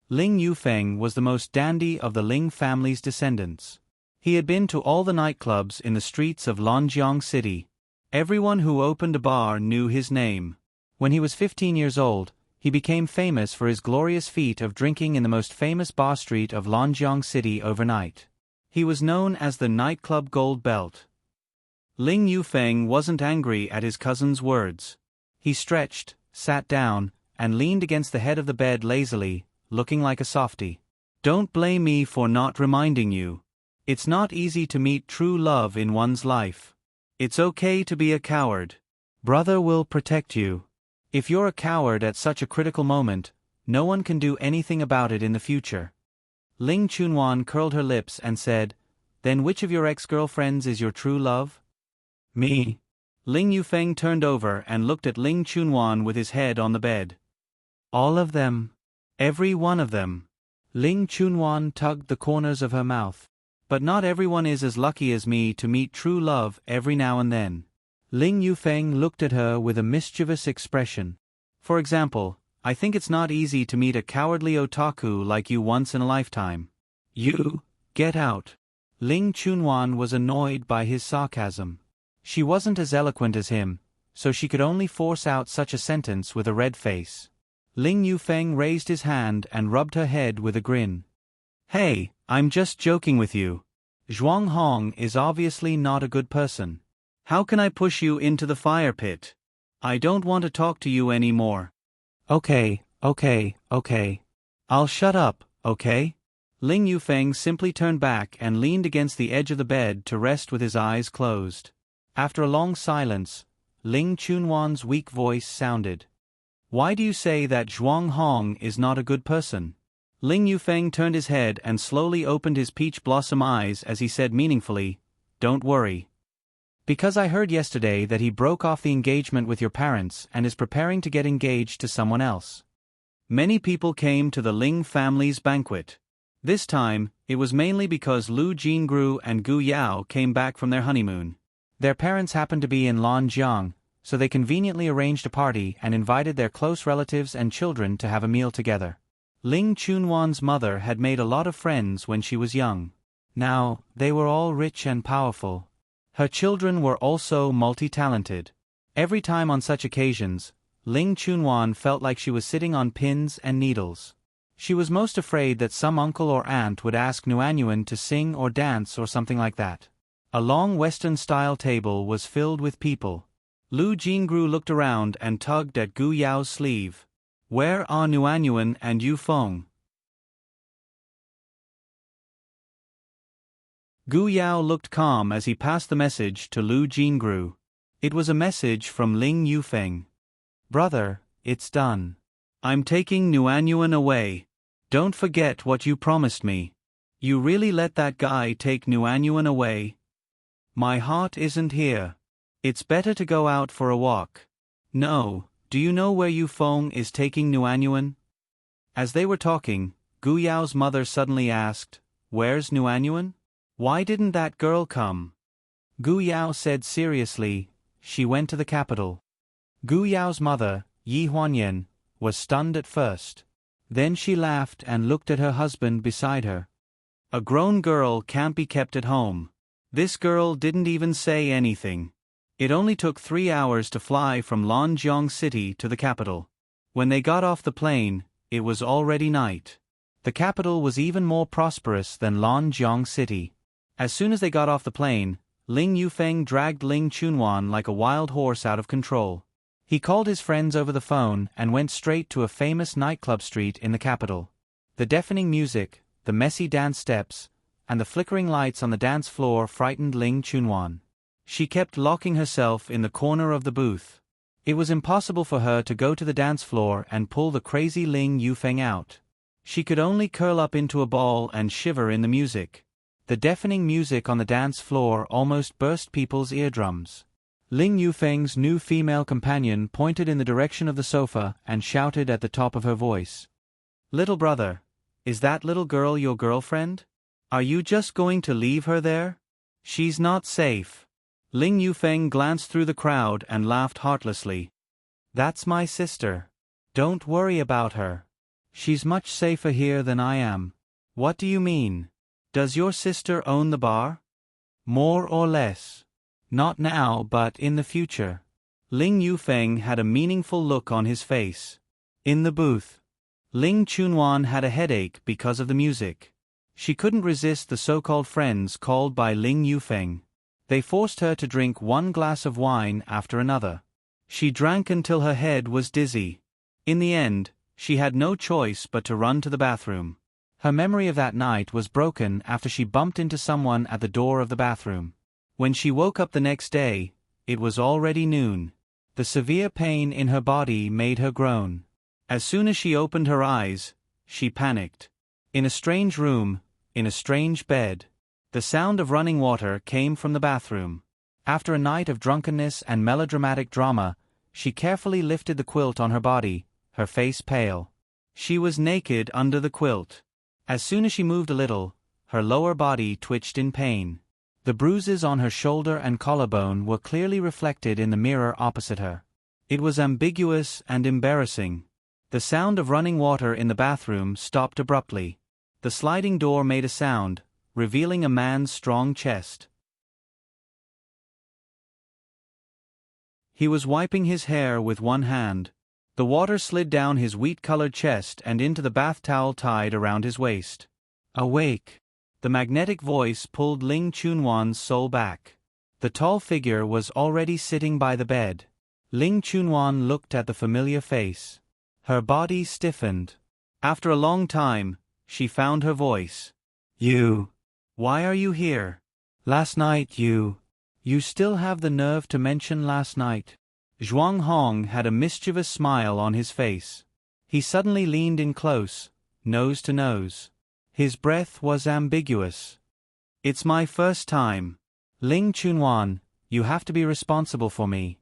Ling Yufeng was the most dandy of the Ling family's descendants. He had been to all the nightclubs in the streets of Lonjiang City. Everyone who opened a bar knew his name. When he was 15 years old, he became famous for his glorious feat of drinking in the most famous bar street of Lonjiang City overnight. He was known as the nightclub gold belt. Ling Yufeng wasn't angry at his cousin's words. He stretched, sat down, and leaned against the head of the bed lazily, looking like a softy. Don't blame me for not reminding you. It's not easy to meet true love in one's life. It's okay to be a coward. Brother will protect you. If you're a coward at such a critical moment, no one can do anything about it in the future. Ling Chunwan curled her lips and said, Then which of your ex-girlfriends is your true love? Me. Ling Yufeng turned over and looked at Ling Chunwan with his head on the bed. All of them. Every one of them. Ling Chunwan tugged the corners of her mouth. But not everyone is as lucky as me to meet true love every now and then. Ling Yufeng looked at her with a mischievous expression. For example, I think it's not easy to meet a cowardly otaku like you once in a lifetime. You, get out. Ling Chunwan was annoyed by his sarcasm. She wasn't as eloquent as him, so she could only force out such a sentence with a red face. Ling Yufeng raised his hand and rubbed her head with a grin. Hey, I'm just joking with you. Zhuang Hong is obviously not a good person. How can I push you into the fire pit? I don't want to talk to you anymore. Okay. I'll shut up, okay? Ling Yufeng simply turned back and leaned against the edge of the bed to rest with his eyes closed. After a long silence, Ling Chunwan's weak voice sounded. Why do you say that Zhuang Hong is not a good person? Ling Yufeng turned his head and slowly opened his peach blossom eyes as he said meaningfully, Don't worry. Because I heard yesterday that he broke off the engagement with your parents and is preparing to get engaged to someone else. Many people came to the Ling family's banquet. This time, it was mainly because Lu Jingru and Gu Yao came back from their honeymoon. Their parents happened to be in Lonjiang, so they conveniently arranged a party and invited their close relatives and children to have a meal together. Ling Chunwan's mother had made a lot of friends when she was young. Now, they were all rich and powerful. Her children were also multi-talented. Every time on such occasions, Ling Chunwan felt like she was sitting on pins and needles. She was most afraid that some uncle or aunt would ask Nuanyuan to sing or dance or something like that. A long Western-style table was filled with people. Lu Jingru looked around and tugged at Gu Yao's sleeve. Where are Nuanyuan and Yu Feng? Gu Yao looked calm as he passed the message to Lu Jingru. It was a message from Ling Yufeng. Brother, it's done. I'm taking Nuanyuan away. Don't forget what you promised me. You really let that guy take Nuanyuan away? My heart isn't here. It's better to go out for a walk. No, do you know where Yu Feng is taking Nuanyuan? As they were talking, Gu Yao's mother suddenly asked, Where's Nuanyuan? Why didn't that girl come? Gu Yao said seriously, She went to the capital. Gu Yao's mother, Yi Huanyan, was stunned at first. Then she laughed and looked at her husband beside her. A grown girl can't be kept at home. This girl didn't even say anything. It only took 3 hours to fly from Lanjiang City to the capital. When they got off the plane, it was already night. The capital was even more prosperous than Lanjiang City. As soon as they got off the plane, Ling Yufeng dragged Ling Chunwan like a wild horse out of control. He called his friends over the phone and went straight to a famous nightclub street in the capital. The deafening music, the messy dance steps, and the flickering lights on the dance floor frightened Ling Chunwan. She kept locking herself in the corner of the booth. It was impossible for her to go to the dance floor and pull the crazy Ling Yufeng out. She could only curl up into a ball and shiver in the music. The deafening music on the dance floor almost burst people's eardrums. Ling Yufeng's new female companion pointed in the direction of the sofa and shouted at the top of her voice. Little brother, is that little girl your girlfriend? Are you just going to leave her there? She's not safe. Ling Yufeng glanced through the crowd and laughed heartlessly. That's my sister. Don't worry about her. She's much safer here than I am. What do you mean? Does your sister own the bar? More or less. Not now, but in the future. Ling Yufeng had a meaningful look on his face. In the booth, Ling Chunwan had a headache because of the music. She couldn't resist the so-called friends called by Ling Yufeng. They forced her to drink 1 glass of wine after another. She drank until her head was dizzy. In the end, she had no choice but to run to the bathroom. Her memory of that night was broken after she bumped into someone at the door of the bathroom. When she woke up the next day, it was already noon. The severe pain in her body made her groan. As soon as she opened her eyes, she panicked. In a strange room, in a strange bed, the sound of running water came from the bathroom. After a night of drunkenness and melodramatic drama, she carefully lifted the quilt on her body, her face pale. She was naked under the quilt. As soon as she moved a little, her lower body twitched in pain. The bruises on her shoulder and collarbone were clearly reflected in the mirror opposite her. It was ambiguous and embarrassing. The sound of running water in the bathroom stopped abruptly. The sliding door made a sound, revealing a man's strong chest. He was wiping his hair with one hand. The water slid down his wheat-colored chest and into the bath towel tied around his waist. Awake! The magnetic voice pulled Ling Chunwan's soul back. The tall figure was already sitting by the bed. Ling Chunwan looked at the familiar face. Her body stiffened. After a long time, she found her voice. You. Why are you here? Last night you still have the nerve to mention last night? Zhuang Hong had a mischievous smile on his face. He suddenly leaned in close, nose to nose. His breath was ambiguous. It's my first time. Ling Chunwan, you have to be responsible for me.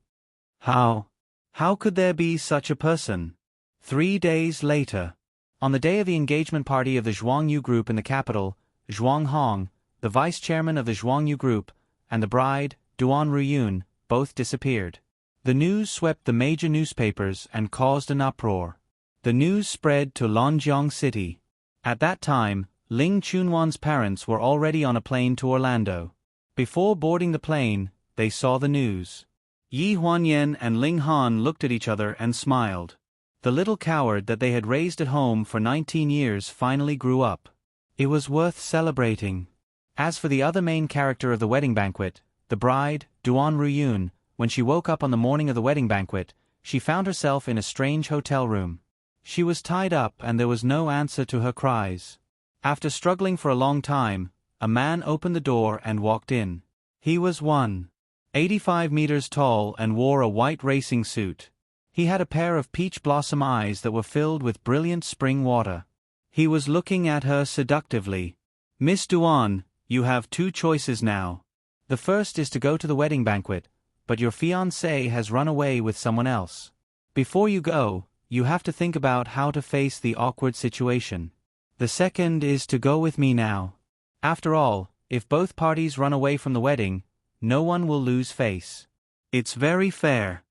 How? How could there be such a person? 3 days later. On the day of the engagement party of the Zhuangyu Group in the capital, Zhuang Hong, the vice chairman of the Zhuangyu Group, and the bride, Duan Ruyun, both disappeared. The news swept the major newspapers and caused an uproar. The news spread to Lanjiang City. At that time, Ling Chunwan's parents were already on a plane to Orlando. Before boarding the plane, they saw the news. Yi Huanyan and Ling Han looked at each other and smiled. The little coward that they had raised at home for 19 years finally grew up. It was worth celebrating. As for the other main character of the wedding banquet, the bride, Duan Ruyun, when she woke up on the morning of the wedding banquet, she found herself in a strange hotel room. She was tied up and there was no answer to her cries. After struggling for a long time, a man opened the door and walked in. He was 185 meters tall and wore a white racing suit. He had a pair of peach blossom eyes that were filled with brilliant spring water. He was looking at her seductively. Miss Duan, you have 2 choices now. The first is to go to the wedding banquet, but your fiancé has run away with someone else. Before you go, you have to think about how to face the awkward situation. The second is to go with me now. After all, if both parties run away from the wedding, no one will lose face. It's very fair.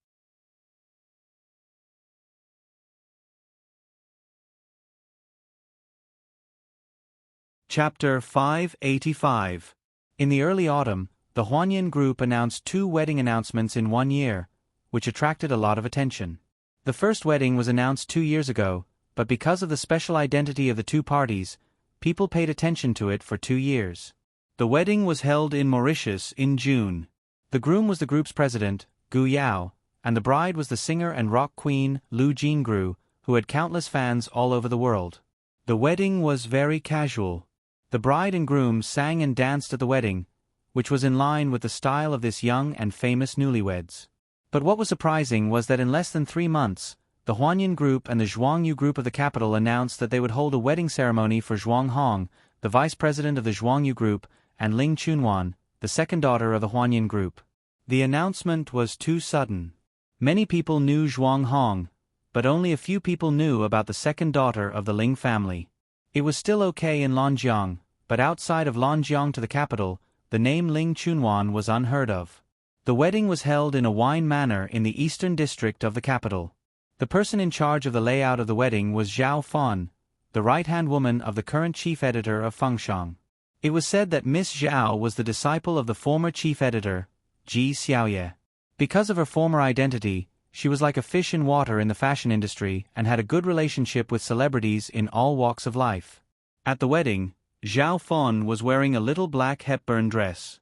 Chapter 585. In the early autumn, the Huanyan Group announced 2 wedding announcements in 1 year, which attracted a lot of attention. The first wedding was announced 2 years ago, but because of the special identity of the 2 parties, people paid attention to it for 2 years. The wedding was held in Mauritius in June. The groom was the group's president, Gu Yao, and the bride was the singer and rock queen, Lu Jingru, who had countless fans all over the world. The wedding was very casual. The bride and groom sang and danced at the wedding, which was in line with the style of this young and famous newlyweds. But what was surprising was that in less than 3 months, the Huanyan Group and the Zhuangyu Group of the capital announced that they would hold a wedding ceremony for Zhuang Hong, the vice president of the Zhuangyu Group, and Ling Chunwan, the second daughter of the Huanyan Group. The announcement was too sudden. Many people knew Zhuang Hong, but only a few people knew about the second daughter of the Ling family. It was still okay in Lanjiang, but outside of Lanjiang to the capital, the name Ling Chunwan was unheard of. The wedding was held in a wine manor in the eastern district of the capital. The person in charge of the layout of the wedding was Zhao Fan, the right-hand woman of the current chief editor of Fengshang. It was said that Miss Zhao was the disciple of the former chief editor, Ji Xiaoye. Because of her former identity, she was like a fish in water in the fashion industry and had a good relationship with celebrities in all walks of life. At the wedding, Zhao Fan was wearing a little black Hepburn dress.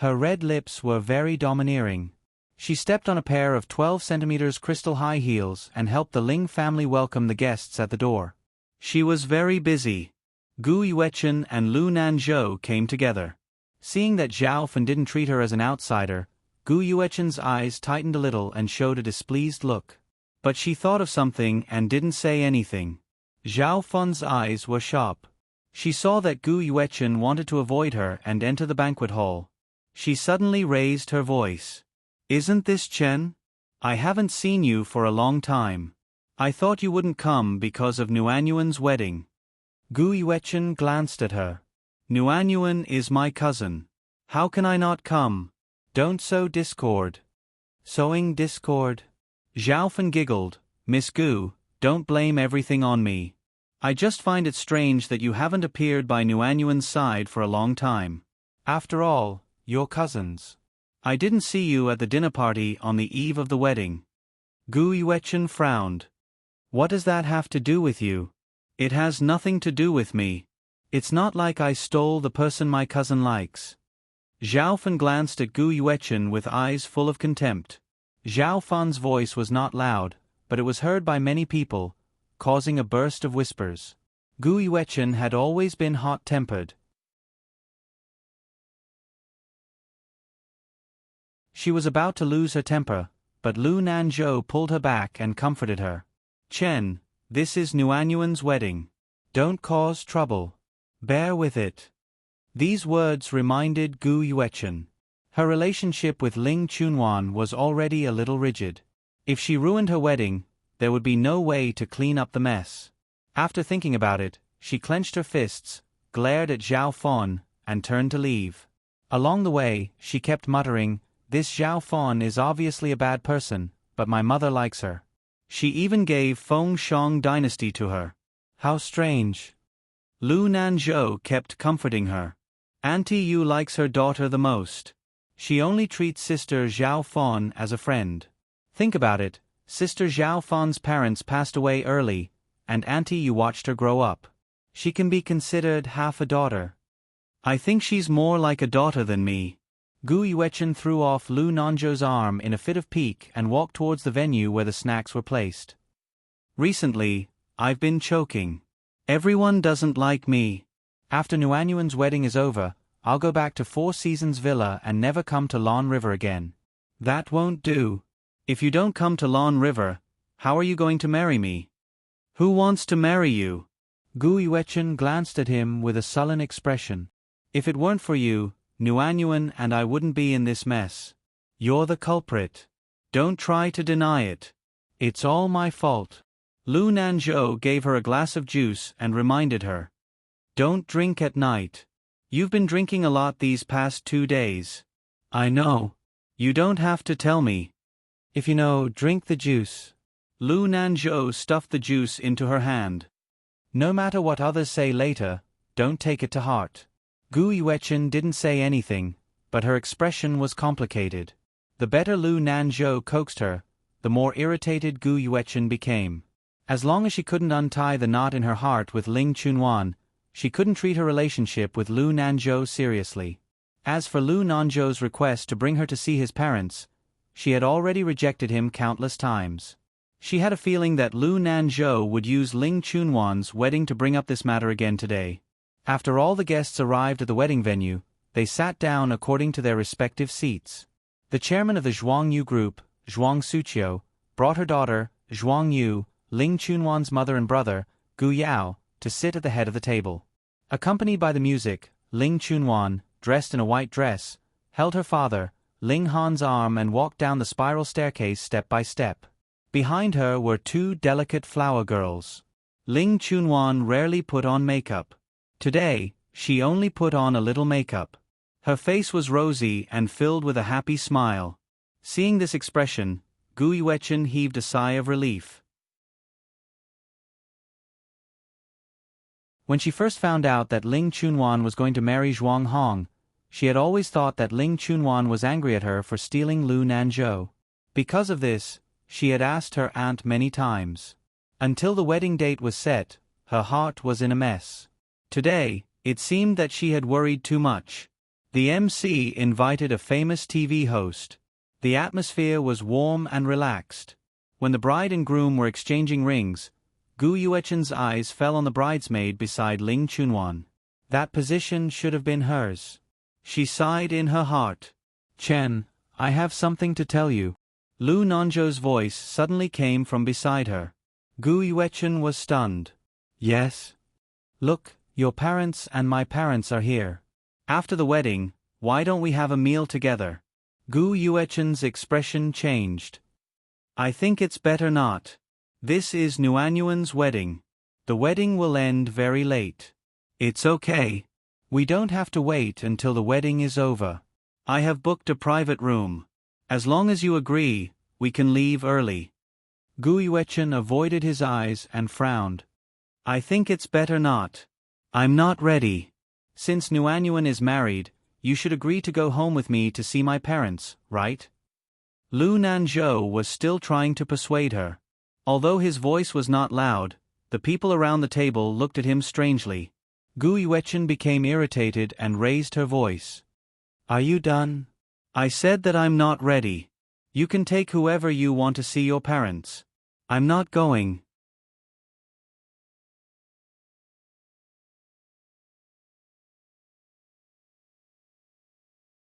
Her red lips were very domineering. She stepped on a pair of 12 centimeters crystal high heels and helped the Ling family welcome the guests at the door. She was very busy. Gu Yuechen and Lu Nanzhou came together. Seeing that Zhao Fan didn't treat her as an outsider, Gu Yuechen's eyes tightened a little and showed a displeased look. But she thought of something and didn't say anything. Zhao Fan's eyes were sharp. She saw that Gu Yuechen wanted to avoid her and enter the banquet hall. She suddenly raised her voice. "Isn't this Chen? I haven't seen you for a long time. I thought you wouldn't come because of Nuanyuan's wedding." Gu Yuechen glanced at her. "Nuanyuan is my cousin. How can I not come? Don't sow discord." "Sowing discord?" Zhao Fan giggled. "Miss Gu, don't blame everything on me. I just find it strange that you haven't appeared by Nuanyuan's side for a long time. After all, you're cousins. I didn't see you at the dinner party on the eve of the wedding." Gu Yuechen frowned. "What does that have to do with you?" "It has nothing to do with me. It's not like I stole the person my cousin likes." Zhao Fan glanced at Gu Yuechen with eyes full of contempt. Zhao Fan's voice was not loud, but it was heard by many people, causing a burst of whispers. Gu Yuechen had always been hot-tempered. She was about to lose her temper, but Lu Nanzhou pulled her back and comforted her. "Chen, this is Nuanyuan's wedding. Don't cause trouble. Bear with it." These words reminded Gu Yuechen. Her relationship with Ling Chunwan was already a little rigid. If she ruined her wedding, there would be no way to clean up the mess. After thinking about it, she clenched her fists, glared at Zhao Fan, and turned to leave. Along the way, she kept muttering, "This Zhao Fan is obviously a bad person, but my mother likes her. She even gave Feng Shang dynasty to her. How strange." Lu Nanzhou kept comforting her. "Auntie Yu likes her daughter the most. She only treats Sister Zhao Fan as a friend. Think about it, Sister Zhao Fan's parents passed away early, and Auntie Yu watched her grow up. She can be considered half a daughter. I think she's more like a daughter than me." Gu Yuechen threw off Lu Nanzhou's arm in a fit of pique and walked towards the venue where the snacks were placed. "Recently, I've been choking. Everyone doesn't like me. After Nuanyuan's wedding is over, I'll go back to Four Seasons Villa and never come to Lawn River again." "That won't do. If you don't come to Lawn River, how are you going to marry me? Who wants to marry you?" Gu Yuechen glanced at him with a sullen expression. "If it weren't for you, Nuanyuan, and I wouldn't be in this mess. You're the culprit. Don't try to deny it. It's all my fault. Lu Nanzhou gave her a glass of juice and reminded her. Don't drink at night. You've been drinking a lot these past 2 days. I know. You don't have to tell me. If you know, drink the juice. Lu Nanzhou stuffed the juice into her hand. No matter what others say later, don't take it to heart. Gu Yuechen didn't say anything, but her expression was complicated. The better Lu Nanzhou coaxed her, the more irritated Gu Yuechen became. As long as she couldn't untie the knot in her heart with Ling Chunwan, she couldn't treat her relationship with Lu Nanzhou seriously. As for Lu Nanzhou's request to bring her to see his parents, she had already rejected him countless times. She had a feeling that Lu Nanzhou would use Ling Chunwan's wedding to bring up this matter again today. After all the guests arrived at the wedding venue, they sat down according to their respective seats. The chairman of the Zhuangyu group, Zhuang Suqiu, brought her daughter, Zhuangyu, Ling Chunwan's mother and brother, Gu Yao, to sit at the head of the table. Accompanied by the music, Ling Chunwan, dressed in a white dress, held her father, Ling Han's arm and walked down the spiral staircase step by step. Behind her were 2 delicate flower girls. Ling Chunwan rarely put on makeup. Today, she only put on a little makeup. Her face was rosy and filled with a happy smile. Seeing this expression, Gu Yuechen heaved a sigh of relief. When she first found out that Ling Chunwan was going to marry Zhuang Hong, she had always thought that Ling Chunwan was angry at her for stealing Lu Nanzhou. Because of this, she had asked her aunt many times. Until the wedding date was set, her heart was in a mess. Today, it seemed that she had worried too much. The MC invited a famous TV host. The atmosphere was warm and relaxed. When the bride and groom were exchanging rings, Gu Yuechen's eyes fell on the bridesmaid beside Ling Chunwan. That position should have been hers. She sighed in her heart. Chen, I have something to tell you. Lu Nanzhou's voice suddenly came from beside her. Gu Yuechen was stunned. Yes? Look, your parents and my parents are here. After the wedding, why don't we have a meal together? Gu Yuechen's expression changed. I think it's better not. This is Nuanyuan's wedding. The wedding will end very late. It's okay. We don't have to wait until the wedding is over. I have booked a private room. As long as you agree, we can leave early. Gu Yuechen avoided his eyes and frowned. I think it's better not. I'm not ready. Since Nuanyuan is married, you should agree to go home with me to see my parents, right? Lu Nanzhou was still trying to persuade her. Although his voice was not loud, the people around the table looked at him strangely. Gu Yuechen became irritated and raised her voice. Are you done? I said that I'm not ready. You can take whoever you want to see your parents. I'm not going.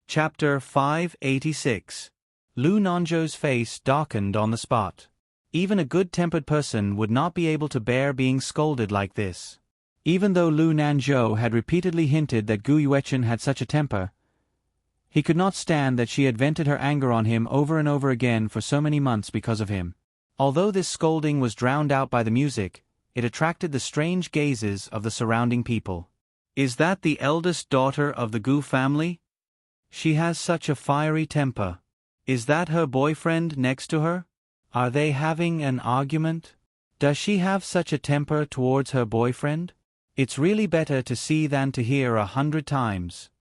Chapter 586. Lu Nanzhou's face darkened on the spot. Even a good-tempered person would not be able to bear being scolded like this. Even though Lu Nanzhou had repeatedly hinted that Gu Yuechen had such a temper, he could not stand that she had vented her anger on him over and over again for so many months because of him. Although this scolding was drowned out by the music, it attracted the strange gazes of the surrounding people. Is that the eldest daughter of the Gu family? She has such a fiery temper. Is that her boyfriend next to her? Are they having an argument? Does she have such a temper towards her boyfriend? It's really better to see than to hear 100 times.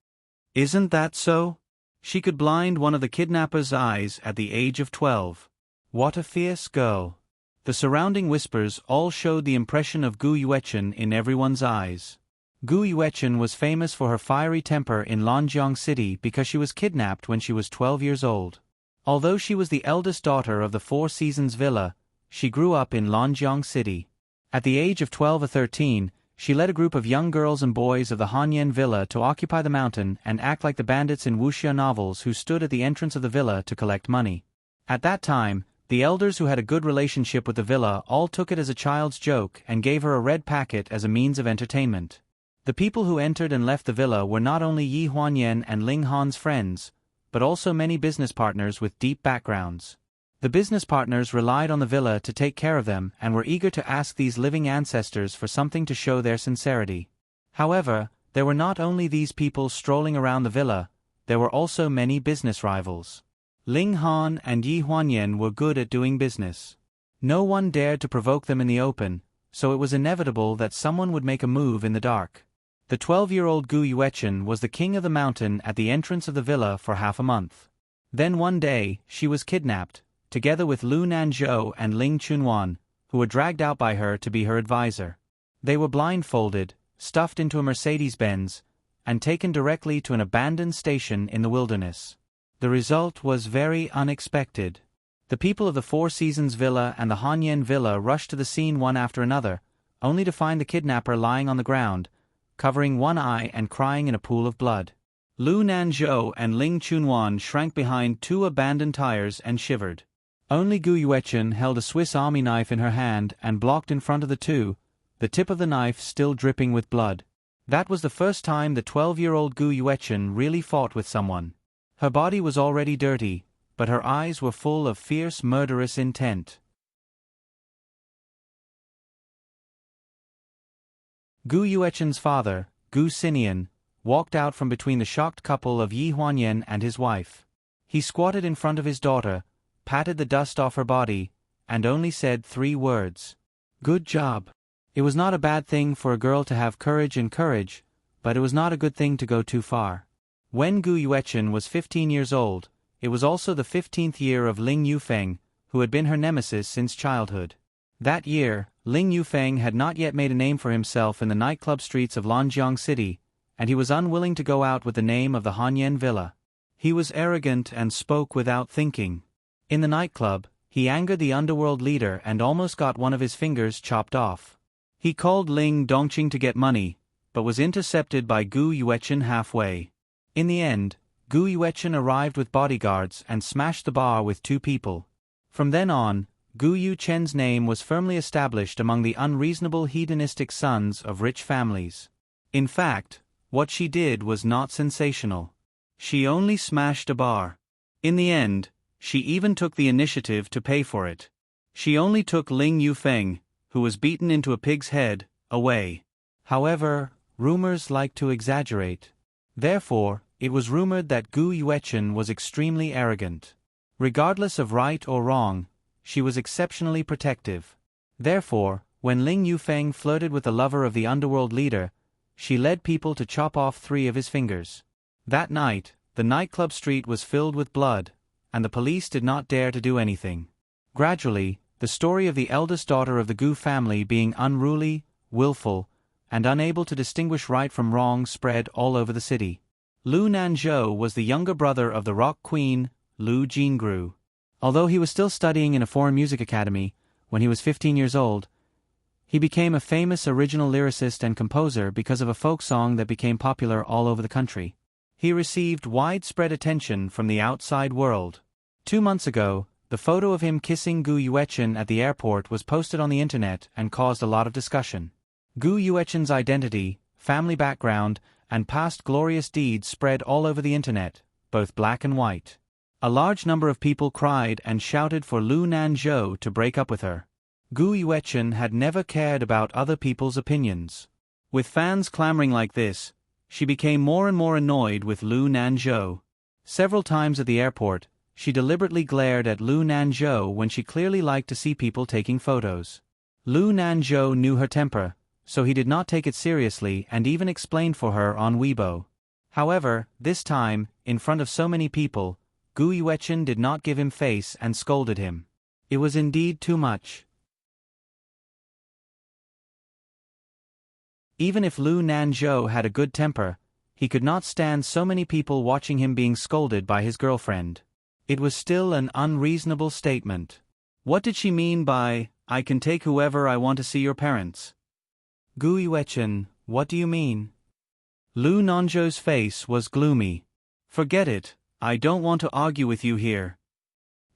Isn't that so? She could blind one of the kidnapper's eyes at the age of 12. What a fierce girl. The surrounding whispers all showed the impression of Gu Yuechen in everyone's eyes. Gu Yuechen was famous for her fiery temper in Lanjiang City because she was kidnapped when she was 12 years old. Although she was the eldest daughter of the Four Seasons Villa, she grew up in Lanjiang City. At the age of 12 or 13, she led a group of young girls and boys of the Hanyan Villa to occupy the mountain and act like the bandits in wuxia novels who stood at the entrance of the villa to collect money. At that time, the elders who had a good relationship with the villa all took it as a child's joke and gave her a red packet as a means of entertainment. The people who entered and left the villa were not only Yi Huanyan and Ling Han's friends, but also many business partners with deep backgrounds. The business partners relied on the villa to take care of them and were eager to ask these living ancestors for something to show their sincerity. However, there were not only these people strolling around the villa, there were also many business rivals. Ling Han and Yi Huanyan were good at doing business. No one dared to provoke them in the open, so it was inevitable that someone would make a move in the dark. The 12-year-old Gu Yuechen was the king of the mountain at the entrance of the villa for half a month. Then one day, she was kidnapped, together with Lu Nanzhou and Ling Chunwan, who were dragged out by her to be her advisor. They were blindfolded, stuffed into a Mercedes-Benz, and taken directly to an abandoned station in the wilderness. The result was very unexpected. The people of the Four Seasons Villa and the Hanyan Villa rushed to the scene one after another, only to find the kidnapper lying on the ground, covering one eye and crying in a pool of blood. Lu Nanzhou and Ling Chunwan shrank behind two abandoned tires and shivered. Only Gu Yuechen held a Swiss Army knife in her hand and blocked in front of the two, the tip of the knife still dripping with blood. That was the first time the 12-year-old Gu Yuechen really fought with someone. Her body was already dirty, but her eyes were full of fierce murderous intent. Gu Yuechen's father, Gu Xinian, walked out from between the shocked couple of Yi Huanyan and his wife. He squatted in front of his daughter, patted the dust off her body, and only said 3 words. "Good job." It was not a bad thing for a girl to have courage, but it was not a good thing to go too far. When Gu Yuechen was 15 years old, it was also the 15th year of Ling Yufeng, who had been her nemesis since childhood. That year, Ling Yufeng had not yet made a name for himself in the nightclub streets of Lanjiang City, and he was unwilling to go out with the name of the Hanyan Villa. He was arrogant and spoke without thinking. In the nightclub, he angered the underworld leader and almost got one of his fingers chopped off. He called Ling Dongqing to get money, but was intercepted by Gu Yuechen halfway. In the end, Gu Yuechen arrived with bodyguards and smashed the bar with 2 people. From then on, Gu Yuechen's name was firmly established among the unreasonable hedonistic sons of rich families. In fact, what she did was not sensational. She only smashed a bar. In the end, she even took the initiative to pay for it. She only took Ling Yufeng, who was beaten into a pig's head, away. However, rumors like to exaggerate. Therefore, it was rumored that Gu Yuechen was extremely arrogant. Regardless of right or wrong, she was exceptionally protective. Therefore, when Ling Yufeng flirted with the lover of the underworld leader, she led people to chop off 3 of his fingers. That night, the nightclub street was filled with blood, and the police did not dare to do anything. Gradually, the story of the eldest daughter of the Gu family being unruly, willful, and unable to distinguish right from wrong spread all over the city. Lu Nanzhou was the younger brother of the rock queen, Lu Jingru. Although he was still studying in a foreign music academy, when he was 15 years old, he became a famous original lyricist and composer because of a folk song that became popular all over the country. He received widespread attention from the outside world. 2 months ago, the photo of him kissing Gu Yuechen at the airport was posted on the internet and caused a lot of discussion. Gu Yuechen's identity, family background, and past glorious deeds spread all over the internet, both black and white. A large number of people cried and shouted for Lu Nanzhou to break up with her. Gu Yuechen had never cared about other people's opinions. With fans clamoring like this, she became more and more annoyed with Lu Nanzhou. Several times at the airport, she deliberately glared at Lu Nanzhou when she clearly liked to see people taking photos. Lu Nanzhou knew her temper, so he did not take it seriously and even explained for her on Weibo. However, this time, in front of so many people, Gu Yuechen did not give him face and scolded him. It was indeed too much. Even if Lu Nanzhou had a good temper, he could not stand so many people watching him being scolded by his girlfriend. It was still an unreasonable statement. What did she mean by, "I can take whoever I want to see your parents"? Gu Yuechen, what do you mean? Lu Nanzhou's face was gloomy. Forget it, I don't want to argue with you here.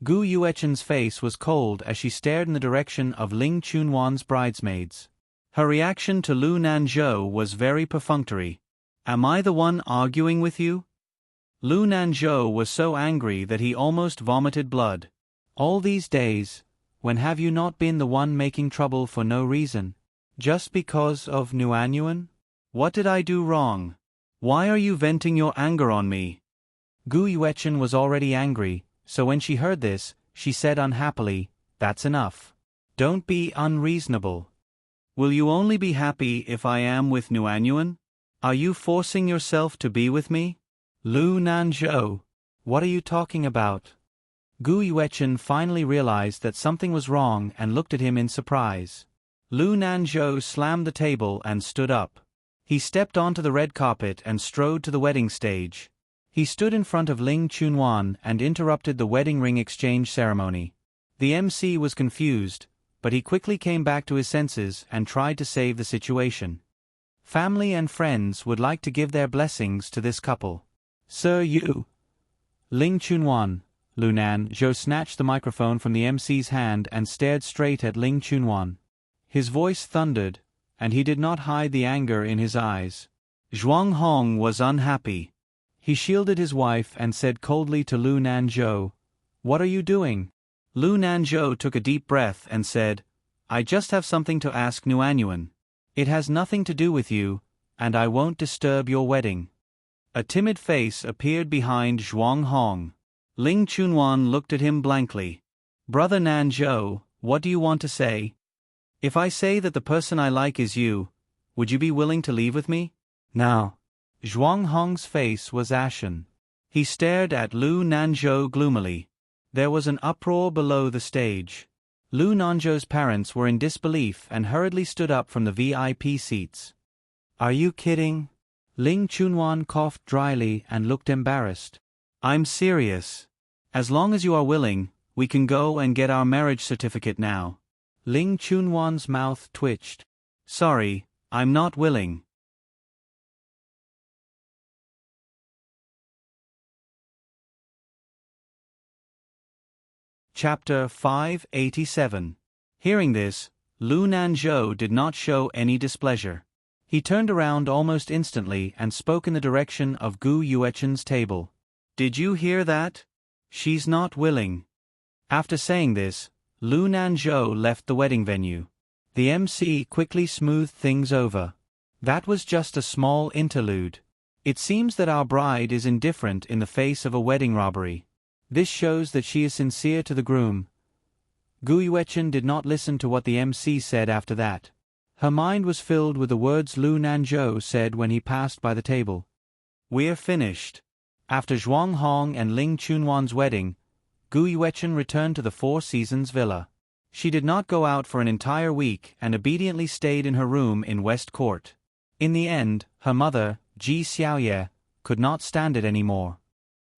Gu Yuechen's face was cold as she stared in the direction of Ling Chunwan's bridesmaids. Her reaction to Lu Nanzhou was very perfunctory. "Am I the one arguing with you?" Lu Nanzhou was so angry that he almost vomited blood. "All these days, when have you not been the one making trouble for no reason? Just because of Nuanyuan? What did I do wrong? Why are you venting your anger on me?" Gu Yuechen was already angry, so when she heard this, she said unhappily, "That's enough. Don't be unreasonable. Will you only be happy if I am with Nuanyuan? Are you forcing yourself to be with me?" "Lu Nanzhou, what are you talking about?" Gu Yuechen finally realized that something was wrong and looked at him in surprise. Lu Nanzhou slammed the table and stood up. He stepped onto the red carpet and strode to the wedding stage. He stood in front of Ling Chunwan and interrupted the wedding ring exchange ceremony. The MC was confused, but he quickly came back to his senses and tried to save the situation. Family and friends would like to give their blessings to this couple. "Sir, you..." Ling Chunwan. Lu Nanzhou snatched the microphone from the MC's hand and stared straight at Ling Chunwan. His voice thundered, and he did not hide the anger in his eyes. Zhuang Hong was unhappy. He shielded his wife and said coldly to Lu Nanzhou, "What are you doing?" Lu Nanzhou took a deep breath and said, "I just have something to ask Nuanyuan. It has nothing to do with you, and I won't disturb your wedding." A timid face appeared behind Zhuang Hong. Ling Chunwan looked at him blankly. "Brother Nanzhou, what do you want to say? If I say that the person I like is you, would you be willing to leave with me?" "Now." Zhuang Hong's face was ashen. He stared at Lu Nanzhou gloomily. There was an uproar below the stage. Lu Nanzhou's parents were in disbelief and hurriedly stood up from the VIP seats. "Are you kidding?" Ling Chunwan coughed dryly and looked embarrassed. "I'm serious. As long as you are willing, we can go and get our marriage certificate now." Ling Chunwan's mouth twitched. "Sorry, I'm not willing." Chapter 587. Hearing this, Lu Nanzhou did not show any displeasure. He turned around almost instantly and spoke in the direction of Gu Yuechen's table. "Did you hear that? She's not willing." After saying this, Lu Nanzhou left the wedding venue. The MC quickly smoothed things over. "That was just a small interlude. It seems that our bride is indifferent in the face of a wedding robbery. This shows that she is sincere to the groom." Gu Yuechen did not listen to what the MC said after that. Her mind was filled with the words Lu Nanzhou said when he passed by the table. "We're finished." After Zhuang Hong and Ling Chunwan's wedding, Gu Yuechen returned to the Four Seasons villa. She did not go out for an entire week and obediently stayed in her room in West Court. In the end, her mother, Ji Xiaoye, could not stand it anymore.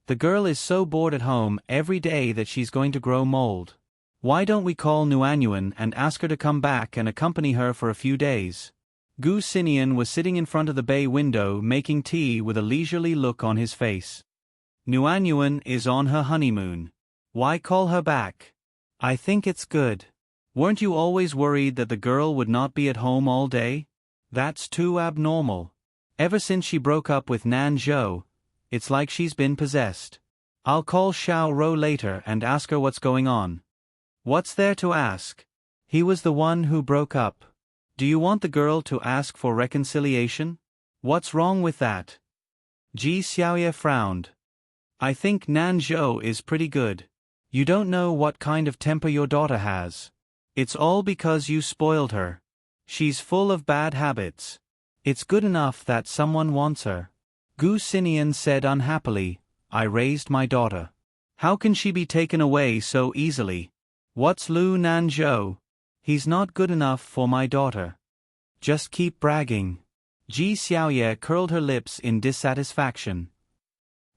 "The girl is so bored at home every day that she's going to grow mold. Why don't we call Nuanyuan and ask her to come back and accompany her for a few days?" Gu Xinian was sitting in front of the bay window making tea with a leisurely look on his face. "Nuanyuan is on her honeymoon. Why call her back? I think it's good. Weren't you always worried that the girl would not be at home all day? That's too abnormal. Ever since she broke up with Nanzhou, it's like she's been possessed. I'll call Xiao Rou later and ask her what's going on." "What's there to ask? He was the one who broke up. Do you want the girl to ask for reconciliation? What's wrong with that?" Ji Xiaoye frowned. "I think Nanzhou is pretty good. You don't know what kind of temper your daughter has. It's all because you spoiled her. She's full of bad habits. It's good enough that someone wants her." Gu Xinian said unhappily, "I raised my daughter. How can she be taken away so easily? What's Lu Nanzhou? He's not good enough for my daughter. Just keep bragging." Ji Xiaoye curled her lips in dissatisfaction.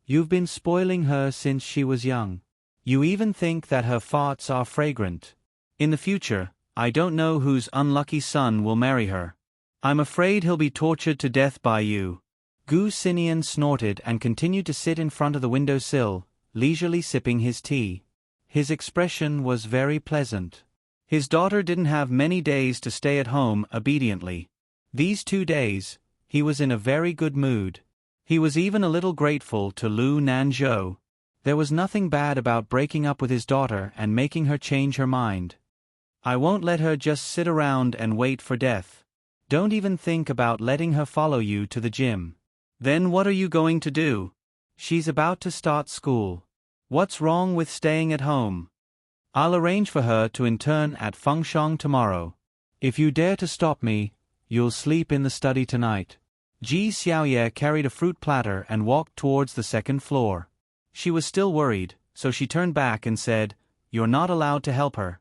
"You've been spoiling her since she was young. You even think that her farts are fragrant. In the future, I don't know whose unlucky son will marry her. I'm afraid he'll be tortured to death by you." Gu Xinian snorted and continued to sit in front of the window-sill, leisurely sipping his tea. His expression was very pleasant. His daughter didn't have many days to stay at home obediently. These 2 days, he was in a very good mood. He was even a little grateful to Lu Nanzhou. There was nothing bad about breaking up with his daughter and making her change her mind. I won't let her just sit around and wait for death. Don't even think about letting her follow you to the gym. Then what are you going to do? She's about to start school. What's wrong with staying at home? I'll arrange for her to intern at Fengshang tomorrow. If you dare to stop me, you'll sleep in the study tonight. Ji Xiaoye carried a fruit platter and walked towards the second floor. She was still worried, so she turned back and said, "You're not allowed to help her.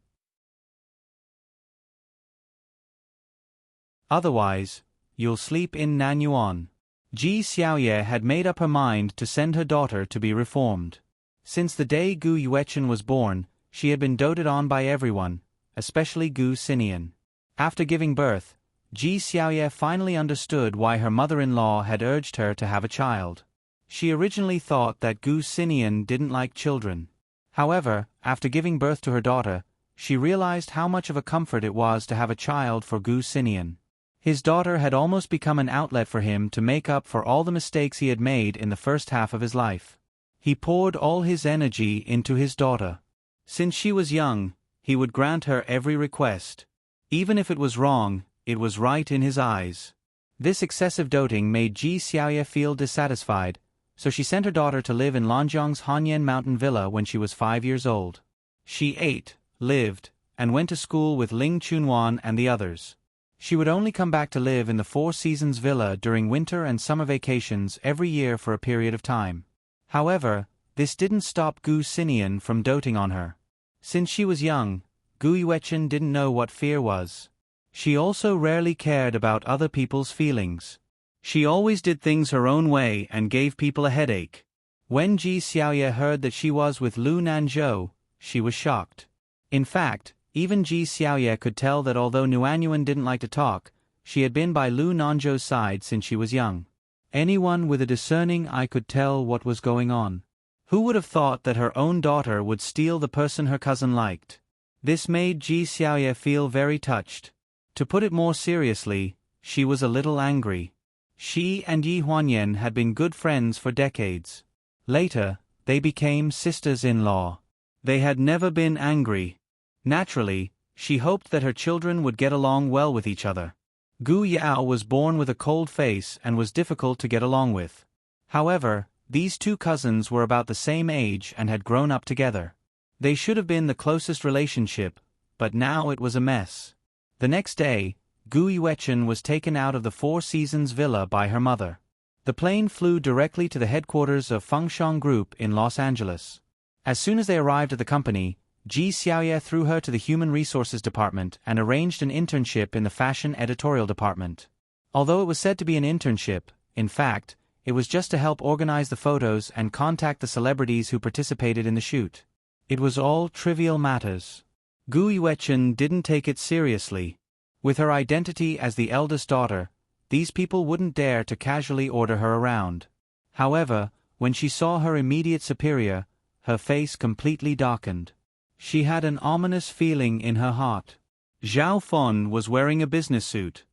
Otherwise, you'll sleep in Nanyuan." Ji Xiaoye had made up her mind to send her daughter to be reformed. Since the day Gu Yuechen was born, she had been doted on by everyone, especially Gu Xinian. After giving birth, Ji Xiaoye finally understood why her mother-in-law had urged her to have a child. She originally thought that Gu Xinian didn't like children. However, after giving birth to her daughter, she realized how much of a comfort it was to have a child for Gu Xinian. His daughter had almost become an outlet for him to make up for all the mistakes he had made in the first half of his life. He poured all his energy into his daughter. Since she was young, he would grant her every request. Even if it was wrong, it was right in his eyes. This excessive doting made Ji Xiaoye feel dissatisfied, so she sent her daughter to live in Lanjiang's Hanyan Mountain Villa when she was 5 years old. She ate, lived, and went to school with Ling Chunwan and the others. She would only come back to live in the Four Seasons Villa during winter and summer vacations every year for a period of time. However, this didn't stop Gu Xinian from doting on her. Since she was young, Gu Yuechen didn't know what fear was. She also rarely cared about other people's feelings. She always did things her own way and gave people a headache. When Ji Xiaoye heard that she was with Lu Nanzhou, she was shocked. In fact, even Ji Xiaoye could tell that although Nuanyuan didn't like to talk, she had been by Lu Nanzhou's side since she was young. Anyone with a discerning eye could tell what was going on. Who would have thought that her own daughter would steal the person her cousin liked? This made Ji Xiaoye feel very touched. To put it more seriously, she was a little angry. She and Yi Huanyan had been good friends for decades. Later, they became sisters-in-law. They had never been angry. Naturally, she hoped that her children would get along well with each other. Gu Yao was born with a cold face and was difficult to get along with. However, these two cousins were about the same age and had grown up together. They should have been the closest relationship, but now it was a mess. The next day, Gu Yuechen was taken out of the Four Seasons Villa by her mother. The plane flew directly to the headquarters of Fengshang Group in Los Angeles. As soon as they arrived at the company, Ji Xiaoye threw her to the Human Resources Department and arranged an internship in the Fashion Editorial Department. Although it was said to be an internship, in fact, it was just to help organize the photos and contact the celebrities who participated in the shoot. It was all trivial matters. Gu Yuechen didn't take it seriously. With her identity as the eldest daughter, these people wouldn't dare to casually order her around. However, when she saw her immediate superior, her face completely darkened. She had an ominous feeling in her heart. Zhao Fon was wearing a business suit.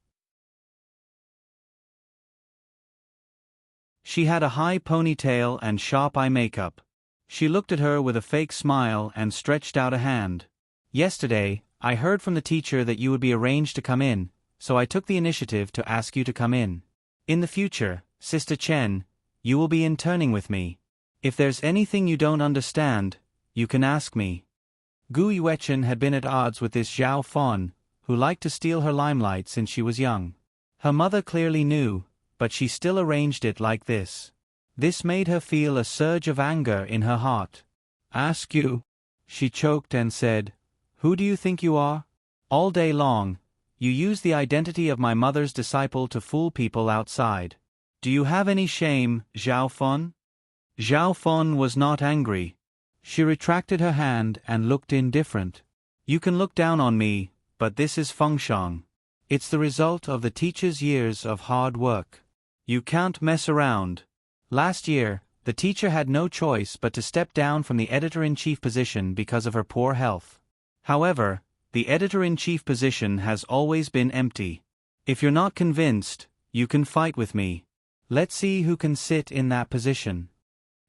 She had a high ponytail and sharp eye makeup. She looked at her with a fake smile and stretched out a hand. "Yesterday, I heard from the teacher that you would be arranged to come in, so I took the initiative to ask you to come in. In the future, Sister Chen, you will be interning with me. If there's anything you don't understand, you can ask me." Gu Yuechen had been at odds with this Zhao Fon, who liked to steal her limelight since she was young. Her mother clearly knew, but she still arranged it like this. This made her feel a surge of anger in her heart. "Ask you?" She choked and said, "Who do you think you are? All day long, you use the identity of my mother's disciple to fool people outside. Do you have any shame, Zhao Fon?" Zhao Fon was not angry. She retracted her hand and looked indifferent. "You can look down on me, but this is Fengshang. It's the result of the teacher's years of hard work. You can't mess around." Last year, the teacher had no choice but to step down from the editor-in-chief position because of her poor health. However, the editor-in-chief position has always been empty. If you're not convinced, you can fight with me. Let's see who can sit in that position."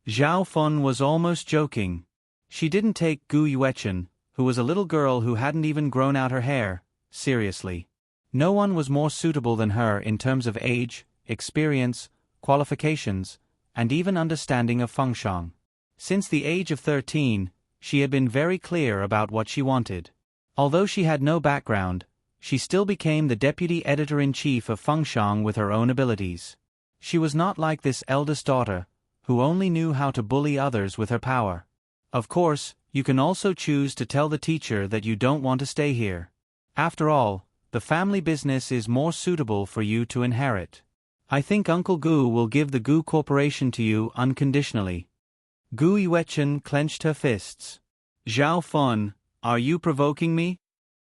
Zhao Fun was almost joking. She didn't take Gu Yuechen, who was a little girl who hadn't even grown out her hair, seriously. No one was more suitable than her in terms of age, experience, qualifications, and even understanding of fengshang. Since the age of 13, she had been very clear about what she wanted. Although she had no background, she still became the deputy editor-in-chief of fengshang with her own abilities. She was not like this eldest daughter, who only knew how to bully others with her power. Of course, you can also choose to tell the teacher that you don't want to stay here. After all, the family business is more suitable for you to inherit. I think Uncle Gu will give the Gu Corporation to you unconditionally. Gu Yuechen clenched her fists. "Zhao Fun, are you provoking me?"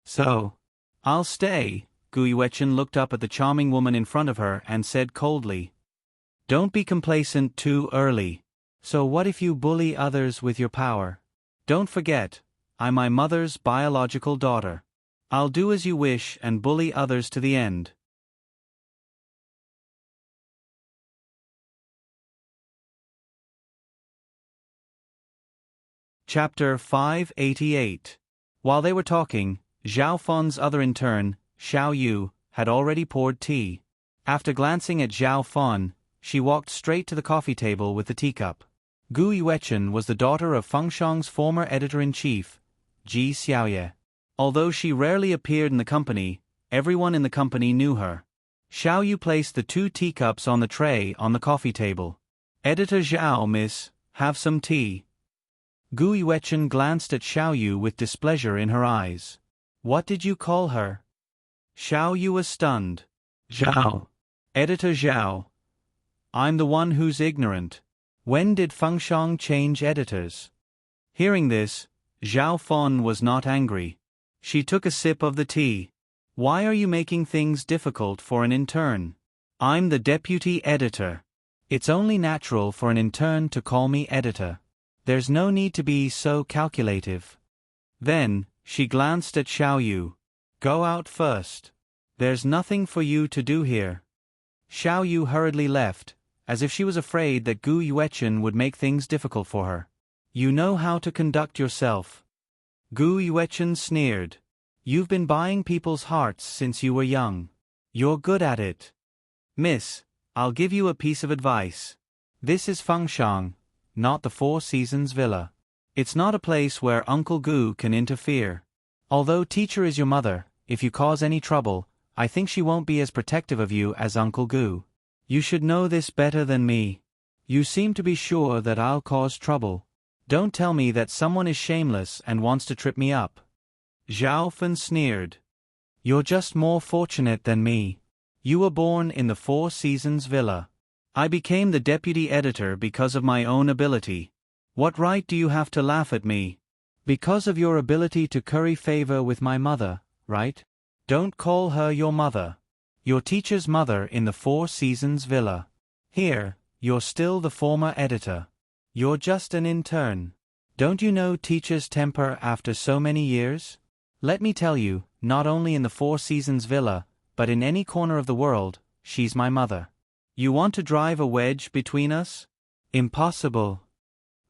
"So, I'll stay." Gu Yuechen looked up at the charming woman in front of her and said coldly. "Don't be complacent too early. So what if you bully others with your power? Don't forget, I'm my mother's biological daughter. I'll do as you wish and bully others to the end." Chapter 588. While they were talking, Zhao Fun's other intern, Xiao Yu, had already poured tea. After glancing at Zhao Fun, she walked straight to the coffee table with the teacup. Gu Yuechen was the daughter of Fengshang's former editor-in-chief, Ji Xiaoye. Although she rarely appeared in the company, everyone in the company knew her. Xiao Yu placed the 2 teacups on the tray on the coffee table. "Editor Zhao, miss, have some tea." Gu Yuechen glanced at Xiao Yu with displeasure in her eyes. "What did you call her?" Xiao Yu was stunned. "Zhao. Editor Zhao. I'm the one who's ignorant. When did Fengshang change editors?" Hearing this, Zhao Fun was not angry. She took a sip of the tea. "Why are you making things difficult for an intern? I'm the deputy editor. It's only natural for an intern to call me editor. There's no need to be so calculative." Then, she glanced at Xiao Yu. "Go out first. There's nothing for you to do here." Xiao Yu hurriedly left, as if she was afraid that Gu Yuechen would make things difficult for her. "You know how to conduct yourself." Gu Yuechen sneered. "You've been buying people's hearts since you were young. You're good at it. Miss, I'll give you a piece of advice. This is Fengshang, not the Four Seasons Villa. It's not a place where Uncle Gu can interfere. Although teacher is your mother, if you cause any trouble, I think she won't be as protective of you as Uncle Gu. You should know this better than me. You seem to be sure that I'll cause trouble. Don't tell me that someone is shameless and wants to trip me up." Zhao Fun sneered. "You're just more fortunate than me. You were born in the Four Seasons Villa. I became the deputy editor because of my own ability. What right do you have to laugh at me? Because of your ability to curry favor with my mother, right? Don't call her your mother. Your teacher's mother in the Four Seasons Villa. Here, you're still the former editor. You're just an intern. Don't you know teachers' temper after so many years? Let me tell you, not only in the Four Seasons Villa, but in any corner of the world, she's my mother. You want to drive a wedge between us? Impossible."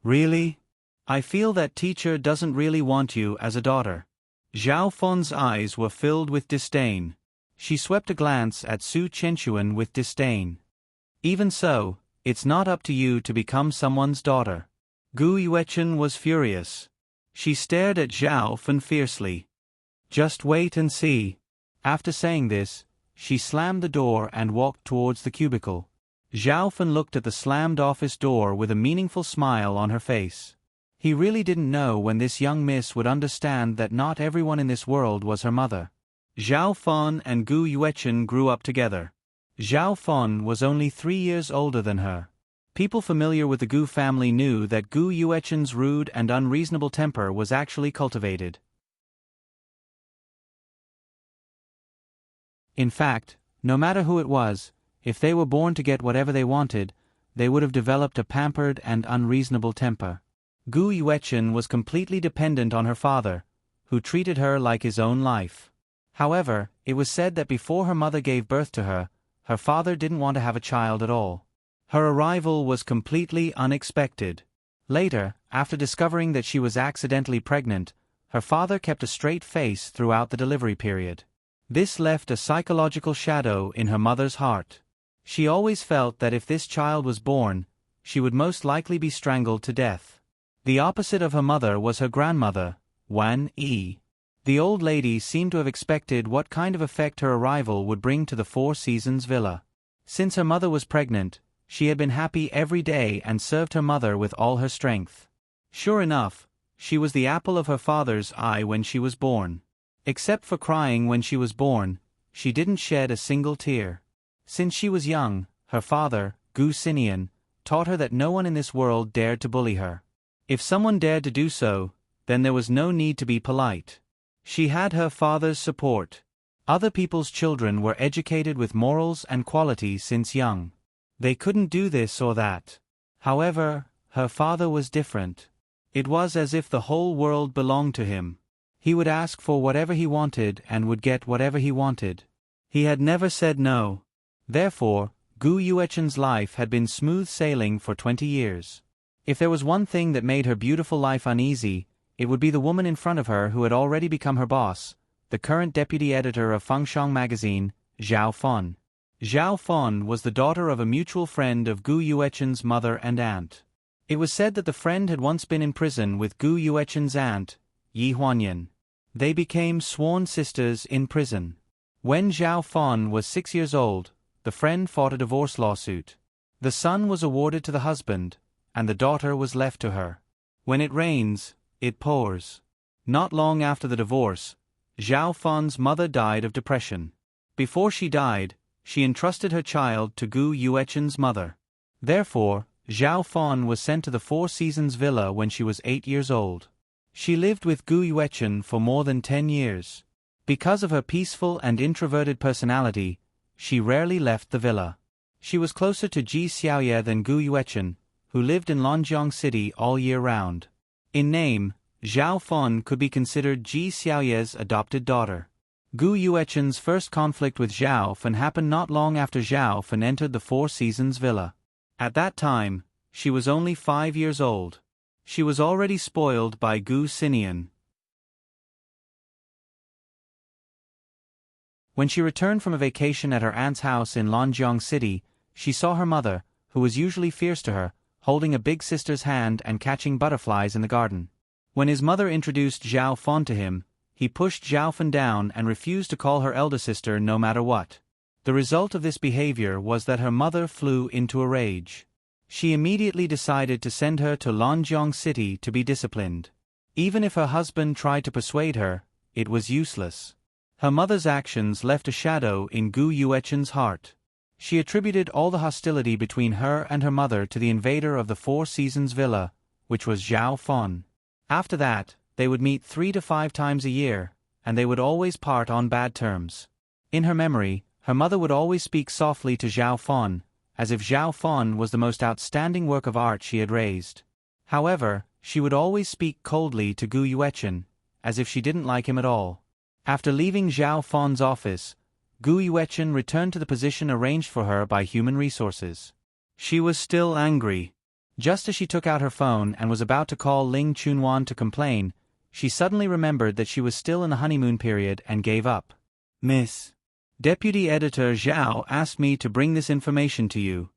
"Really? I feel that teacher doesn't really want you as a daughter." Zhao Fun's eyes were filled with disdain. She swept a glance at Su Chenxuan with disdain. "Even so, it's not up to you to become someone's daughter." Gu Yuechen was furious. She stared at Zhao Fun fiercely. "Just wait and see." After saying this, she slammed the door and walked towards the cubicle. Zhao Fun looked at the slammed office door with a meaningful smile on her face. He really didn't know when this young miss would understand that not everyone in this world was her mother. Zhao Fun and Gu Yuechen grew up together. Zhao Fun was only 3 years older than her. People familiar with the Gu family knew that Gu Yuechen's rude and unreasonable temper was actually cultivated. In fact, no matter who it was, if they were born to get whatever they wanted, they would have developed a pampered and unreasonable temper. Gu Yuechen was completely dependent on her father, who treated her like his own life. However, it was said that before her mother gave birth to her, her father didn't want to have a child at all. Her arrival was completely unexpected. Later, after discovering that she was accidentally pregnant, her father kept a straight face throughout the delivery period. This left a psychological shadow in her mother's heart. She always felt that if this child was born, she would most likely be strangled to death. The opposite of her mother was her grandmother, Wan Yi. The old lady seemed to have expected what kind of effect her arrival would bring to the Four Seasons villa. Since her mother was pregnant, she had been happy every day and served her mother with all her strength. Sure enough, she was the apple of her father's eye when she was born. Except for crying when she was born, she didn't shed a single tear. Since she was young, her father, Gu Sinian, taught her that no one in this world dared to bully her. If someone dared to do so, then there was no need to be polite. She had her father's support. Other people's children were educated with morals and qualities since young. They couldn't do this or that. However, her father was different. It was as if the whole world belonged to him. He would ask for whatever he wanted and would get whatever he wanted. He had never said no. Therefore, Gu Yuechen's life had been smooth sailing for 20 years. If there was one thing that made her beautiful life uneasy, it would be the woman in front of her who had already become her boss, the current deputy editor of Fengshang magazine, Zhao Fon. Zhao Fon was the daughter of a mutual friend of Gu Yuechen's mother and aunt. It was said that the friend had once been in prison with Gu Yuechen's aunt, Yi Huanyan. They became sworn sisters in prison. When Zhao Fon was 6 years old, the friend fought a divorce lawsuit. The son was awarded to the husband, and the daughter was left to her. When it rains, it pours. Not long after the divorce, Zhao Fon's mother died of depression. Before she died, she entrusted her child to Gu Yuechen's mother. Therefore, Zhao Fon was sent to the Four Seasons villa when she was 8 years old. She lived with Gu Yuechen for more than 10 years. Because of her peaceful and introverted personality, she rarely left the villa. She was closer to Ji Xiaoye than Gu Yuechen, who lived in Lonjiang City all year round. In name, Zhao Fon could be considered Ji Xiaoye's adopted daughter. Gu Yuechen's first conflict with Zhao Fon happened not long after Zhao Fon entered the Four Seasons villa. At that time, she was only 5 years old. She was already spoiled by Gu Sinian. When she returned from a vacation at her aunt's house in Lonjiang City, she saw her mother, who was usually fierce to her, holding a big sister's hand and catching butterflies in the garden. When his mother introduced Zhao Fon to him, he pushed Zhao Fon down and refused to call her elder sister no matter what. The result of this behavior was that her mother flew into a rage. She immediately decided to send her to Lonjiang City to be disciplined. Even if her husband tried to persuade her, it was useless. Her mother's actions left a shadow in Gu Yuechen's heart. She attributed all the hostility between her and her mother to the invader of the Four Seasons villa, which was Zhao Fon. After that, they would meet 3 to 5 times a year, and they would always part on bad terms. In her memory, her mother would always speak softly to Zhao Fon, as if Zhao Fon was the most outstanding work of art she had raised. However, she would always speak coldly to Gu Yuechen, as if she didn't like him at all. After leaving Zhao Fon's office, Gu Yuechen returned to the position arranged for her by Human Resources. She was still angry. Just as she took out her phone and was about to call Ling Chunwan to complain, she suddenly remembered that she was still in the honeymoon period and gave up. "Miss Deputy Editor Zhao asked me to bring this information to you."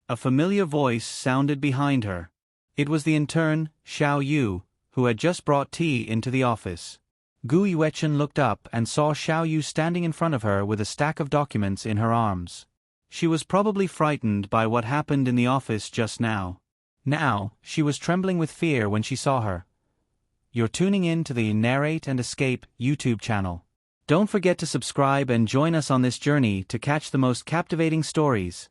A familiar voice sounded behind her. It was the intern, Xiao Yu, who had just brought tea into the office. Gu Yuechen looked up and saw Xiao Yu standing in front of her with a stack of documents in her arms. She was probably frightened by what happened in the office just now. Now, she was trembling with fear when she saw her. You're tuning in to the Narrate and Escape YouTube channel. Don't forget to subscribe and join us on this journey to catch the most captivating stories.